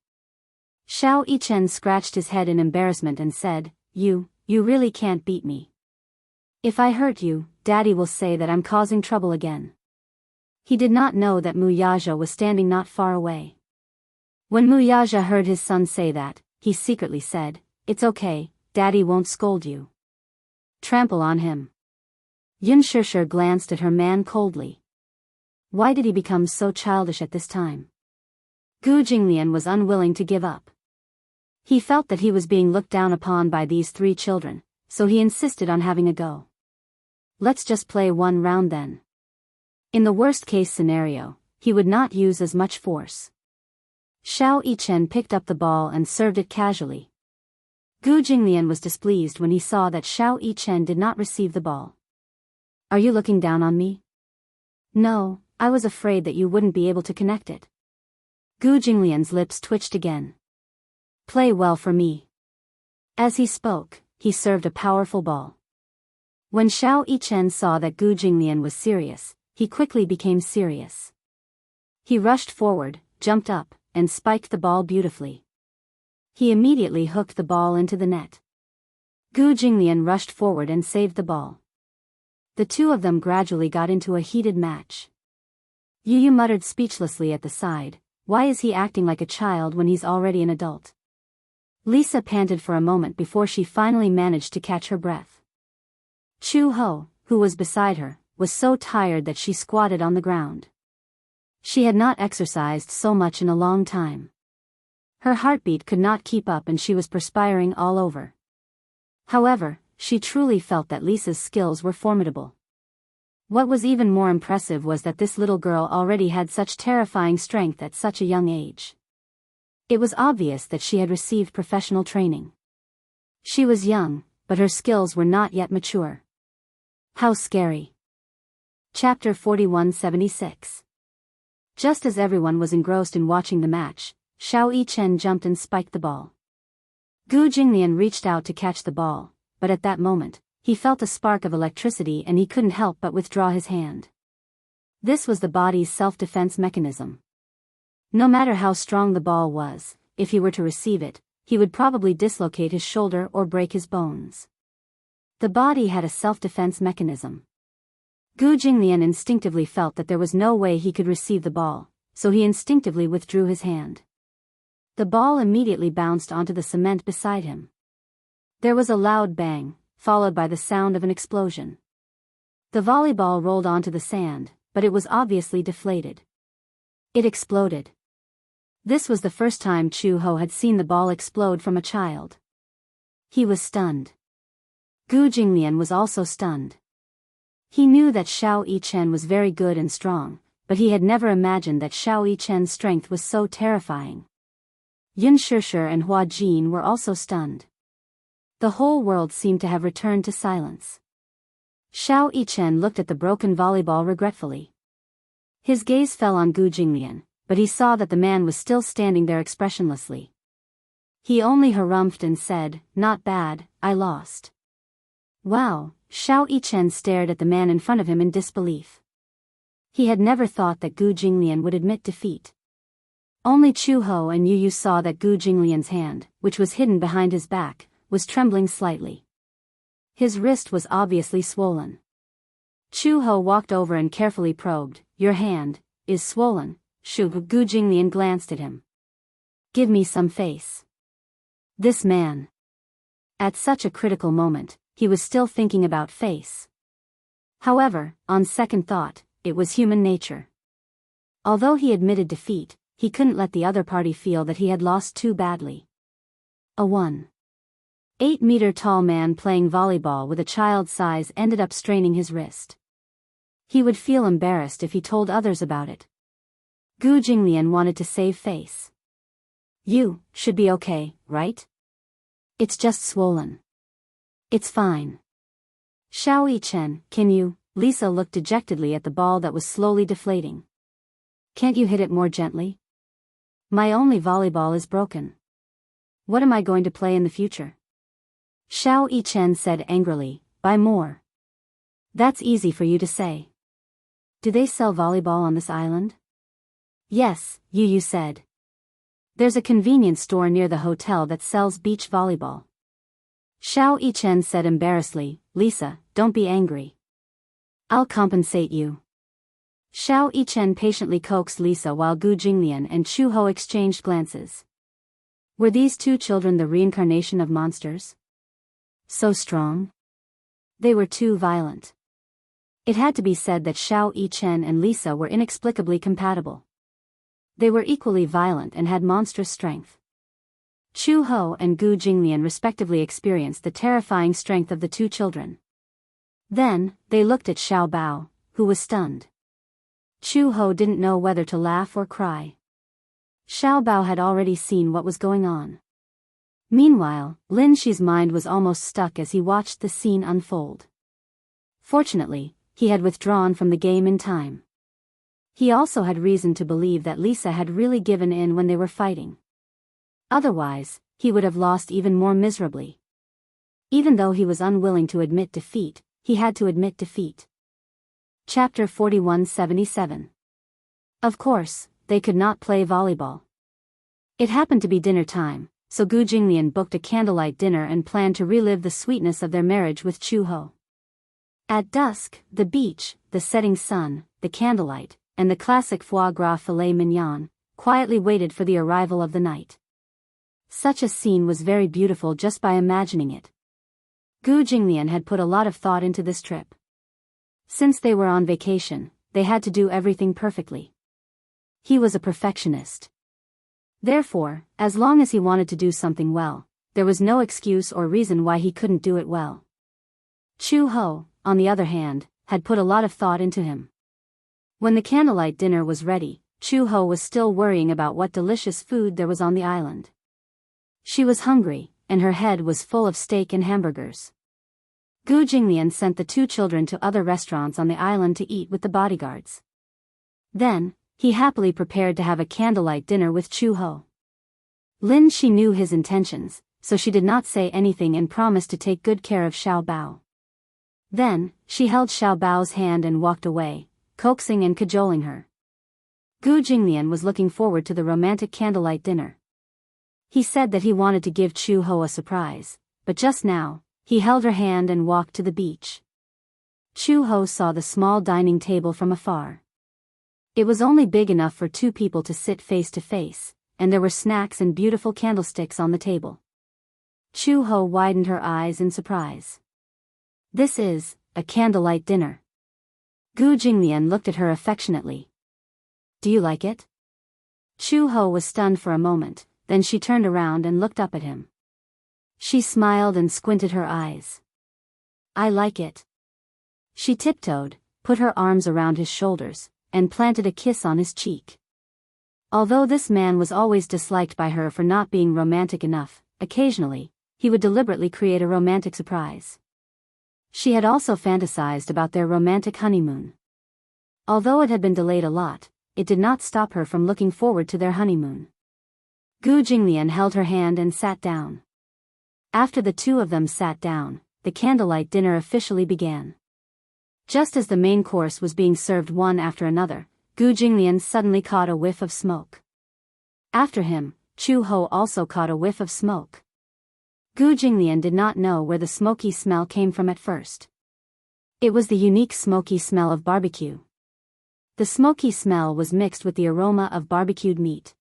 Xiao Yichen scratched his head in embarrassment and said, You really can't beat me. If I hurt you, Daddy will say that I'm causing trouble again. He did not know that Mu Yaja was standing not far away. When Mu Yaja heard his son say that, he secretly said, It's okay, Daddy won't scold you. Trample on him. Xianxia glanced at her man coldly. Why did he become so childish at this time? Gu Jinglian was unwilling to give up. He felt that he was being looked down upon by these three children, so he insisted on having a go. Let's just play one round then. In the worst-case scenario, he would not use as much force. Xiao Yichen picked up the ball and served it casually. Gu Jinglian was displeased when he saw that Xiao Yichen did not receive the ball. Are you looking down on me? No, I was afraid that you wouldn't be able to connect it. Gu Jinglian's lips twitched again. Play well for me. As he spoke, he served a powerful ball. When Xiao Yichen saw that Gu Jinglian was serious, he quickly became serious. He rushed forward, jumped up, and spiked the ball beautifully. He immediately hooked the ball into the net. Gu Jinglian rushed forward and saved the ball. The two of them gradually got into a heated match. Yu muttered speechlessly at the side, Why is he acting like a child when he's already an adult? Lisa panted for a moment before she finally managed to catch her breath. Chu Ho, who was beside her, was so tired that she squatted on the ground. She had not exercised so much in a long time. Her heartbeat could not keep up and she was perspiring all over. However, she truly felt that Lisa's skills were formidable. What was even more impressive was that this little girl already had such terrifying strength at such a young age. It was obvious that she had received professional training. She was young, but her skills were not yet mature. How scary. Chapter 4176. Just as everyone was engrossed in watching the match, Xiao Yichen jumped and spiked the ball. Gu Jinglian reached out to catch the ball, but at that moment, he felt a spark of electricity and he couldn't help but withdraw his hand. This was the body's self-defense mechanism. No matter how strong the ball was, if he were to receive it, he would probably dislocate his shoulder or break his bones. The body had a self-defense mechanism. Gu Jinglian instinctively felt that there was no way he could receive the ball, so he instinctively withdrew his hand. The ball immediately bounced onto the cement beside him. There was a loud bang, followed by the sound of an explosion. The volleyball rolled onto the sand, but it was obviously deflated. It exploded. This was the first time Chu Ho had seen the ball explode from a child. He was stunned. Gu Jinglian was also stunned. He knew that Xiao Yichen was very good and strong, but he had never imagined that Xiao Yichen's strength was so terrifying. Yun Shishir and Hua Jin were also stunned. The whole world seemed to have returned to silence. Xiao Yichen looked at the broken volleyball regretfully. His gaze fell on Gu Jinglian, but he saw that the man was still standing there expressionlessly. He only harumphed and said, "Not bad, I lost." Wow, Xiao Yichen stared at the man in front of him in disbelief. He had never thought that Gu Jinglian would admit defeat. Only Chu Ho and Yu Yu saw that Gu Jinglian's hand, which was hidden behind his back, was trembling slightly. His wrist was obviously swollen. Chu Ho walked over and carefully probed. "Your hand is swollen." Gu Jinglian glanced at him. "Give me some face." This man. At such a critical moment, he was still thinking about face. However, on second thought, it was human nature. Although he admitted defeat, he couldn't let the other party feel that he had lost too badly. A 1.8-meter tall man playing volleyball with a child's size ended up straining his wrist. He would feel embarrassed if he told others about it. Gu Jinglian wanted to save face. "You should be okay, right? It's just swollen." "It's fine." "Xiao Yichen, can you?" Lisa looked dejectedly at the ball that was slowly deflating. "Can't you hit it more gently? My only volleyball is broken. What am I going to play in the future?" Xiao Yichen said angrily, "Buy more." "That's easy for you to say. Do they sell volleyball on this island?" "Yes," Yu Yu said. "There's a convenience store near the hotel that sells beach volleyball." Xiao Yichen said embarrassedly, "Lisa, don't be angry. I'll compensate you." Xiao Yichen patiently coaxed Lisa while Gu Jinglian and Chu Ho exchanged glances. Were these two children the reincarnation of monsters? So strong? They were too violent. It had to be said that Xiao Yichen and Lisa were inexplicably compatible. They were equally violent and had monstrous strength. Chu Ho and Gu Jinglian respectively experienced the terrifying strength of the two children. Then, they looked at Xiao Bao, who was stunned. Chu Ho didn't know whether to laugh or cry. Xiao Bao had already seen what was going on. Meanwhile, Lin Shi's mind was almost stuck as he watched the scene unfold. Fortunately, he had withdrawn from the game in time. He also had reason to believe that Lisa had really given in when they were fighting. Otherwise, he would have lost even more miserably. Even though he was unwilling to admit defeat, he had to admit defeat. Chapter 4177. Of course, they could not play volleyball. It happened to be dinner time, so Gu Jinglian booked a candlelight dinner and planned to relive the sweetness of their marriage with Chu Ho. At dusk, the beach, the setting sun, the candlelight, and the classic foie gras filet mignon, quietly waited for the arrival of the night. Such a scene was very beautiful just by imagining it. Gu Jinglian had put a lot of thought into this trip. Since they were on vacation, they had to do everything perfectly. He was a perfectionist. Therefore, as long as he wanted to do something well, there was no excuse or reason why he couldn't do it well. Chu Ho, on the other hand, had put a lot of thought into him. When the candlelight dinner was ready, Chu Ho was still worrying about what delicious food there was on the island. She was hungry, and her head was full of steak and hamburgers. Gu Jinglian sent the two children to other restaurants on the island to eat with the bodyguards. Then, he happily prepared to have a candlelight dinner with Chu Ho. Lin Shi knew his intentions, so she did not say anything and promised to take good care of Xiao Bao. Then, she held Xiao Bao's hand and walked away, coaxing and cajoling her. Gu Jinglian was looking forward to the romantic candlelight dinner. He said that he wanted to give Chu Ho a surprise, but just now, he held her hand and walked to the beach. Chu Ho saw the small dining table from afar. It was only big enough for two people to sit face to face, and there were snacks and beautiful candlesticks on the table. Chu Ho widened her eyes in surprise. This is a candlelight dinner. Gu Jinglian looked at her affectionately. Do you like it? Chu Ho was stunned for a moment, then she turned around and looked up at him. She smiled and squinted her eyes. I like it. She tiptoed, put her arms around his shoulders, and planted a kiss on his cheek. Although this man was always disliked by her for not being romantic enough, occasionally, he would deliberately create a romantic surprise. She had also fantasized about their romantic honeymoon. Although it had been delayed a lot, it did not stop her from looking forward to their honeymoon. Gu Jinglian held her hand and sat down. After the two of them sat down, the candlelight dinner officially began. Just as the main course was being served one after another, Gu Jinglian suddenly caught a whiff of smoke. After him, Chu Ho also caught a whiff of smoke. Gu Jinglian did not know where the smoky smell came from at first. It was the unique smoky smell of barbecue. The smoky smell was mixed with the aroma of barbecued meat.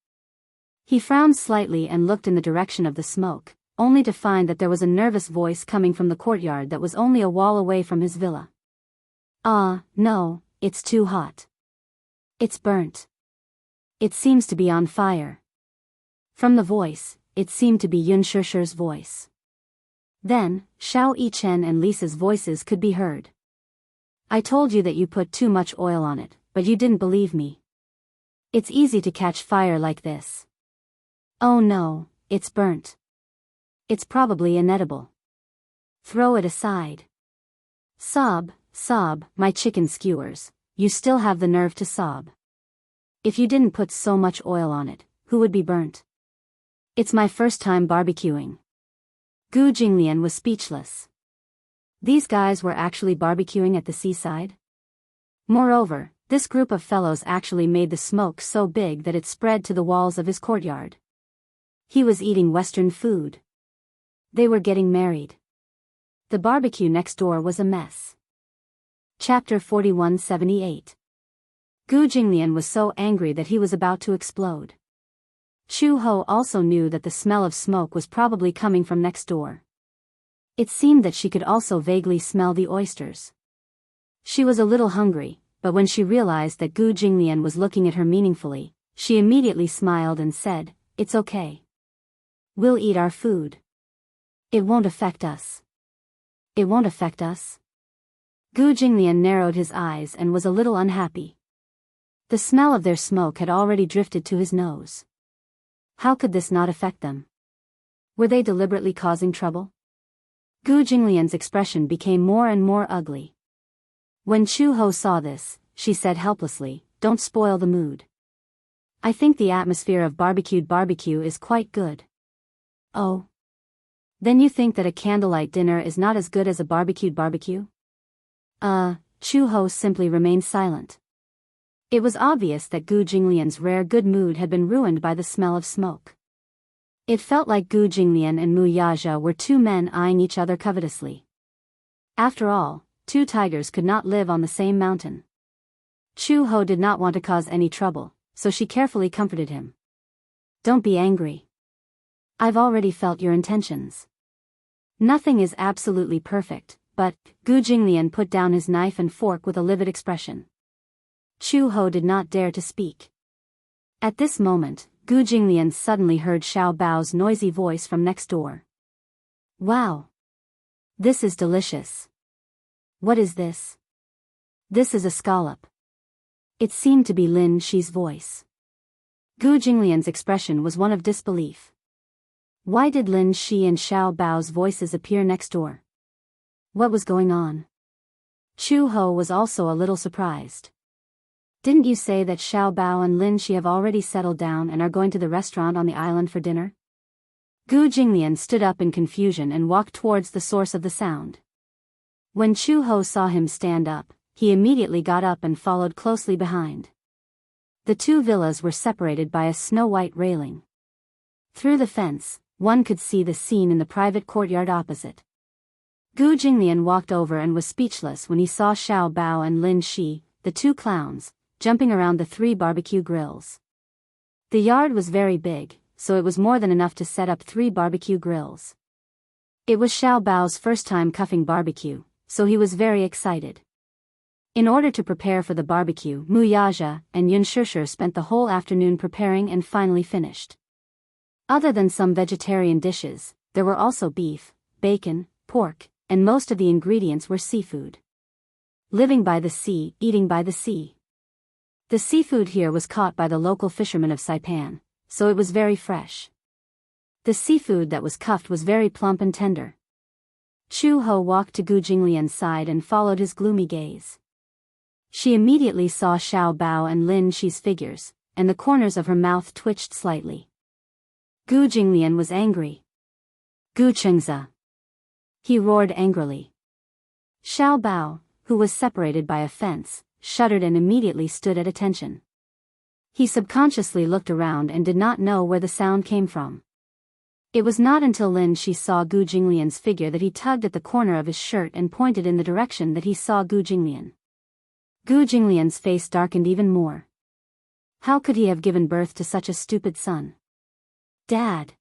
He frowned slightly and looked in the direction of the smoke, only to find that there was a nervous voice coming from the courtyard that was only a wall away from his villa. No, it's too hot. It's burnt. It seems to be on fire. From the voice, it seemed to be Yun Shishir's voice. Then, Xiao Yichen and Lisa's voices could be heard. I told you that you put too much oil on it, but you didn't believe me. It's easy to catch fire like this. Oh no, it's burnt. It's probably inedible. Throw it aside. Sob, my chicken skewers, you still have the nerve to sob. If you didn't put so much oil on it, who would be burnt? It's my first time barbecuing. Gu Jinglian was speechless. These guys were actually barbecuing at the seaside? Moreover, this group of fellows actually made the smoke so big that it spread to the walls of his courtyard. He was eating Western food. They were getting married. The barbecue next door was a mess. Chapter 4178. Gu Jinglian was so angry that he was about to explode. Chu Ho also knew that the smell of smoke was probably coming from next door. It seemed that she could also vaguely smell the oysters. She was a little hungry, but when she realized that Gu Jinglian was looking at her meaningfully, she immediately smiled and said, "It's okay. We'll eat our food. It won't affect us." It won't affect us? Gu Jinglian narrowed his eyes and was a little unhappy. The smell of their smoke had already drifted to his nose. How could this not affect them? Were they deliberately causing trouble? Gu Jinglian's expression became more and more ugly. When Chu Ho saw this, she said helplessly, "Don't spoil the mood. I think the atmosphere of barbecued barbecue is quite good." Oh. Then you think that a candlelight dinner is not as good as a barbecued barbecue? Chu Ho simply remained silent. It was obvious that Gu Jinglian's rare good mood had been ruined by the smell of smoke. It felt like Gu Jinglian and Mu Yazha were two men eyeing each other covetously. After all, two tigers could not live on the same mountain. Chu Ho did not want to cause any trouble, so she carefully comforted him. Don't be angry. I've already felt your intentions. Nothing is absolutely perfect, but Gu Jinglian put down his knife and fork with a livid expression. Chu Ho did not dare to speak. At this moment, Gu Jinglian suddenly heard Xiao Bao's noisy voice from next door. Wow! This is delicious. What is this? This is a scallop. It seemed to be Lin Shi's voice. Gu Jinglian's expression was one of disbelief. Why did Lin Shi and Xiao Bao's voices appear next door? What was going on? Chu Ho was also a little surprised. Didn't you say that Xiao Bao and Lin Shi have already settled down and are going to the restaurant on the island for dinner? Gu Jinglian stood up in confusion and walked towards the source of the sound. When Chu Ho saw him stand up, he immediately got up and followed closely behind. The two villas were separated by a snow-white railing. Through the fence, one could see the scene in the private courtyard opposite. Gu Jinglian walked over and was speechless when he saw Xiao Bao and Lin Shi, the two clowns, jumping around the 3 barbecue grills. The yard was very big, so it was more than enough to set up 3 barbecue grills. It was Xiao Bao's first time cuffing barbecue, so he was very excited. In order to prepare for the barbecue, Mu Yaja and Yun Shishir spent the whole afternoon preparing and finally finished. Other than some vegetarian dishes, there were also beef, bacon, pork, and most of the ingredients were seafood. Living by the sea, eating by the sea. The seafood here was caught by the local fishermen of Saipan, so it was very fresh. The seafood that was cuffed was very plump and tender. Chu Ho walked to Gu Jinglian's side and followed his gloomy gaze. She immediately saw Xiao Bao and Lin Shi's figures, and the corners of her mouth twitched slightly. Gu Jinglian was angry. Gu Chengza! He roared angrily. Xiao Bao, who was separated by a fence, shuddered and immediately stood at attention. He subconsciously looked around and did not know where the sound came from. It was not until Lin Shi saw Gu Jinglian's figure that he tugged at the corner of his shirt and pointed in the direction that he saw Gu Jinglian. Gu Jinglian's face darkened even more. How could he have given birth to such a stupid son? Dad!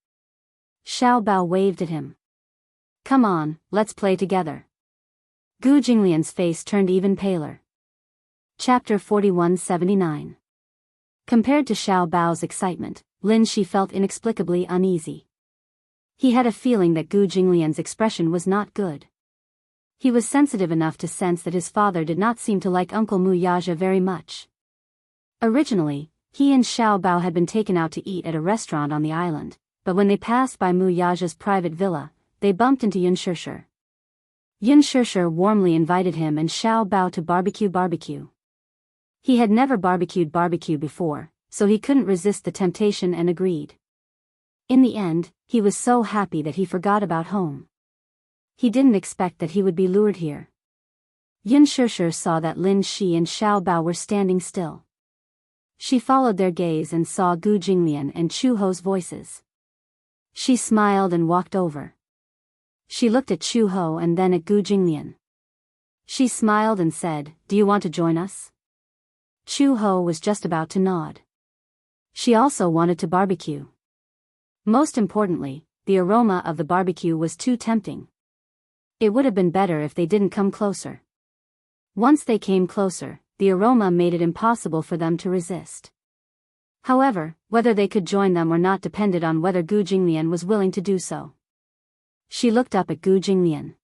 Xiao Bao waved at him. Come on, let's play together. Gu Jinglian's face turned even paler. Chapter 4179. Compared to Xiao Bao's excitement, Lin Shi felt inexplicably uneasy. He had a feeling that Gu Jinglian's expression was not good. He was sensitive enough to sense that his father did not seem to like Uncle Mu Yaja very much. Originally, he and Xiao Bao had been taken out to eat at a restaurant on the island, but when they passed by Mu Yaja's private villa, they bumped into Yun Shishir. Yun Shishir warmly invited him and Xiao Bao to barbecue. He had never barbecued before, so he couldn't resist the temptation and agreed. In the end, he was so happy that he forgot about home. He didn't expect that he would be lured here. Yun Shishir saw that Lin Shi and Xiao Bao were standing still. She followed their gaze and saw Gu Jinglian and Chu Ho's voices. She smiled and walked over. She looked at Chu Ho and then at Gu Jinglian. She smiled and said, "Do you want to join us?" Chu Ho was just about to nod. She also wanted to barbecue. Most importantly, the aroma of the barbecue was too tempting. It would have been better if they didn't come closer. Once they came closer, the aroma made it impossible for them to resist. However, whether they could join them or not depended on whether Gu Jinglian was willing to do so. She looked up at Gu Jinglian.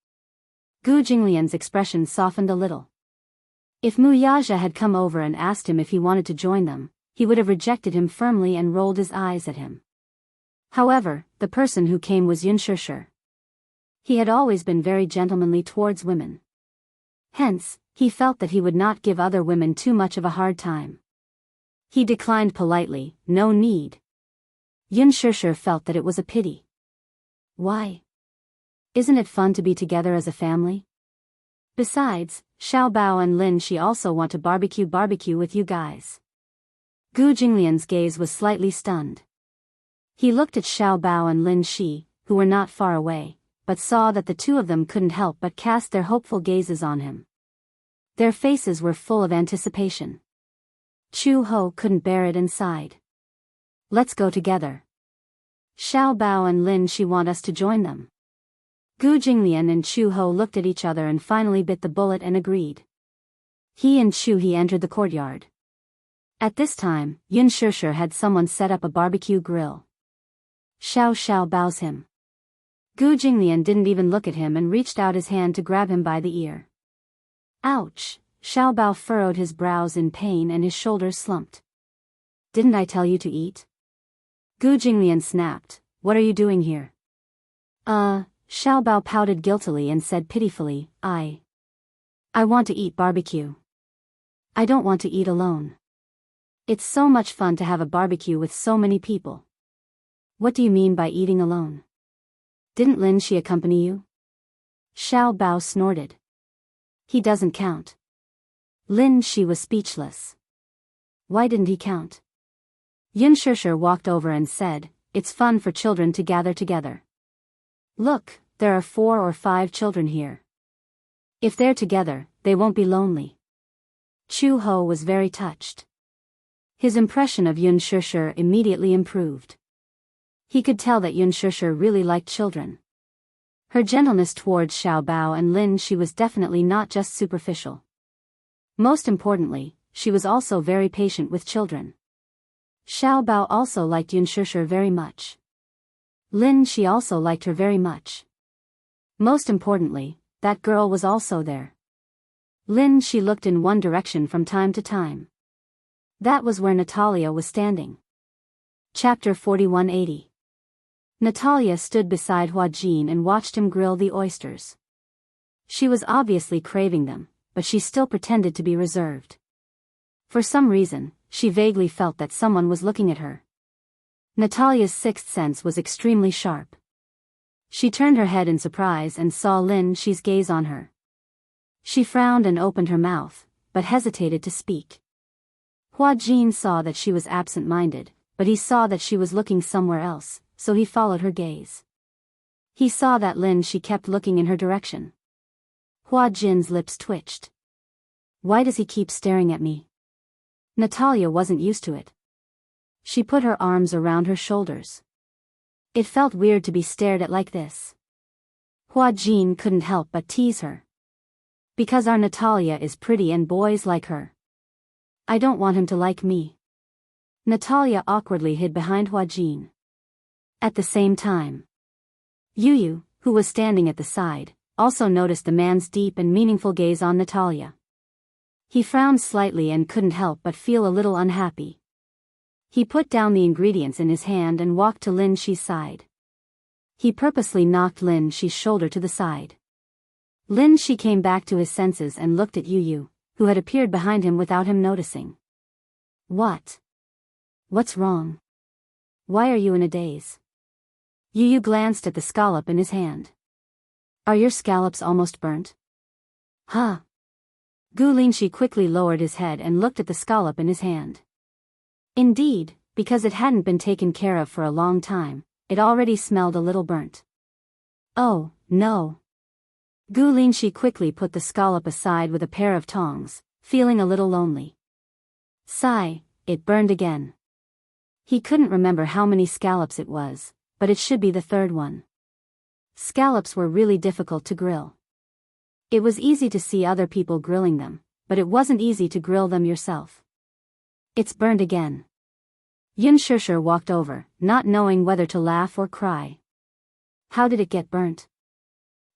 Gu Jinglian's expression softened a little. If Mu Yaja had come over and asked him if he wanted to join them, he would have rejected him firmly and rolled his eyes at him. However, the person who came was Yun Shishir. He had always been very gentlemanly towards women. Hence, he felt that he would not give other women too much of a hard time. He declined politely, "No need." Yun Shishir felt that it was a pity. Why? Isn't it fun to be together as a family? Besides, Xiao Bao and Lin Shi also want to barbecue with you guys. Gu Jinglian's gaze was slightly stunned. He looked at Xiao Bao and Lin Shi, who were not far away, but saw that the two of them couldn't help but cast their hopeful gazes on him. Their faces were full of anticipation. Chu Ho couldn't bear it and sighed. "Let's go together. Xiao Bao and Lin Shi want us to join them." Gu Jinglian and Chu Ho looked at each other and finally bit the bullet and agreed. He and Chu He entered the courtyard. At this time, Yun Shishir had someone set up a barbecue grill. Xiao Bao's him. Gu Jinglian didn't even look at him and reached out his hand to grab him by the ear. Ouch! Xiao Bao furrowed his brows in pain and his shoulders slumped. "Didn't I tell you to eat?" Gu Jinglian snapped, "What are you doing here?" Xiaobao pouted guiltily and said pitifully, I want to eat barbecue. I don't want to eat alone. It's so much fun to have a barbecue with so many people. What do you mean by eating alone? Didn't Lin Shi accompany you? Xiaobao snorted. He doesn't count. Lin Shi was speechless. Why didn't he count? Yunshishir walked over and said, it's fun for children to gather together. Look, there are 4 or 5 children here. If they're together, they won't be lonely. Chu Ho was very touched. His impression of Yunshishir immediately improved. He could tell that Yunshishir really liked children. Her gentleness towards Xiaobao and Lin Shi was definitely not just superficial. Most importantly, she was also very patient with children. Xiaobao also liked Yunshishir very much. Lin Shi also liked her very much. Most importantly, that girl was also there. Lin Shi looked in one direction from time to time. That was where Natalia was standing. Chapter 4180. Natalia stood beside Hua Jin and watched him grill the oysters. She was obviously craving them, but she still pretended to be reserved. For some reason, she vaguely felt that someone was looking at her. Natalia's sixth sense was extremely sharp. She turned her head in surprise and saw Lin Shi's gaze on her. She frowned and opened her mouth, but hesitated to speak. Hua Jin saw that she was absent-minded, but he saw that she was looking somewhere else, so he followed her gaze. He saw that Lin Shi kept looking in her direction. Hua Jin's lips twitched. Why does he keep staring at me? Natalia wasn't used to it. She put her arms around her shoulders. It felt weird to be stared at like this. Hua Jin couldn't help but tease her. Because our Natalia is pretty and boys like her. I don't want him to like me. Natalia awkwardly hid behind Hua Jin. At the same time, Yu, who was standing at the side, also noticed the man's deep and meaningful gaze on Natalia. He frowned slightly and couldn't help but feel a little unhappy. He put down the ingredients in his hand and walked to Lin Shi's side. He purposely knocked Lin Shi's shoulder to the side. Lin Shi came back to his senses and looked at Yu, who had appeared behind him without him noticing. What? What's wrong? Why are you in a daze? Yu glanced at the scallop in his hand. Are your scallops almost burnt? Huh? Gu Linshi quickly lowered his head and looked at the scallop in his hand. Indeed, because it hadn't been taken care of for a long time, it already smelled a little burnt. Oh, no. Gu Linshi quickly put the scallop aside with a pair of tongs, feeling a little lonely. Sigh, it burned again. He couldn't remember how many scallops it was, but it should be the third one. Scallops were really difficult to grill. It was easy to see other people grilling them, but it wasn't easy to grill them yourself. It's burned again. Yunshishir walked over, not knowing whether to laugh or cry. How did it get burnt?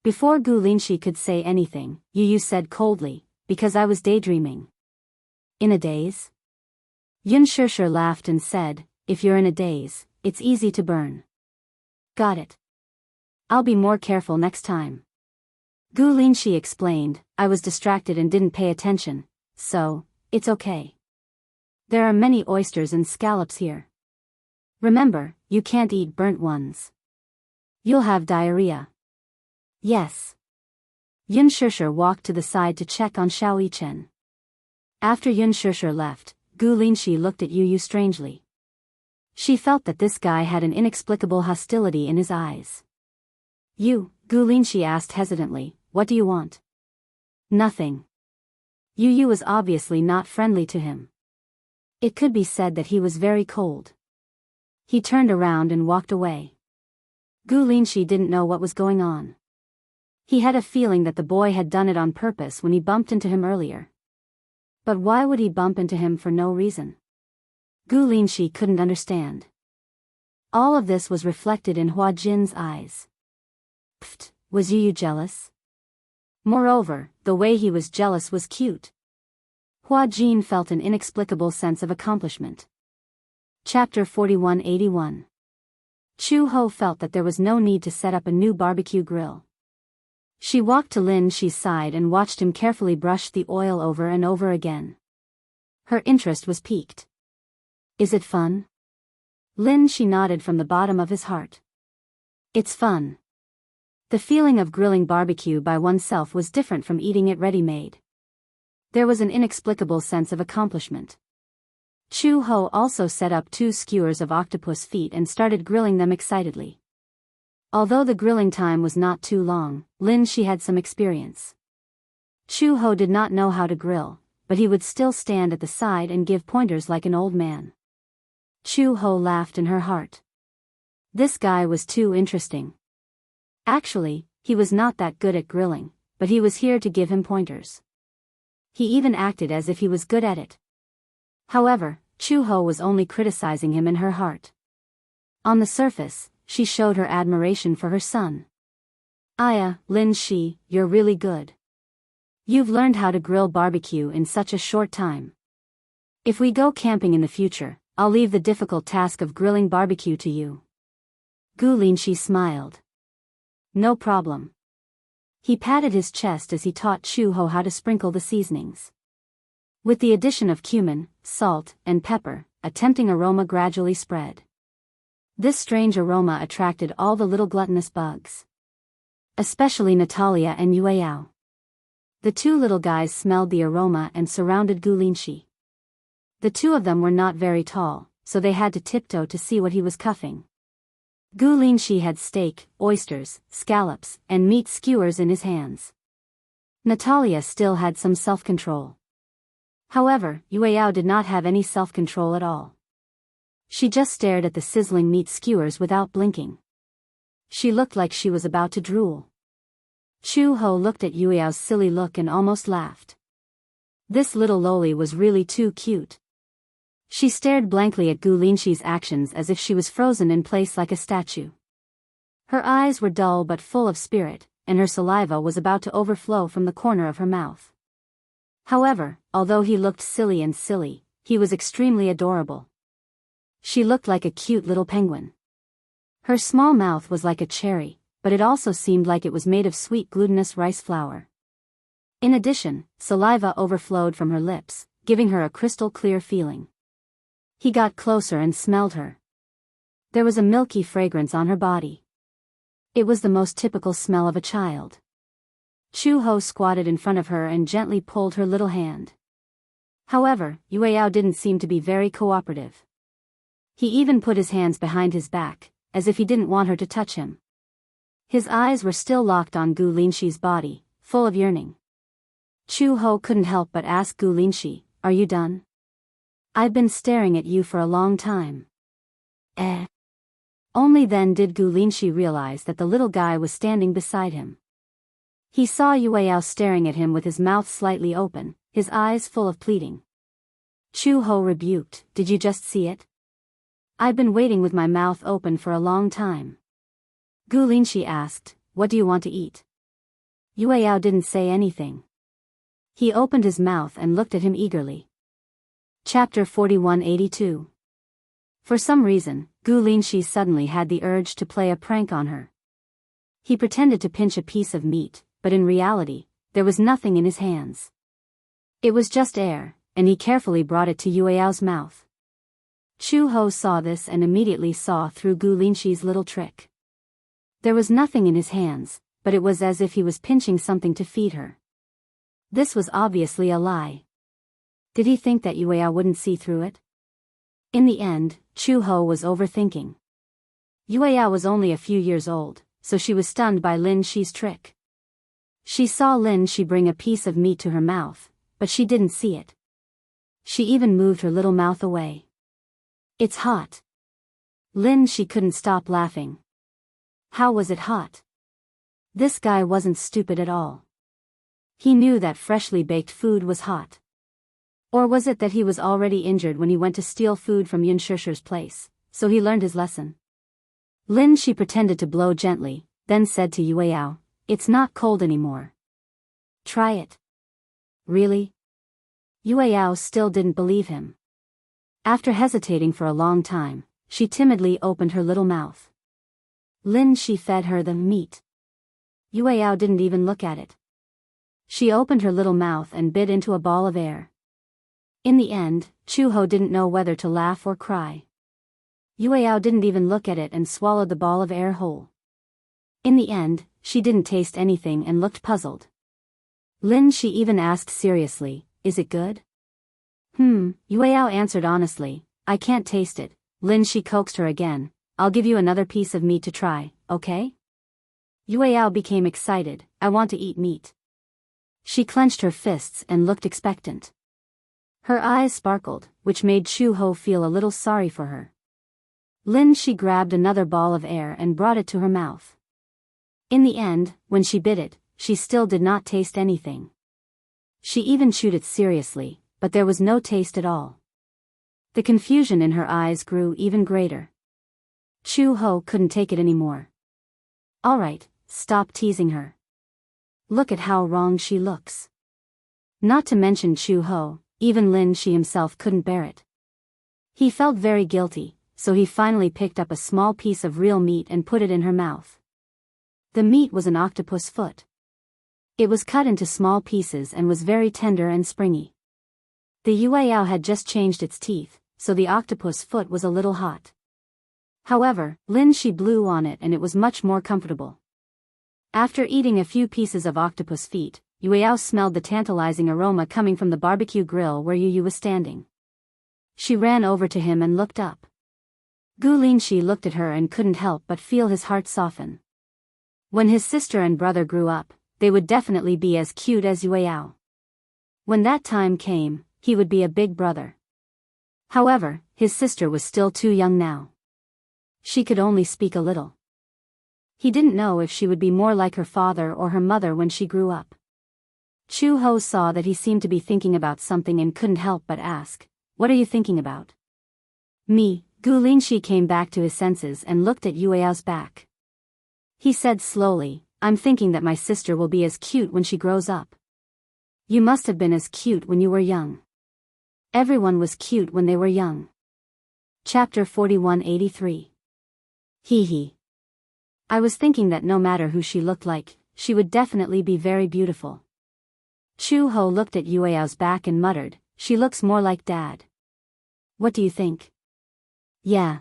Before Gu Linshi could say anything, Yu said coldly, because I was daydreaming. In a daze? Yunshishir laughed and said, if you're in a daze, it's easy to burn. Got it. I'll be more careful next time. Gu Linshi explained, I was distracted and didn't pay attention, so, it's okay. There are many oysters and scallops here. Remember, you can't eat burnt ones. You'll have diarrhea. Yes. Yunshishir walked to the side to check on Xiao Yichen. After Yunshishir left, Gu Linshi looked at Yu strangely. She felt that this guy had an inexplicable hostility in his eyes. Gu Linshi asked hesitantly, what do you want? Nothing. Yu was obviously not friendly to him. It could be said that he was very cold. He turned around and walked away. Gu Linshi didn't know what was going on. He had a feeling that the boy had done it on purpose when he bumped into him earlier. But why would he bump into him for no reason? Gu Linshi couldn't understand. All of this was reflected in Hua Jin's eyes. Pfft, was Yu jealous? Moreover, the way he was jealous was cute. Hua Jin felt an inexplicable sense of accomplishment. Chapter 4181. Chu Ho felt that there was no need to set up a new barbecue grill. She walked to Lin Shi's side and watched him carefully brush the oil over and over again. Her interest was piqued. Is it fun? Lin Shi nodded from the bottom of his heart. It's fun. The feeling of grilling barbecue by oneself was different from eating it ready-made. There was an inexplicable sense of accomplishment. Chu Ho also set up 2 skewers of octopus feet and started grilling them excitedly. Although the grilling time was not too long, Lin Shi had some experience. Chu Ho did not know how to grill, but he would still stand at the side and give pointers like an old man. Chu Ho laughed in her heart. This guy was too interesting. Actually, he was not that good at grilling, but he was here to give him pointers. He even acted as if he was good at it. However, Chu Ho was only criticizing him in her heart. On the surface, she showed her admiration for her son. Aya, Lin Shi, you're really good. You've learned how to grill barbecue in such a short time. If we go camping in the future, I'll leave the difficult task of grilling barbecue to you. Gu Linshi smiled. No problem. He patted his chest as he taught Chu Ho how to sprinkle the seasonings. With the addition of cumin, salt, and pepper, a tempting aroma gradually spread. This strange aroma attracted all the little gluttonous bugs. Especially Natalia and Yueyao. The 2 little guys smelled the aroma and surrounded Gu Linshi. The 2 of them were not very tall, so they had to tiptoe to see what he was cuffing. Gu Linshi had steak, oysters, scallops, and meat skewers in his hands. Natalia still had some self-control. However, Yueyao did not have any self-control at all. She just stared at the sizzling meat skewers without blinking. She looked like she was about to drool. Chu Ho looked at Yueyao's silly look and almost laughed. This little loli was really too cute. She stared blankly at Gu Linshi's actions as if she was frozen in place like a statue. Her eyes were dull but full of spirit, and her saliva was about to overflow from the corner of her mouth. However, although he looked silly, he was extremely adorable. She looked like a cute little penguin. Her small mouth was like a cherry, but it also seemed like it was made of sweet glutinous rice flour. In addition, saliva overflowed from her lips, giving her a crystal clear feeling. He got closer and smelled her. There was a milky fragrance on her body. It was the most typical smell of a child. Chu Ho squatted in front of her and gently pulled her little hand. However, Yueyao didn't seem to be very cooperative. He even put his hands behind his back, as if he didn't want her to touch him. His eyes were still locked on Gu Linshi's body, full of yearning. Chu Ho couldn't help but ask Gu Linshi, "Are you done? I've been staring at you for a long time." Only then did Gu Linshi realize that the little guy was standing beside him. He saw Yueyao staring at him with his mouth slightly open, his eyes full of pleading. Chu Ho rebuked, "Did you just see it? I've been waiting with my mouth open for a long time." Gu Linshi asked, "What do you want to eat?" Yueyao didn't say anything. He opened his mouth and looked at him eagerly. Chapter 4182. For some reason, Gu Linshi suddenly had the urge to play a prank on her. He pretended to pinch a piece of meat, but in reality, there was nothing in his hands. It was just air, and he carefully brought it to Yueyao's mouth. Chu Ho saw this and immediately saw through Gu Linshi's little trick. There was nothing in his hands, but it was as if he was pinching something to feed her. This was obviously a lie. Did he think that Yueyao wouldn't see through it? In the end, Chu Ho was overthinking. Yueyao was only a few years old, so she was stunned by Lin Shi's trick. She saw Lin Shi bring a piece of meat to her mouth, but she didn't see it. She even moved her little mouth away. "It's hot." Lin Shi couldn't stop laughing. How was it hot? This guy wasn't stupid at all. He knew that freshly baked food was hot. Or was it that he was already injured when he went to steal food from Yunshishir's place, so he learned his lesson? Lin Shi pretended to blow gently, then said to Yueyao, "It's not cold anymore. Try it." "Really?" Yueyao still didn't believe him. After hesitating for a long time, she timidly opened her little mouth. Lin Shi fed her the meat. Yueyao didn't even look at it. She opened her little mouth and bit into a ball of air. In the end, Chuho didn't know whether to laugh or cry. Yueyao didn't even look at it and swallowed the ball of air whole. In the end, she didn't taste anything and looked puzzled. Lin Shi even asked seriously, "Is it good?" Yueyao answered honestly, "I can't taste it." Lin Shi coaxed her again, "I'll give you another piece of meat to try, okay?" Yueyao became excited, "I want to eat meat." She clenched her fists and looked expectant. Her eyes sparkled, which made Chuho feel a little sorry for her. Lin Shi grabbed another ball of air and brought it to her mouth. In the end, when she bit it, she still did not taste anything. She even chewed it seriously, but there was no taste at all. The confusion in her eyes grew even greater. Chuho couldn't take it anymore. "All right, stop teasing her. Look at how wrong she looks." Not to mention Chuho, even Lin Shi himself couldn't bear it. He felt very guilty, so he finally picked up a small piece of real meat and put it in her mouth. The meat was an octopus foot. It was cut into small pieces and was very tender and springy. The Yueyao had just changed its teeth, so the octopus foot was a little hot. However, Lin Shi blew on it and it was much more comfortable. After eating a few pieces of octopus feet, Yueyao smelled the tantalizing aroma coming from the barbecue grill where Yu was standing. She ran over to him and looked up. Gu Linshi looked at her and couldn't help but feel his heart soften. When his sister and brother grew up, they would definitely be as cute as Yueyao. When that time came, he would be a big brother. However, his sister was still too young now. She could only speak a little. He didn't know if she would be more like her father or her mother when she grew up. Chuho saw that he seemed to be thinking about something and couldn't help but ask, "What are you thinking about?" "Me." Gu Lingxi came back to his senses and looked at Yueyao's back. He said slowly, "I'm thinking that my sister will be as cute when she grows up. You must have been as cute when you were young. Everyone was cute when they were young." Chapter 4183. Hee hee. I was thinking that no matter who she looked like, she would definitely be very beautiful. Chu Ho looked at Yueyao's back and muttered, "She looks more like Dad. What do you think?" "Yeah.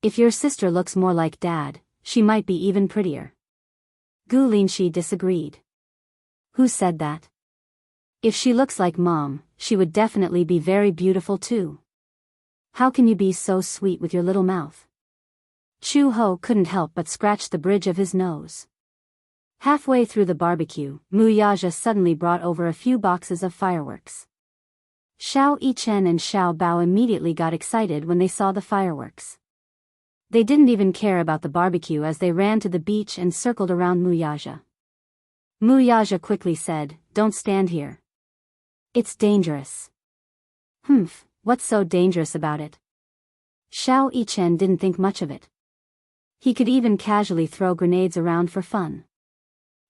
If your sister looks more like Dad, she might be even prettier." Gu Linshi disagreed. "Who said that? If she looks like Mom, she would definitely be very beautiful too. How can you be so sweet with your little mouth?" Chu Ho couldn't help but scratch the bridge of his nose. Halfway through the barbecue, Mu Yaja suddenly brought over a few boxes of fireworks. Xiao Yichen and Xiao Bao immediately got excited when they saw the fireworks. They didn't even care about the barbecue as they ran to the beach and circled around Mu Yaja. Mu Yaja quickly said, "Don't stand here. It's dangerous." "Humph, what's so dangerous about it?" Xiao Yichen didn't think much of it. He could even casually throw grenades around for fun.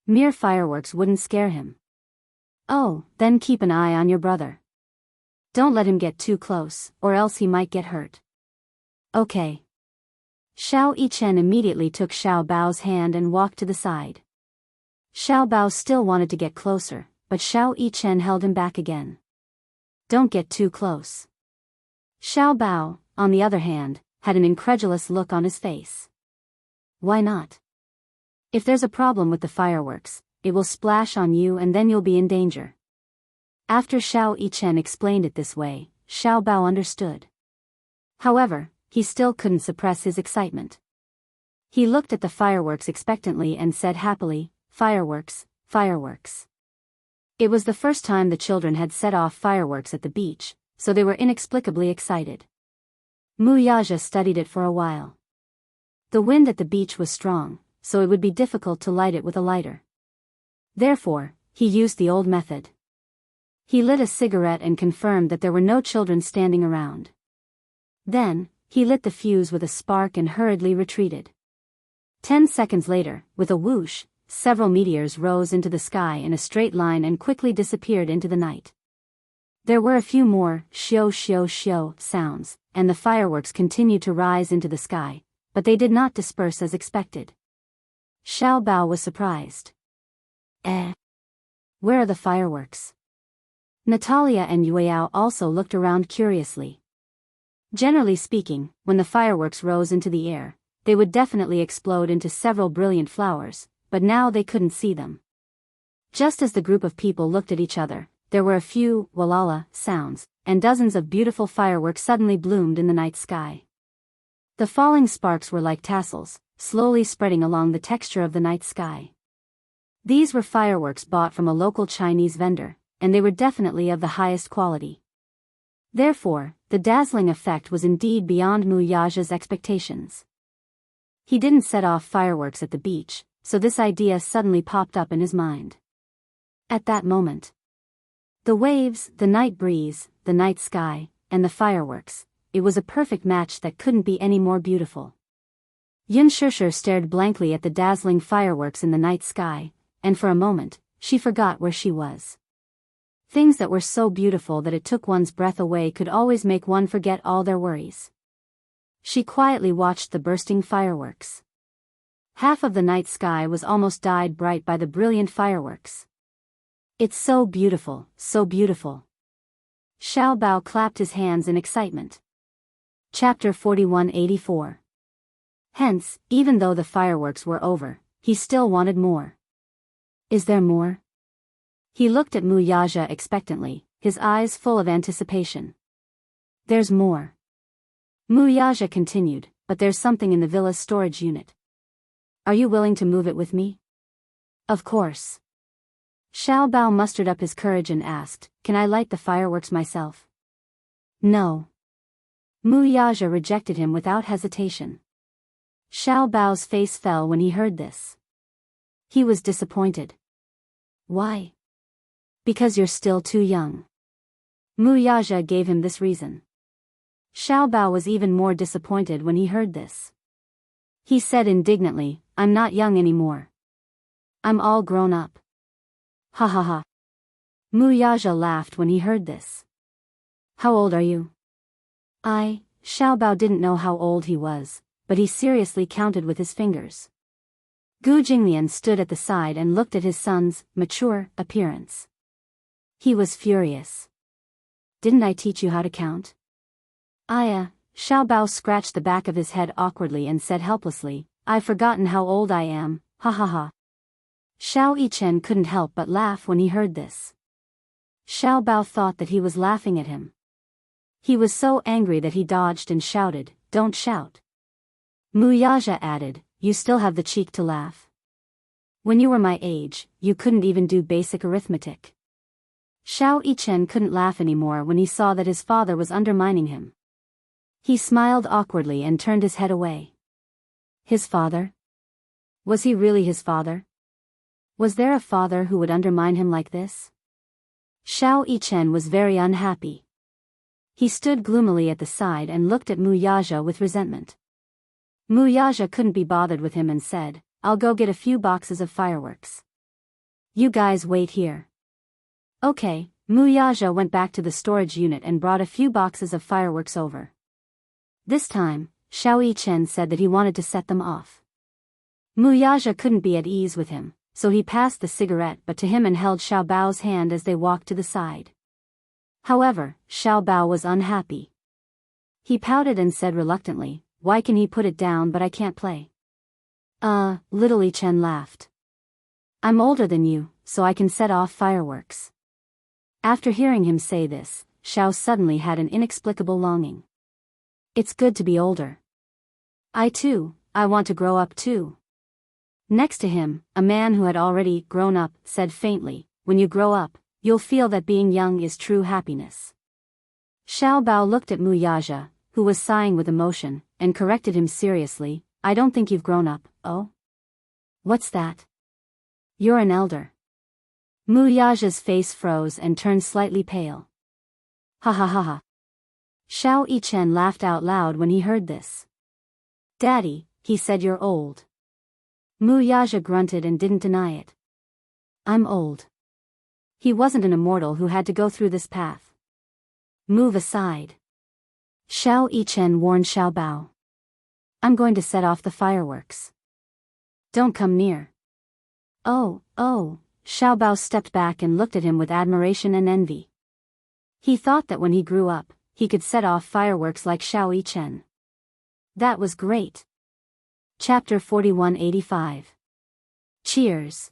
Mere fireworks wouldn't scare him. "Oh, then keep an eye on your brother. Don't let him get too close, or else he might get hurt." "Okay." Xiao Yichen immediately took Xiao Bao's hand and walked to the side. Xiao Bao still wanted to get closer, but Xiao Yichen held him back again. "Don't get too close." Xiao Bao, on the other hand, had an incredulous look on his face. "Why not? If there's a problem with the fireworks, it will splash on you and then you'll be in danger." After Xiao Yichen explained it this way, Xiao Bao understood. However, he still couldn't suppress his excitement. He looked at the fireworks expectantly and said happily, "Fireworks, fireworks." It was the first time the children had set off fireworks at the beach, so they were inexplicably excited. Mu Yaja studied it for a while. The wind at the beach was strong, so it would be difficult to light it with a lighter. Therefore, he used the old method. He lit a cigarette and confirmed that there were no children standing around. Then, he lit the fuse with a spark and hurriedly retreated. 10 seconds later, with a whoosh, several meteors rose into the sky in a straight line and quickly disappeared into the night. There were a few more shio shio shio sounds, and the fireworks continued to rise into the sky, but they did not disperse as expected. Xiao Bao was surprised. Where are the fireworks? Natalia and Yueyao also looked around curiously. Generally speaking, when the fireworks rose into the air, they would definitely explode into several brilliant flowers, but now they couldn't see them. Just as the group of people looked at each other, there were a few walala sounds, and dozens of beautiful fireworks suddenly bloomed in the night sky. The falling sparks were like tassels, slowly spreading along the texture of the night sky. These were fireworks bought from a local Chinese vendor, and they were definitely of the highest quality. Therefore, the dazzling effect was indeed beyond Mu Yaja's expectations. He didn't set off fireworks at the beach, so this idea suddenly popped up in his mind. At that moment, the waves, the night breeze, the night sky, and the fireworks, it was a perfect match that couldn't be any more beautiful. Xianxia stared blankly at the dazzling fireworks in the night sky, and for a moment, she forgot where she was. Things that were so beautiful that it took one's breath away could always make one forget all their worries. She quietly watched the bursting fireworks. Half of the night sky was almost dyed bright by the brilliant fireworks. It's so beautiful, so beautiful. Xiao Bao clapped his hands in excitement. Chapter 4184. Hence, even though the fireworks were over, he still wanted more. Is there more? He looked at Mu Yaja expectantly, his eyes full of anticipation. There's more. Mu Yaja continued, but there's something in the villa's storage unit. Are you willing to move it with me? Of course. Xiao Bao mustered up his courage and asked, can I light the fireworks myself? No. Mu Yaja rejected him without hesitation. Xiao Bao's face fell when he heard this. He was disappointed. Why? Because you're still too young. Mu Yaja gave him this reason. Xiao Bao was even more disappointed when he heard this. He said indignantly, I'm not young anymore. I'm all grown up. Ha ha ha. Mu Yaja laughed when he heard this. How old are you? Xiao Bao didn't know how old he was, but he seriously counted with his fingers. Gu Jinglian stood at the side and looked at his son's mature appearance. He was furious. Didn't I teach you how to count? Xiao Bao scratched the back of his head awkwardly and said helplessly, I've forgotten how old I am, ha ha ha. Xiao Yichen couldn't help but laugh when he heard this. Xiao Bao thought that he was laughing at him. He was so angry that he dodged and shouted, don't shout. Mu Yaja added, you still have the cheek to laugh. When you were my age, you couldn't even do basic arithmetic. Xiao Yichen couldn't laugh anymore when he saw that his father was undermining him. He smiled awkwardly and turned his head away. His father? Was he really his father? Was there a father who would undermine him like this? Xiao Yichen was very unhappy. He stood gloomily at the side and looked at Mu Yaja with resentment. Mu Yaja couldn't be bothered with him and said, I'll go get a few boxes of fireworks. You guys wait here. Okay, Mu Yaja went back to the storage unit and brought a few boxes of fireworks over. This time, Xiao Yichen said that he wanted to set them off. Mu Yaja couldn't be at ease with him, so he passed the cigarette but to him and held Xiao Bao's hand as they walked to the side. However, Xiao Bao was unhappy. He pouted and said reluctantly, why can he put it down but I can't play? Little Yichen laughed. I'm older than you, so I can set off fireworks. After hearing him say this, Xiao suddenly had an inexplicable longing. It's good to be older. I want to grow up too. Next to him, a man who had already grown up said faintly, when you grow up, you'll feel that being young is true happiness. Xiao Bao looked at Mu Yaja, who was sighing with emotion, and corrected him seriously, I don't think you've grown up, oh? What's that? You're an elder. Mu Yaja's face froze and turned slightly pale. Ha ha ha ha. Xiao Yichen laughed out loud when he heard this. Daddy, he said you're old. Mu Yaja grunted and didn't deny it. I'm old. He wasn't an immortal who had to go through this path. Move aside. Xiao Yichen warned Xiao Bao. I'm going to set off the fireworks. Don't come near. Oh, Xiao Bao stepped back and looked at him with admiration and envy. He thought that when he grew up, he could set off fireworks like Xiao Yichen. That was great. Chapter 4185. Cheers.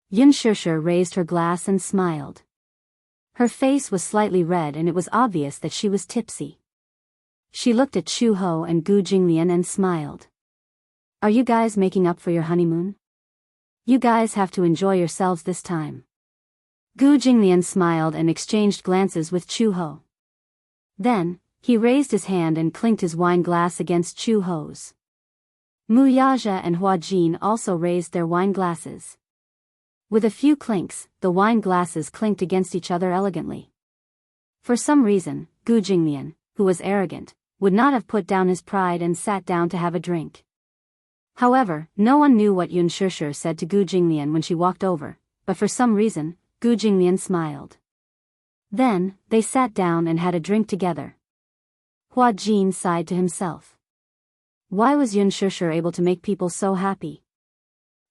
Yun Shishir raised her glass and smiled. Her face was slightly red and it was obvious that she was tipsy. She looked at Chu Ho and Gu Jinglian and smiled. Are you guys making up for your honeymoon? You guys have to enjoy yourselves this time. Gu Jinglian smiled and exchanged glances with Chu Ho. Then, he raised his hand and clinked his wine glass against Chu Ho's. Mu Yaja and Hua Jin also raised their wine glasses. With a few clinks, the wine glasses clinked against each other elegantly. For some reason, Gu Jinglian, who was arrogant, would not have put down his pride and sat down to have a drink. However, no one knew what Yun Shishir said to Gu Jinglian when she walked over, but for some reason, Gu Jinglian smiled. Then, they sat down and had a drink together. Hua Jin sighed to himself. Why was Yun Shishir able to make people so happy?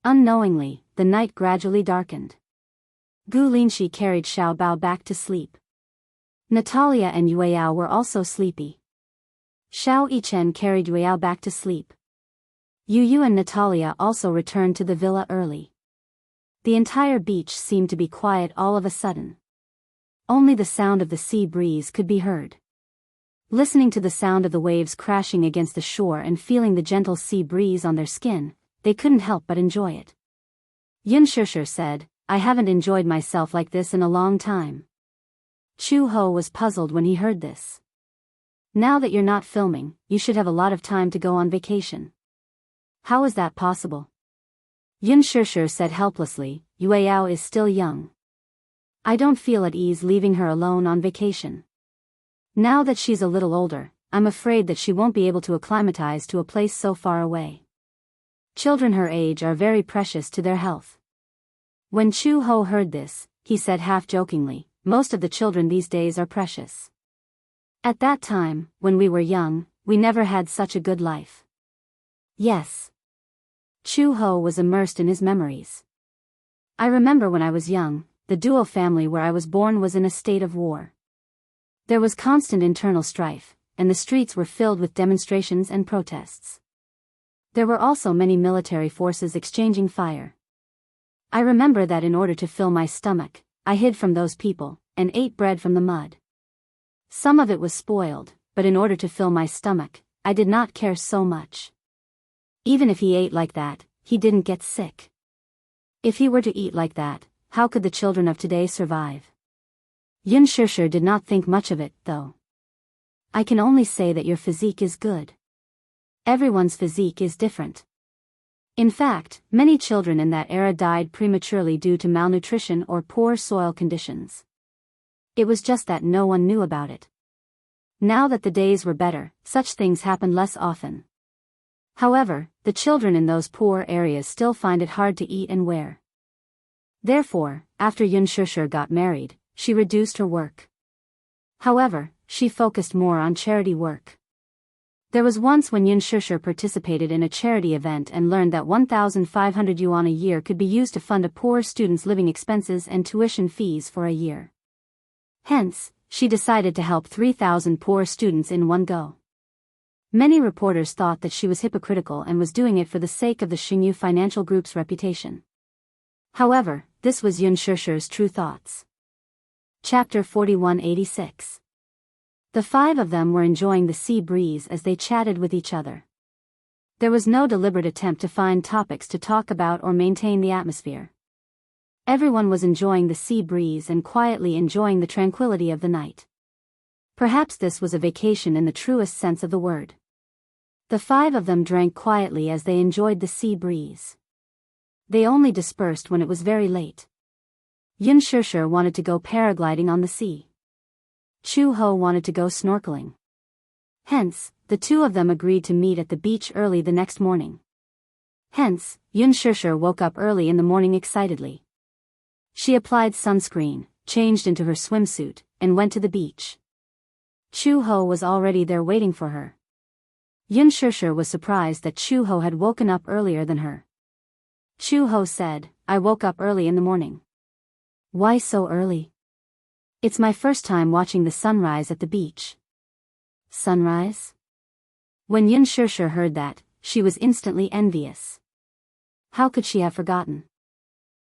Unknowingly, the night gradually darkened. Gu Linshi carried Xiao Bao back to sleep. Natalia and Yueyao were also sleepy. Xiao Yichen carried Yueyao back to sleep. Yu and Natalia also returned to the villa early. The entire beach seemed to be quiet all of a sudden. Only the sound of the sea breeze could be heard. Listening to the sound of the waves crashing against the shore and feeling the gentle sea breeze on their skin, they couldn't help but enjoy it. Yun Shishir said, I haven't enjoyed myself like this in a long time. Chu Ho was puzzled when he heard this. Now that you're not filming, you should have a lot of time to go on vacation. How is that possible? Yun Shishir said helplessly, Yueyao is still young. I don't feel at ease leaving her alone on vacation. Now that she's a little older, I'm afraid that she won't be able to acclimatize to a place so far away. Children her age are very precious to their health. When Chu Ho heard this, he said half-jokingly, most of the children these days are precious. At that time, when we were young, we never had such a good life. Yes. Chu Ho was immersed in his memories. I remember when I was young, the dual family where I was born was in a state of war. There was constant internal strife, and the streets were filled with demonstrations and protests. There were also many military forces exchanging fire. I remember that in order to fill my stomach, I hid from those people, and ate bread from the mud. Some of it was spoiled, but in order to fill my stomach, I did not care so much. Even if he ate like that, he didn't get sick. If he were to eat like that, how could the children of today survive? Yun Shishir did not think much of it, though. I can only say that your physique is good. Everyone's physique is different. In fact, many children in that era died prematurely due to malnutrition or poor soil conditions. It was just that no one knew about it. Now that the days were better, such things happen less often. However, the children in those poor areas still find it hard to eat and wear. Therefore, after Yun Shishir got married, she reduced her work. However, she focused more on charity work. There was once when Yun Shishir participated in a charity event and learned that 1,500 yuan a year could be used to fund a poor student's living expenses and tuition fees for a year. Hence, she decided to help 3,000 poor students in one go. Many reporters thought that she was hypocritical and was doing it for the sake of the Xingyu Financial Group's reputation. However, this was Yun Shishir's true thoughts. Chapter 4186. The five of them were enjoying the sea breeze as they chatted with each other. There was no deliberate attempt to find topics to talk about or maintain the atmosphere. Everyone was enjoying the sea breeze and quietly enjoying the tranquility of the night. Perhaps this was a vacation in the truest sense of the word. The five of them drank quietly as they enjoyed the sea breeze. They only dispersed when it was very late. Yun Shishir wanted to go paragliding on the sea. Chu Ho wanted to go snorkeling. Hence, the two of them agreed to meet at the beach early the next morning. Hence, Yun Shishir woke up early in the morning excitedly. She applied sunscreen, changed into her swimsuit, and went to the beach. Chu Ho was already there waiting for her. Yin Shishir was surprised that Chu Ho had woken up earlier than her. Chu Ho said, I woke up early in the morning. Why so early? It's my first time watching the sunrise at the beach. Sunrise? When Yin Shishir heard that, she was instantly envious. How could she have forgotten?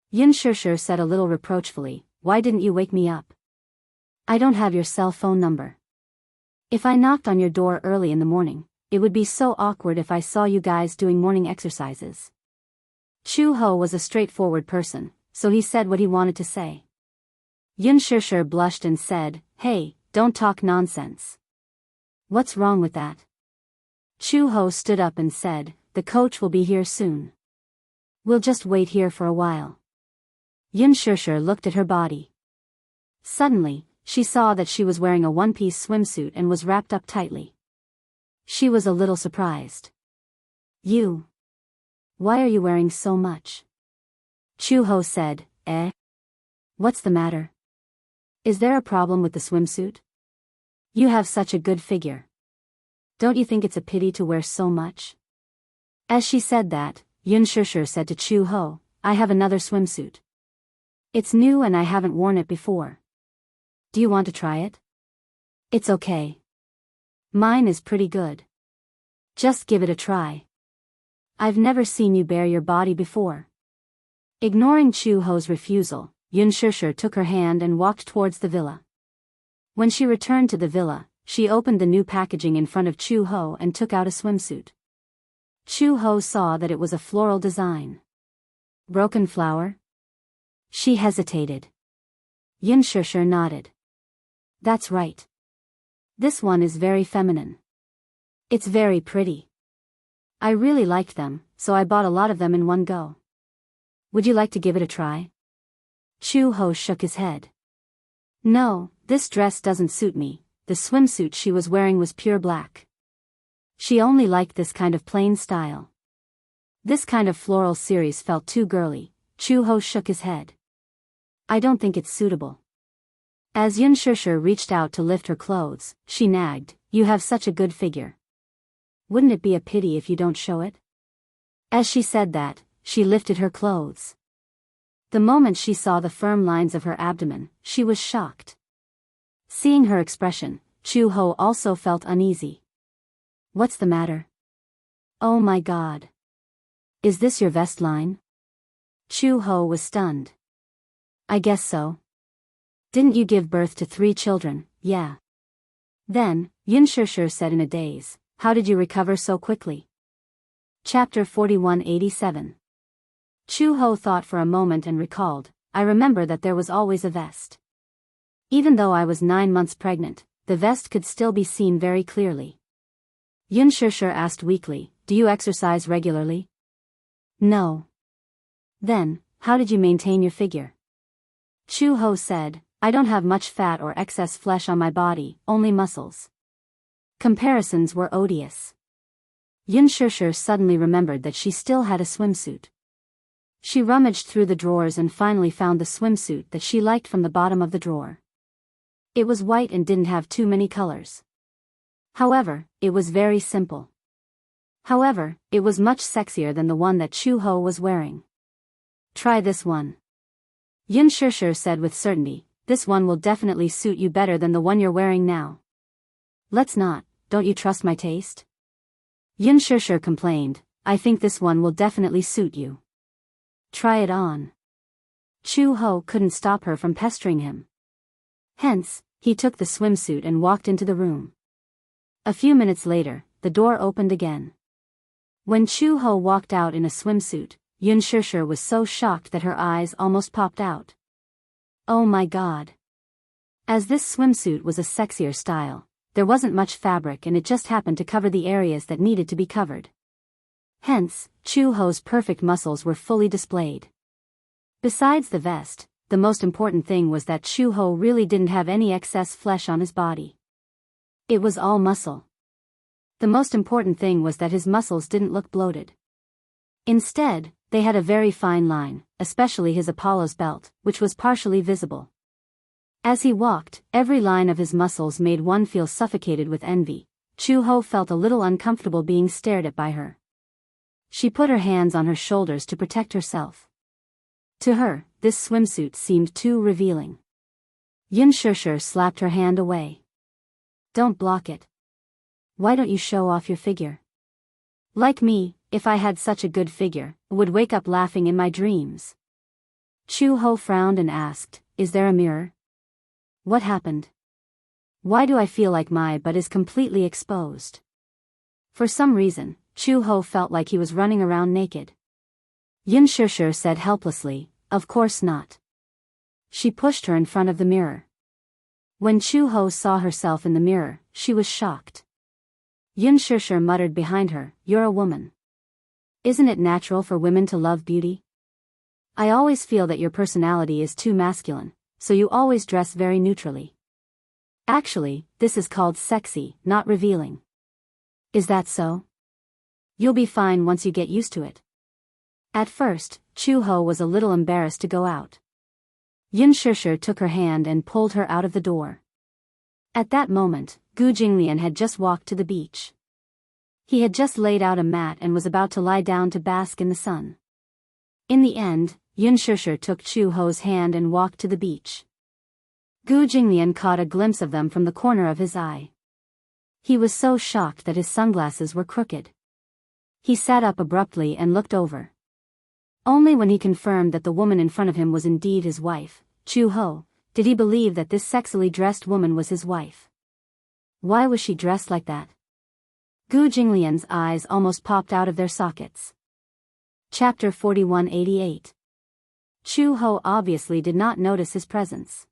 Yin Shishir said a little reproachfully, why didn't you wake me up? I don't have your cell phone number. If I knocked on your door early in the morning, it would be so awkward if I saw you guys doing morning exercises. Chu Ho was a straightforward person, so he said what he wanted to say. Yin Shishir blushed and said, hey, don't talk nonsense. What's wrong with that? Chu Ho stood up and said, the coach will be here soon. We'll just wait here for a while. Yin Shishir looked at her body. Suddenly, she saw that she was wearing a one-piece swimsuit and was wrapped up tightly. She was a little surprised. You. Why are you wearing so much? Chu Ho said, What's the matter? Is there a problem with the swimsuit? You have such a good figure. Don't you think it's a pity to wear so much? As she said that, Yin Shishir said to Chu Ho, I have another swimsuit. It's new and I haven't worn it before. Do you want to try it? It's okay. Mine is pretty good. Just give it a try. I've never seen you bare your body before. Ignoring Chu Ho's refusal, Yin Shishir took her hand and walked towards the villa. When she returned to the villa, she opened the new packaging in front of Chu Ho and took out a swimsuit. Chu Ho saw that it was a floral design. Broken flower? She hesitated. Yin Shishir nodded. That's right. This one is very feminine. It's very pretty. I really liked them, so I bought a lot of them in one go. Would you like to give it a try? Chu Ho shook his head. No, this dress doesn't suit me. The swimsuit she was wearing was pure black. She only liked this kind of plain style. This kind of floral series felt too girly. Chu Ho shook his head. I don't think it's suitable. As Yin Shishir reached out to lift her clothes, she nagged, you have such a good figure. Wouldn't it be a pity if you don't show it? As she said that, she lifted her clothes. The moment she saw the firm lines of her abdomen, she was shocked. Seeing her expression, Chu Ho also felt uneasy. What's the matter? Oh my God. Is this your vest line? Chu Ho was stunned. I guess so. Didn't you give birth to 3 children? Yeah. Then, Yin Shishir said in a daze, how did you recover so quickly? Chapter 4187. Chu Ho thought for a moment and recalled, I remember that there was always a vest. Even though I was 9 months pregnant, the vest could still be seen very clearly. Yin Shishir asked weakly, do you exercise regularly? No. Then, how did you maintain your figure? Chu Ho said, I don't have much fat or excess flesh on my body, only muscles. Comparisons were odious. Yin Shishir suddenly remembered that she still had a swimsuit. She rummaged through the drawers and finally found the swimsuit that she liked from the bottom of the drawer. It was white and didn't have too many colors. However, it was very simple. However, it was much sexier than the one that Chu Ho was wearing. Try this one. Yin Shishir said with certainty, this one will definitely suit you better than the one you're wearing now. Let's not, don't you trust my taste? Yin Shishir complained, I think this one will definitely suit you. Try it on. Chu Ho couldn't stop her from pestering him. Hence, he took the swimsuit and walked into the room. A few minutes later, the door opened again. When Chu Ho walked out in a swimsuit, Yin Shishir was so shocked that her eyes almost popped out. Oh my God. As this swimsuit was a sexier style, there wasn't much fabric and it just happened to cover the areas that needed to be covered. Hence, Chu Ho's perfect muscles were fully displayed. Besides the vest, the most important thing was that Chu Ho really didn't have any excess flesh on his body. It was all muscle. The most important thing was that his muscles didn't look bloated. Instead, they had a very fine line, especially his Apollo's belt, which was partially visible. As he walked, every line of his muscles made one feel suffocated with envy. Chu-ho felt a little uncomfortable being stared at by her. She put her hands on her shoulders to protect herself. To her, this swimsuit seemed too revealing. Xianxia slapped her hand away. Don't block it. Why don't you show off your figure? Like me, if I had such a good figure, would wake up laughing in my dreams. Chu-ho frowned and asked, is there a mirror? What happened? Why do I feel like my butt is completely exposed? For some reason, Chu-ho felt like he was running around naked. Xianxia said helplessly, of course not. She pushed her in front of the mirror. When Chu-ho saw herself in the mirror, she was shocked. Xianxia muttered behind her, you're a woman. Isn't it natural for women to love beauty? I always feel that your personality is too masculine, so you always dress very neutrally. Actually, this is called sexy, not revealing. Is that so? You'll be fine once you get used to it. At first, Chu-ho was a little embarrassed to go out. Xianxia took her hand and pulled her out of the door. At that moment, Gu Jinglian had just walked to the beach. He had just laid out a mat and was about to lie down to bask in the sun. In the end, Xianxia took Chu-ho's hand and walked to the beach. Gu Jinglian caught a glimpse of them from the corner of his eye. He was so shocked that his sunglasses were crooked. He sat up abruptly and looked over. Only when he confirmed that the woman in front of him was indeed his wife, Chu-ho, did he believe that this sexily dressed woman was his wife. Why was she dressed like that? Gu Jinglian's eyes almost popped out of their sockets. Chapter 4188. Chu-ho obviously did not notice his presence.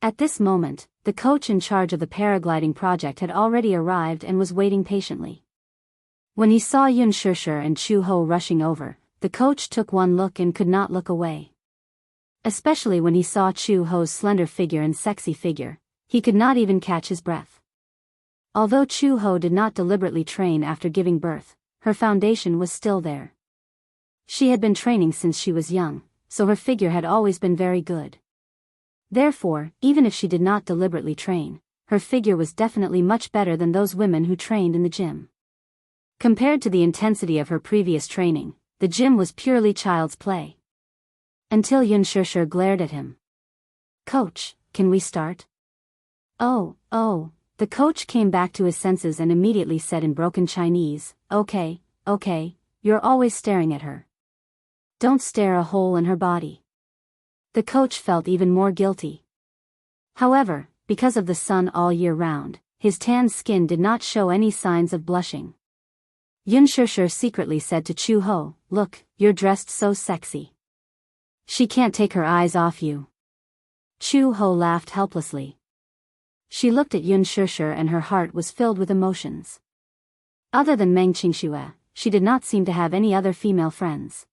At this moment, the coach in charge of the paragliding project had already arrived and was waiting patiently. When he saw Xianxia and Chu-ho rushing over, the coach took one look and could not look away. Especially when he saw Chu-ho's slender figure and sexy figure, he could not even catch his breath. Although Chu-ho did not deliberately train after giving birth, her foundation was still there. She had been training since she was young, so her figure had always been very good. Therefore, even if she did not deliberately train, her figure was definitely much better than those women who trained in the gym. Compared to the intensity of her previous training, the gym was purely child's play. Until Xianxia glared at him. Coach, can we start? Oh. The coach came back to his senses and immediately said in broken Chinese, okay, you're always staring at her. Don't stare a hole in her body. The coach felt even more guilty. However, because of the sun all year round, his tan skin did not show any signs of blushing. Xianxia secretly said to Chu-ho, look, you're dressed so sexy. She can't take her eyes off you. Chu-ho laughed helplessly. She looked at Xianxia and her heart was filled with emotions. Other than Meng Qingxue, she did not seem to have any other female friends.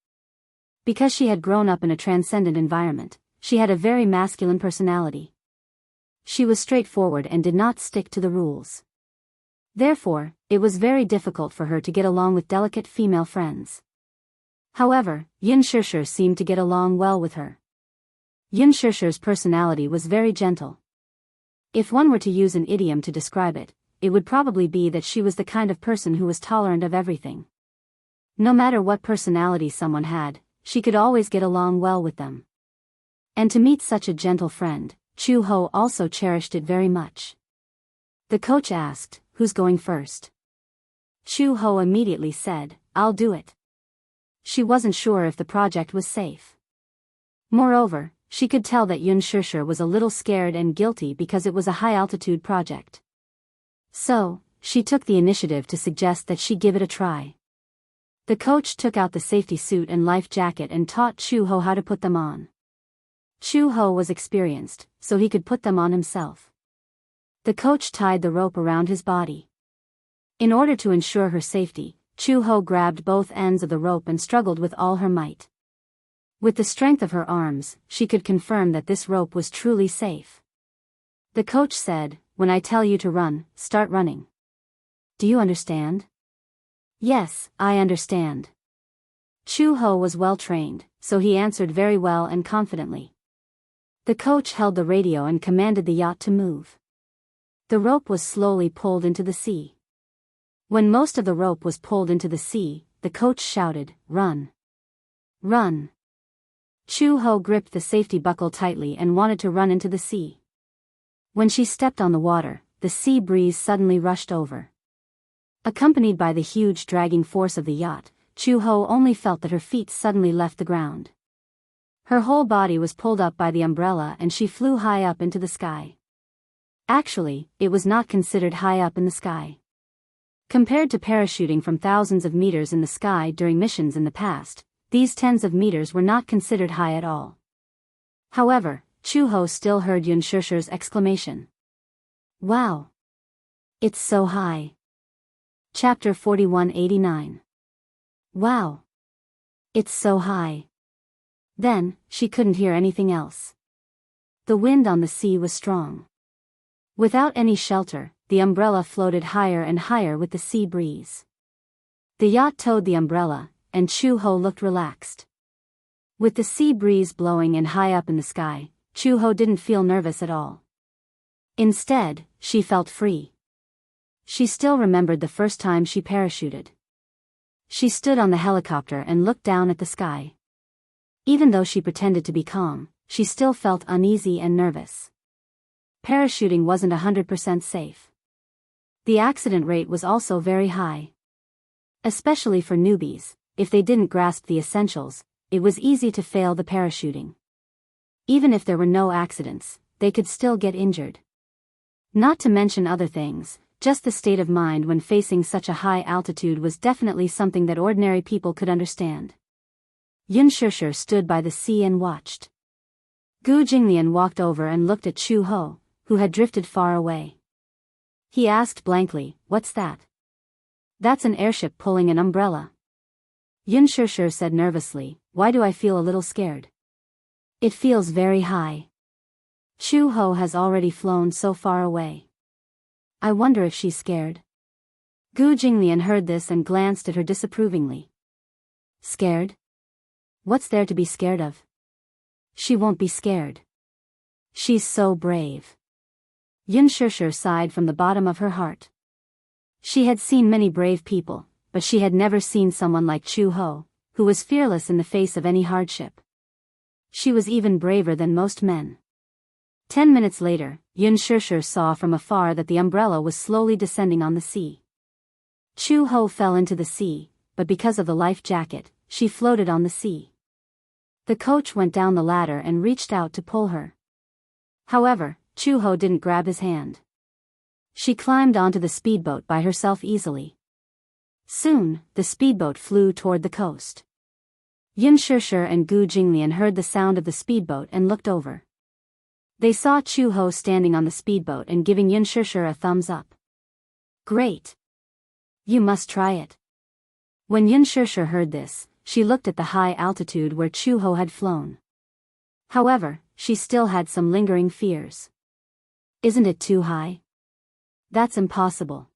Because she had grown up in a transcendent environment, she had a very masculine personality. She was straightforward and did not stick to the rules. Therefore, it was very difficult for her to get along with delicate female friends. However, Xianxia seemed to get along well with her. Xianxia's personality was very gentle. If one were to use an idiom to describe it, it would probably be that she was the kind of person who was tolerant of everything. No matter what personality someone had, she could always get along well with them. And to meet such a gentle friend, Chu-ho also cherished it very much. The coach asked, who's going first? Chu-ho immediately said, I'll do it. She wasn't sure if the project was safe. Moreover, she could tell that Xianxia was a little scared and guilty because it was a high-altitude project. So, she took the initiative to suggest that she give it a try. The coach took out the safety suit and life jacket and taught Chu-ho how to put them on. Chu-ho was experienced, so he could put them on himself. The coach tied the rope around his body. In order to ensure her safety, Chu-ho grabbed both ends of the rope and struggled with all her might. With the strength of her arms, she could confirm that this rope was truly safe. The coach said, when I tell you to run, start running. Do you understand? Yes, I understand. Chu-ho was well trained, so he answered very well and confidently. The coach held the radio and commanded the yacht to move. The rope was slowly pulled into the sea. When most of the rope was pulled into the sea, the coach shouted, "Run! Run!" Chu Ho gripped the safety buckle tightly and wanted to run into the sea. When she stepped on the water, the sea breeze suddenly rushed over. Accompanied by the huge dragging force of the yacht, Chu Ho only felt that her feet suddenly left the ground. Her whole body was pulled up by the umbrella and she flew high up into the sky. Actually, it was not considered high up in the sky. Compared to parachuting from thousands of meters in the sky during missions in the past, these tens of meters were not considered high at all. However, Chu Ho still heard Xianxia's exclamation. "Wow! It's so high." Chapter 4189. Wow! It's so high. Then, she couldn't hear anything else. The wind on the sea was strong. Without any shelter, the umbrella floated higher and higher with the sea breeze. The yacht towed the umbrella, and Chu Ho looked relaxed. With the sea breeze blowing and high up in the sky, Chu Ho didn't feel nervous at all. Instead, she felt free. She still remembered the first time she parachuted. She stood on the helicopter and looked down at the sky. Even though she pretended to be calm, she still felt uneasy and nervous. Parachuting wasn't 100% safe. The accident rate was also very high. Especially for newbies, if they didn't grasp the essentials, it was easy to fail the parachuting. Even if there were no accidents, they could still get injured. Not to mention other things, just the state of mind when facing such a high altitude was definitely something that ordinary people could understand. Xianxia stood by the sea and watched. Gu Jinglian walked over and looked at Chu Ho, who had drifted far away. He asked blankly, "What's that?" "That's an airship pulling an umbrella." Xianxia said nervously, "Why do I feel a little scared?" "It feels very high. Chu Ho has already flown so far away. I wonder if she's scared." Gu Jinglian heard this and glanced at her disapprovingly. "Scared? What's there to be scared of? She won't be scared. She's so brave." Xianxia sighed from the bottom of her heart. She had seen many brave people, but she had never seen someone like Chu Ho, who was fearless in the face of any hardship. She was even braver than most men. 10 minutes later, Xianxia saw from afar that the umbrella was slowly descending on the sea. Chu Ho fell into the sea, but because of the life jacket, she floated on the sea. The coach went down the ladder and reached out to pull her. However, Chu Ho didn't grab his hand. She climbed onto the speedboat by herself easily. Soon, the speedboat flew toward the coast. Xianxia and Gu Jinglian heard the sound of the speedboat and looked over. They saw Chu Ho standing on the speedboat and giving Xianxia a thumbs up. "Great! You must try it." When Xianxia heard this, she looked at the high altitude where Chu Ho had flown. However, she still had some lingering fears. "Isn't it too high? That's impossible."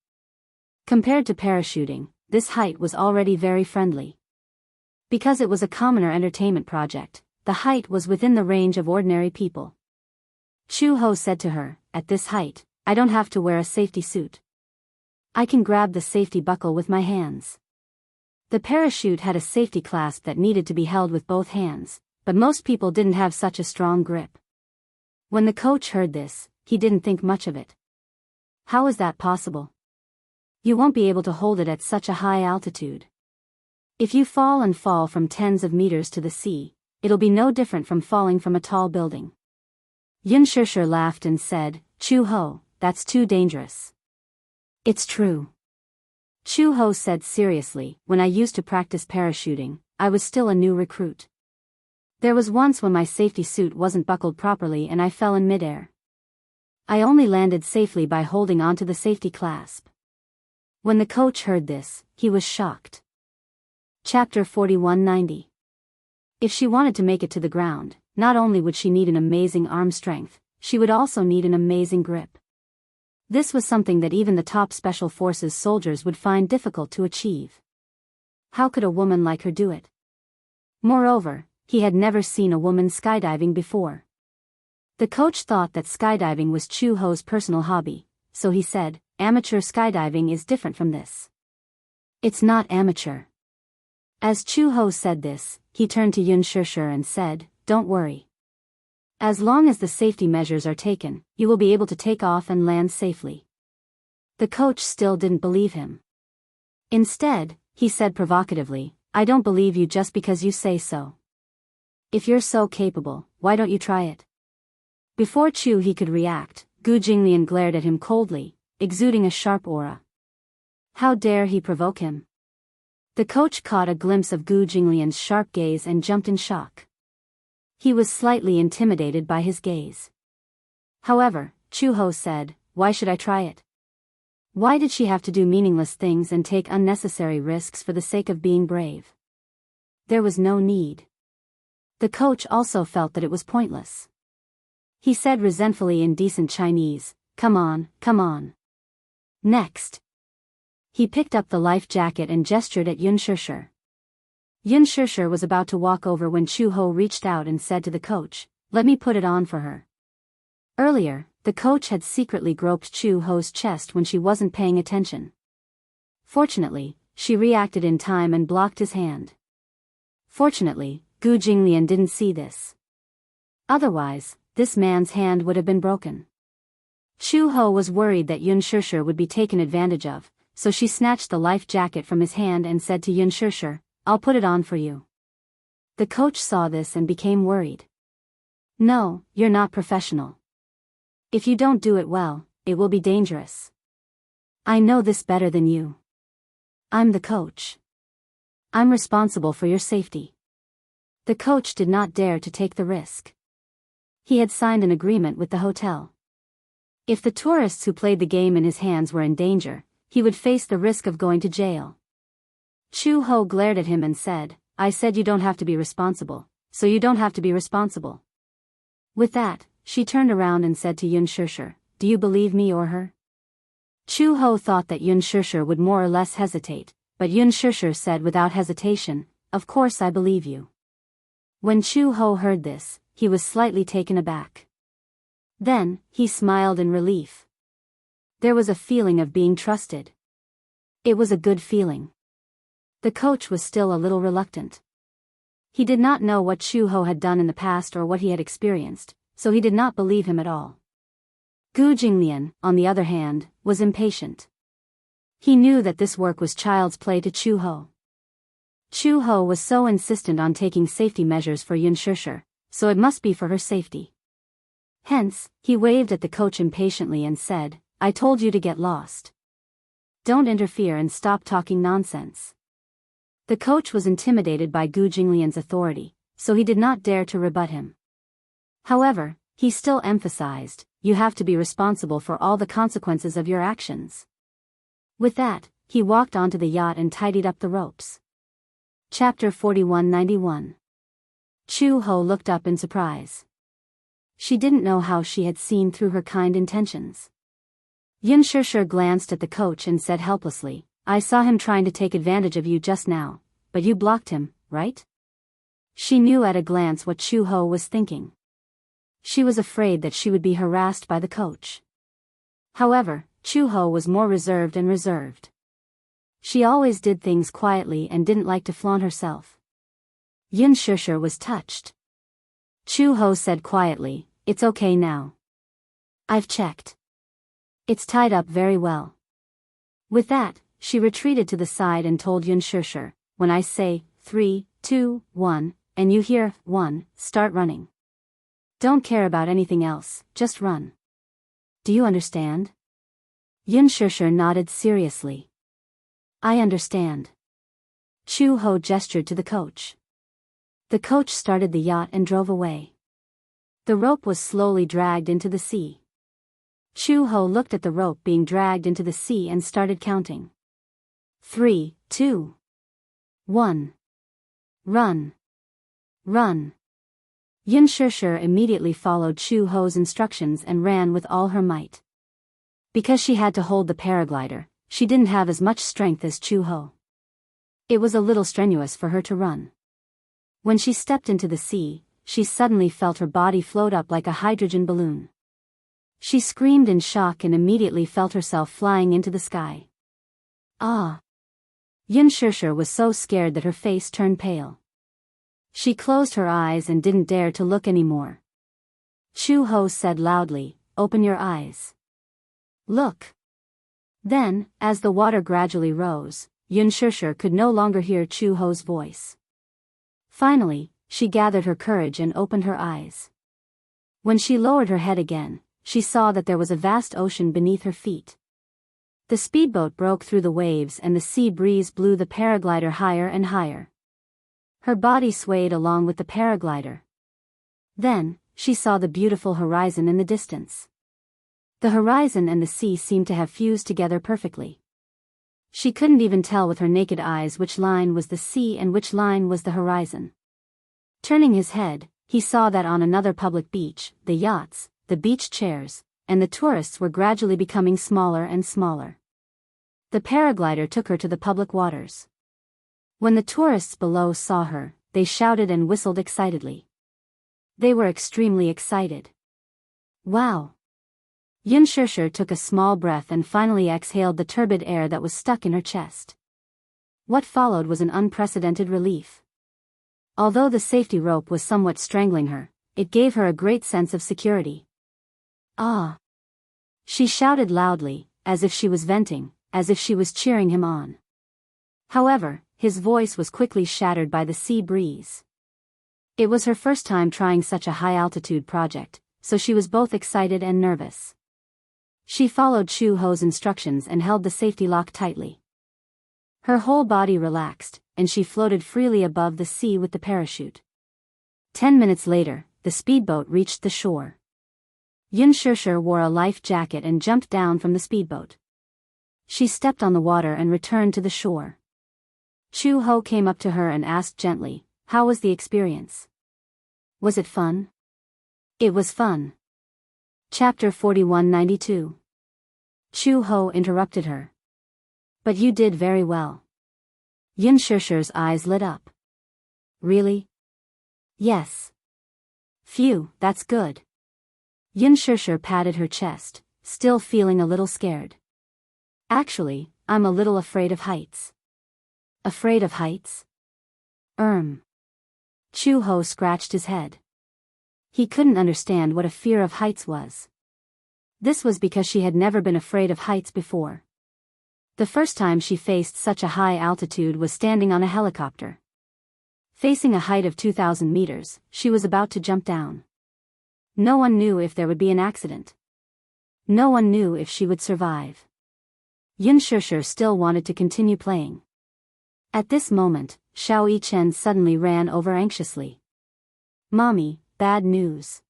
Compared to parachuting, this height was already very friendly. Because it was a commoner entertainment project, the height was within the range of ordinary people. Chu Ho said to her, "At this height, I don't have to wear a safety suit. I can grab the safety buckle with my hands." The parachute had a safety clasp that needed to be held with both hands, but most people didn't have such a strong grip. When the coach heard this, he didn't think much of it. "How is that possible? You won't be able to hold it at such a high altitude. If you fall from tens of meters to the sea, it'll be no different from falling from a tall building." Xianxia laughed and said, "Chu Ho, that's too dangerous." "It's true." Chu Ho said seriously, "When I used to practice parachuting, I was still a new recruit. There was once when my safety suit wasn't buckled properly and I fell in midair. I only landed safely by holding onto the safety clasp." When the coach heard this, he was shocked. Chapter 4190. If she wanted to make it to the ground, not only would she need an amazing arm strength, she would also need an amazing grip. This was something that even the top Special Forces soldiers would find difficult to achieve. How could a woman like her do it? Moreover, he had never seen a woman skydiving before. The coach thought that skydiving was Chu Ho's personal hobby, so he said, "Amateur skydiving is different from this. It's not amateur. As Chu Ho said this, he turned to Yun Shishir and said, don't worry. As long as the safety measures are taken, you will be able to take off and land safely. The coach still didn't believe him. Instead, he said provocatively, I don't believe you just because you say so. If you're so capable, why don't you try it? Before he could react, Gu Jinglian glared at him coldly, exuding a sharp aura. How dare he provoke him? The coach caught a glimpse of Gu Jinglian's sharp gaze and jumped in shock. He was slightly intimidated by his gaze. However, Chu Ho said, why should I try it? Why did she have to do meaningless things and take unnecessary risks for the sake of being brave? There was no need. The coach also felt that it was pointless. He said resentfully in decent Chinese, come on, come on. Next. He picked up the life jacket and gestured at Yun Shishir. Yun Shishir was about to walk over when Chu Ho reached out and said to the coach, let me put it on for her. Earlier, the coach had secretly groped Chu Ho's chest when she wasn't paying attention. Fortunately, she reacted in time and blocked his hand. Fortunately, Gu Jinglian didn't see this. Otherwise, this man's hand would have been broken. Chu Ho was worried that Yun Shishir would be taken advantage of, so she snatched the life jacket from his hand and said to Yun Shishir, I'll put it on for you. The coach saw this and became worried. No, you're not professional. If you don't do it well, it will be dangerous. I know this better than you. I'm the coach. I'm responsible for your safety. The coach did not dare to take the risk. He had signed an agreement with the hotel. If the tourists who played the game in his hands were in danger, he would face the risk of going to jail. Chu Ho glared at him and said, I said you don't have to be responsible, so you don't have to be responsible. With that, she turned around and said to Yun Shishir, do you believe me or her? Chu Ho thought that Yun Shishir would more or less hesitate, but Yun Shishir said without hesitation, of course I believe you. When Chu Ho heard this, he was slightly taken aback. Then, he smiled in relief. There was a feeling of being trusted. It was a good feeling. The coach was still a little reluctant. He did not know what Chu Ho had done in the past or what he had experienced, so he did not believe him at all. Gu Jinglian, on the other hand, was impatient. He knew that this work was child's play to Chu Ho. Chu Ho was so insistent on taking safety measures for Yun Shishir, so it must be for her safety. Hence, he waved at the coach impatiently and said, I told you to get lost. Don't interfere and stop talking nonsense. The coach was intimidated by Gu Jinglian's authority, so he did not dare to rebut him. However, he still emphasized, you have to be responsible for all the consequences of your actions. With that, he walked onto the yacht and tidied up the ropes. Chapter 4191. Chu Ho looked up in surprise. She didn't know how she had seen through her kind intentions. Yun Shishir glanced at the coach and said helplessly, I saw him trying to take advantage of you just now, but you blocked him, right? She knew at a glance what Chu Ho was thinking. She was afraid that she would be harassed by the coach. However, Chu Ho was more reserved and reserved. She always did things quietly and didn't like to flaunt herself. Yun Shishir was touched. Chu Ho said quietly, it's okay now. I've checked. It's tied up very well. With that, she retreated to the side and told Yun Shishir, when I say, 3, 2, 1, and you hear, 1, start running. Don't care about anything else, just run. Do you understand? Yun Shishir nodded seriously. I understand. Chu Ho gestured to the coach. The coach started the yacht and drove away. The rope was slowly dragged into the sea. Chu Ho looked at the rope being dragged into the sea and started counting. 3, 2, 1. Run. Run. Yun Shishir immediately followed Chu Ho's instructions and ran with all her might. Because she had to hold the paraglider, she didn't have as much strength as Chu Ho. It was a little strenuous for her to run. When she stepped into the sea, she suddenly felt her body float up like a hydrogen balloon. She screamed in shock and immediately felt herself flying into the sky. Ah! Yin Shishir was so scared that her face turned pale. She closed her eyes and didn't dare to look anymore. Chu Ho said loudly, "Open your eyes. Look." Then, as the water gradually rose, Yin Shishir could no longer hear Chu Ho's voice. Finally, she gathered her courage and opened her eyes. When she lowered her head again, she saw that there was a vast ocean beneath her feet. The speedboat broke through the waves and the sea breeze blew the paraglider higher and higher. Her body swayed along with the paraglider. Then, she saw the beautiful horizon in the distance. The horizon and the sea seemed to have fused together perfectly. She couldn't even tell with her naked eyes which line was the sea and which line was the horizon. Turning his head, he saw that on another public beach, the yachts, the beach chairs, and the tourists were gradually becoming smaller and smaller. The paraglider took her to the public waters. When the tourists below saw her, they shouted and whistled excitedly. They were extremely excited. Wow! Yin Shishir took a small breath and finally exhaled the turbid air that was stuck in her chest. What followed was an unprecedented relief. Although the safety rope was somewhat strangling her, it gave her a great sense of security. Ah! She shouted loudly, as if she was venting, as if she was cheering him on. However, his voice was quickly shattered by the sea breeze. It was her first time trying such a high-altitude project, so she was both excited and nervous. She followed Chu Ho's instructions and held the safety lock tightly. Her whole body relaxed, and she floated freely above the sea with the parachute. 10 minutes later, the speedboat reached the shore. Yin Shishir wore a life jacket and jumped down from the speedboat. She stepped on the water and returned to the shore. Chu Ho came up to her and asked gently, "How was the experience? Was it fun?" "It was fun." Chapter 4192. Chu Ho interrupted her. "But you did very well." Yin Shishir's eyes lit up. "Really?" "Yes." "Phew, that's good." Yin Shishir patted her chest, still feeling a little scared. "Actually, I'm a little afraid of heights." "Afraid of heights?" Chu Ho scratched his head. He couldn't understand what a fear of heights was. This was because she had never been afraid of heights before. The first time she faced such a high altitude was standing on a helicopter. Facing a height of 2,000 meters, she was about to jump down. No one knew if there would be an accident. No one knew if she would survive. Yin Shishir still wanted to continue playing. At this moment, Xiao Yichen suddenly ran over anxiously. "Mommy, bad news."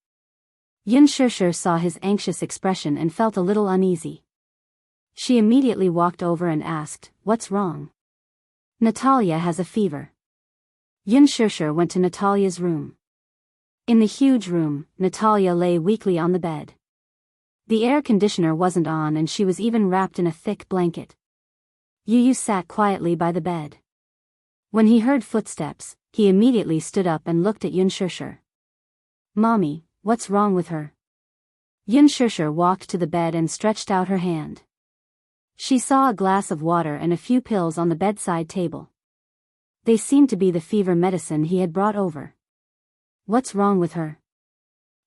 Yin Shishir saw his anxious expression and felt a little uneasy. She immediately walked over and asked, "What's wrong?" "Natalia has a fever." Yin Shishir went to Natalia's room. In the huge room, Natalia lay weakly on the bed. The air conditioner wasn't on and she was even wrapped in a thick blanket. Yu sat quietly by the bed. When he heard footsteps, he immediately stood up and looked at Yin Shishir. "Mommy, what's wrong with her?" Yin Shishir walked to the bed and stretched out her hand. She saw a glass of water and a few pills on the bedside table. They seemed to be the fever medicine he had brought over. "What's wrong with her?"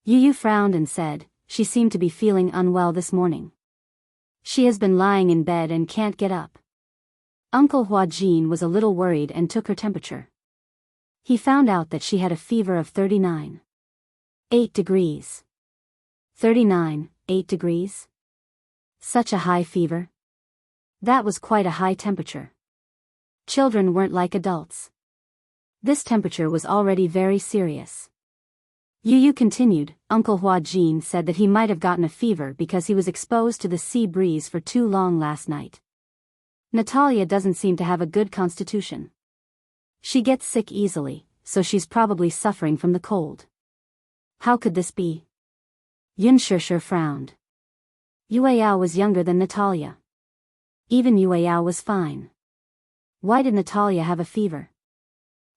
Yu frowned and said, "She seemed to be feeling unwell this morning. She has been lying in bed and can't get up." Uncle Huajin was a little worried and took her temperature. He found out that she had a fever of 39.8 degrees. 39.8 degrees? Such a high fever? That was quite a high temperature. Children weren't like adults. This temperature was already very serious. Yu continued, "Uncle Huajin said that he might have gotten a fever because he was exposed to the sea breeze for too long last night. Natalia doesn't seem to have a good constitution. She gets sick easily, so she's probably suffering from the cold." "How could this be?" Yin Shishir frowned. Yueyao was younger than Natalia. Even Yueyao was fine. Why did Natalia have a fever?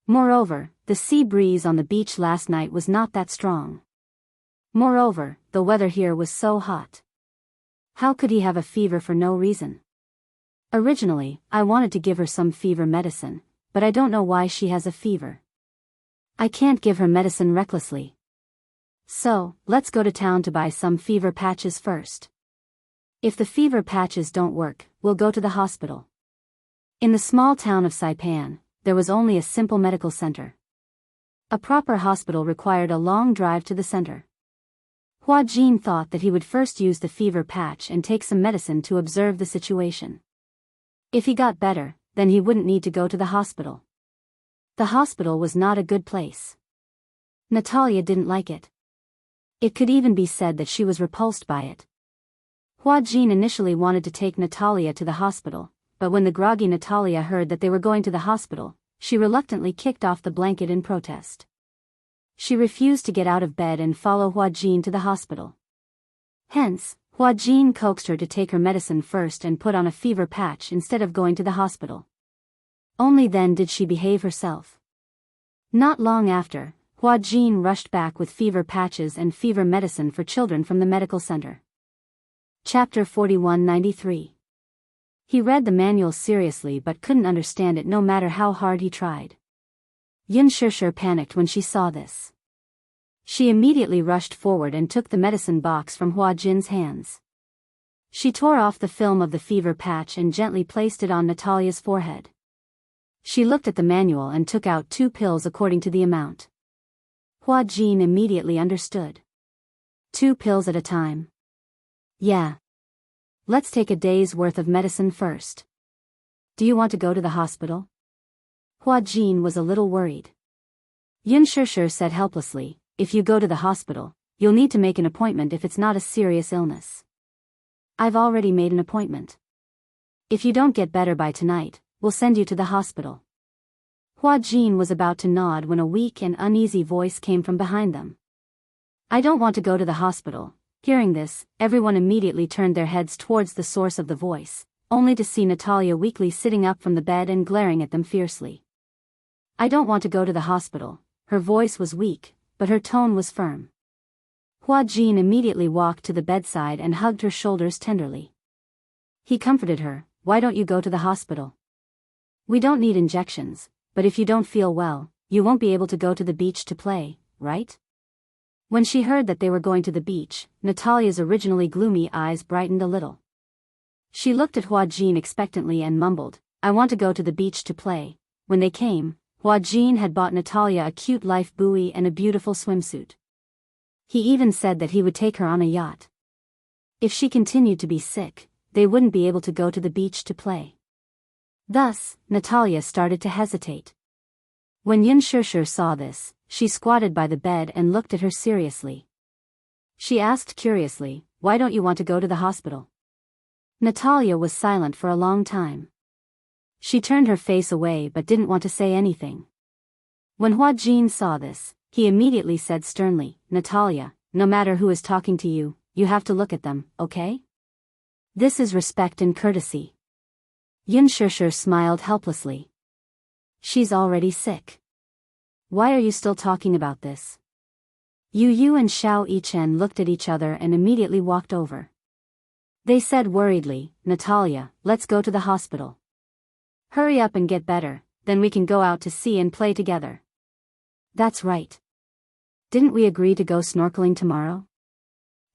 Moreover, the sea breeze on the beach last night was not that strong. Moreover, the weather here was so hot. How could he have a fever for no reason? Originally, I wanted to give her some fever medicine, but I don't know why she has a fever. I can't give her medicine recklessly. So, let's go to town to buy some fever patches first. If the fever patches don't work, we'll go to the hospital. In the small town of Saipan, there was only a simple medical center. A proper hospital required a long drive to the center. Hua Jin thought that he would first use the fever patch and take some medicine to observe the situation. If he got better, then he wouldn't need to go to the hospital. The hospital was not a good place. Natalia didn't like it. It could even be said that she was repulsed by it. Hua Jin initially wanted to take Natalia to the hospital, but when the groggy Natalia heard that they were going to the hospital, she reluctantly kicked off the blanket in protest. She refused to get out of bed and follow Hua Jin to the hospital. Hence, Hua Jin coaxed her to take her medicine first and put on a fever patch instead of going to the hospital. Only then did she behave herself. Not long after, Hua Jin rushed back with fever patches and fever medicine for children from the medical center. Chapter 4193. He read the manual seriously but couldn't understand it no matter how hard he tried. Yinshirsher panicked when she saw this. She immediately rushed forward and took the medicine box from Hua Jin's hands. She tore off the film of the fever patch and gently placed it on Natalia's forehead. She looked at the manual and took out 2 pills according to the amount. Hua Jin immediately understood. 2 pills at a time. Yeah. Let's take a day's worth of medicine first. Do you want to go to the hospital? Hua Jin was a little worried. Yinshirsher said helplessly, if you go to the hospital, you'll need to make an appointment if it's not a serious illness. I've already made an appointment. If you don't get better by tonight, we'll send you to the hospital. Hua Jin was about to nod when a weak and uneasy voice came from behind them. I don't want to go to the hospital. Hearing this, everyone immediately turned their heads towards the source of the voice, only to see Natalia weakly sitting up from the bed and glaring at them fiercely. I don't want to go to the hospital. Her voice was weak, but her tone was firm. Hua Jin immediately walked to the bedside and hugged her shoulders tenderly. He comforted her, why don't you go to the hospital? We don't need injections, but if you don't feel well, you won't be able to go to the beach to play, right? When she heard that they were going to the beach, Natalia's originally gloomy eyes brightened a little. She looked at Hua Jin expectantly and mumbled, I want to go to the beach to play. When they came, Hua Jin had bought Natalia a cute life buoy and a beautiful swimsuit. He even said that he would take her on a yacht. If she continued to be sick, they wouldn't be able to go to the beach to play. Thus, Natalia started to hesitate. When Yinshirsher saw this, she squatted by the bed and looked at her seriously. She asked curiously, why don't you want to go to the hospital? Natalia was silent for a long time. She turned her face away but didn't want to say anything. When Hua Jin saw this, he immediately said sternly, Natalia, no matter who is talking to you, you have to look at them, okay? This is respect and courtesy. Yinshirsher smiled helplessly. She's already sick. Why are you still talking about this? Yu Yu and Xiao Yichen looked at each other and immediately walked over. They said worriedly, Natalia, let's go to the hospital. Hurry up and get better, then we can go out to sea and play together. That's right. Didn't we agree to go snorkeling tomorrow?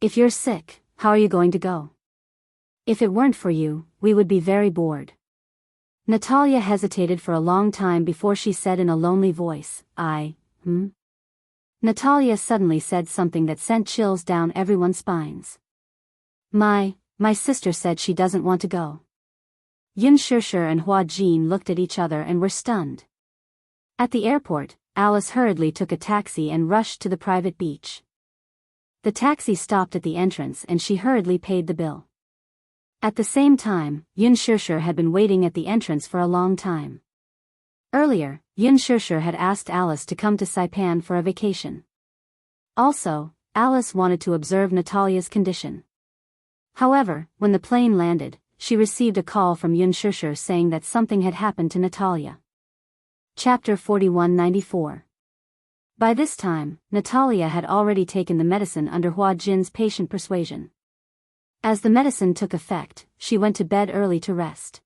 If you're sick, how are you going to go? If it weren't for you, we would be very bored. Natalia hesitated for a long time before she said in a lonely voice, Natalia suddenly said something that sent chills down everyone's spines. My sister said she doesn't want to go. Yinshirsher and Hua Jin looked at each other and were stunned. At the airport, Alice hurriedly took a taxi and rushed to the private beach. The taxi stopped at the entrance and she hurriedly paid the bill. At the same time, Yinshirsher had been waiting at the entrance for a long time. Earlier, Yinshirsher had asked Alice to come to Saipan for a vacation. Also, Alice wanted to observe Natalia's condition. However, when the plane landed, she received a call from Yinshirsher saying that something had happened to Natalia. Chapter 4194. By this time, Natalia had already taken the medicine under Hua Jin's patient persuasion. As the medicine took effect, she went to bed early to rest.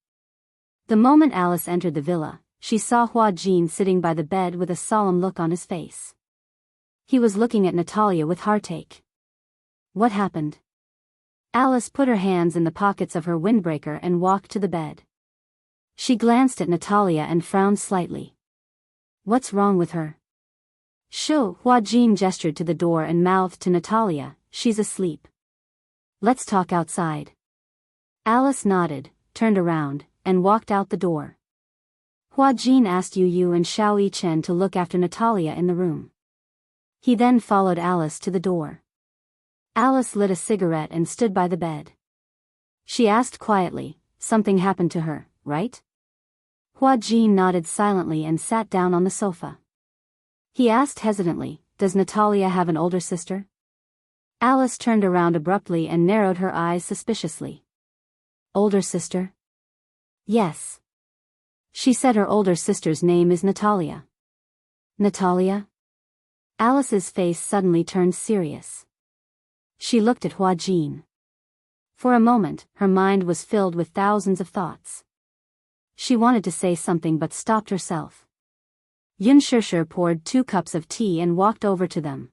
The moment Alice entered the villa, she saw Hua Jin sitting by the bed with a solemn look on his face. He was looking at Natalia with heartache. What happened? Alice put her hands in the pockets of her windbreaker and walked to the bed. She glanced at Natalia and frowned slightly. What's wrong with her? Shoo! Hua Jin gestured to the door and mouthed to Natalia, she's asleep. Let's talk outside. Alice nodded, turned around, and walked out the door. Hua Jin asked Yu and Xiao Yichen to look after Natalia in the room. He then followed Alice to the door. Alice lit a cigarette and stood by the bed. She asked quietly, something happened to her, right? Hua Jin nodded silently and sat down on the sofa. He asked hesitantly, does Natalia have an older sister? Alice turned around abruptly and narrowed her eyes suspiciously. Older sister? Yes. She said her older sister's name is Natalia. Natalia? Alice's face suddenly turned serious. She looked at Hua Jin. For a moment, her mind was filled with thousands of thoughts. She wanted to say something but stopped herself. Yunshishir poured 2 cups of tea and walked over to them.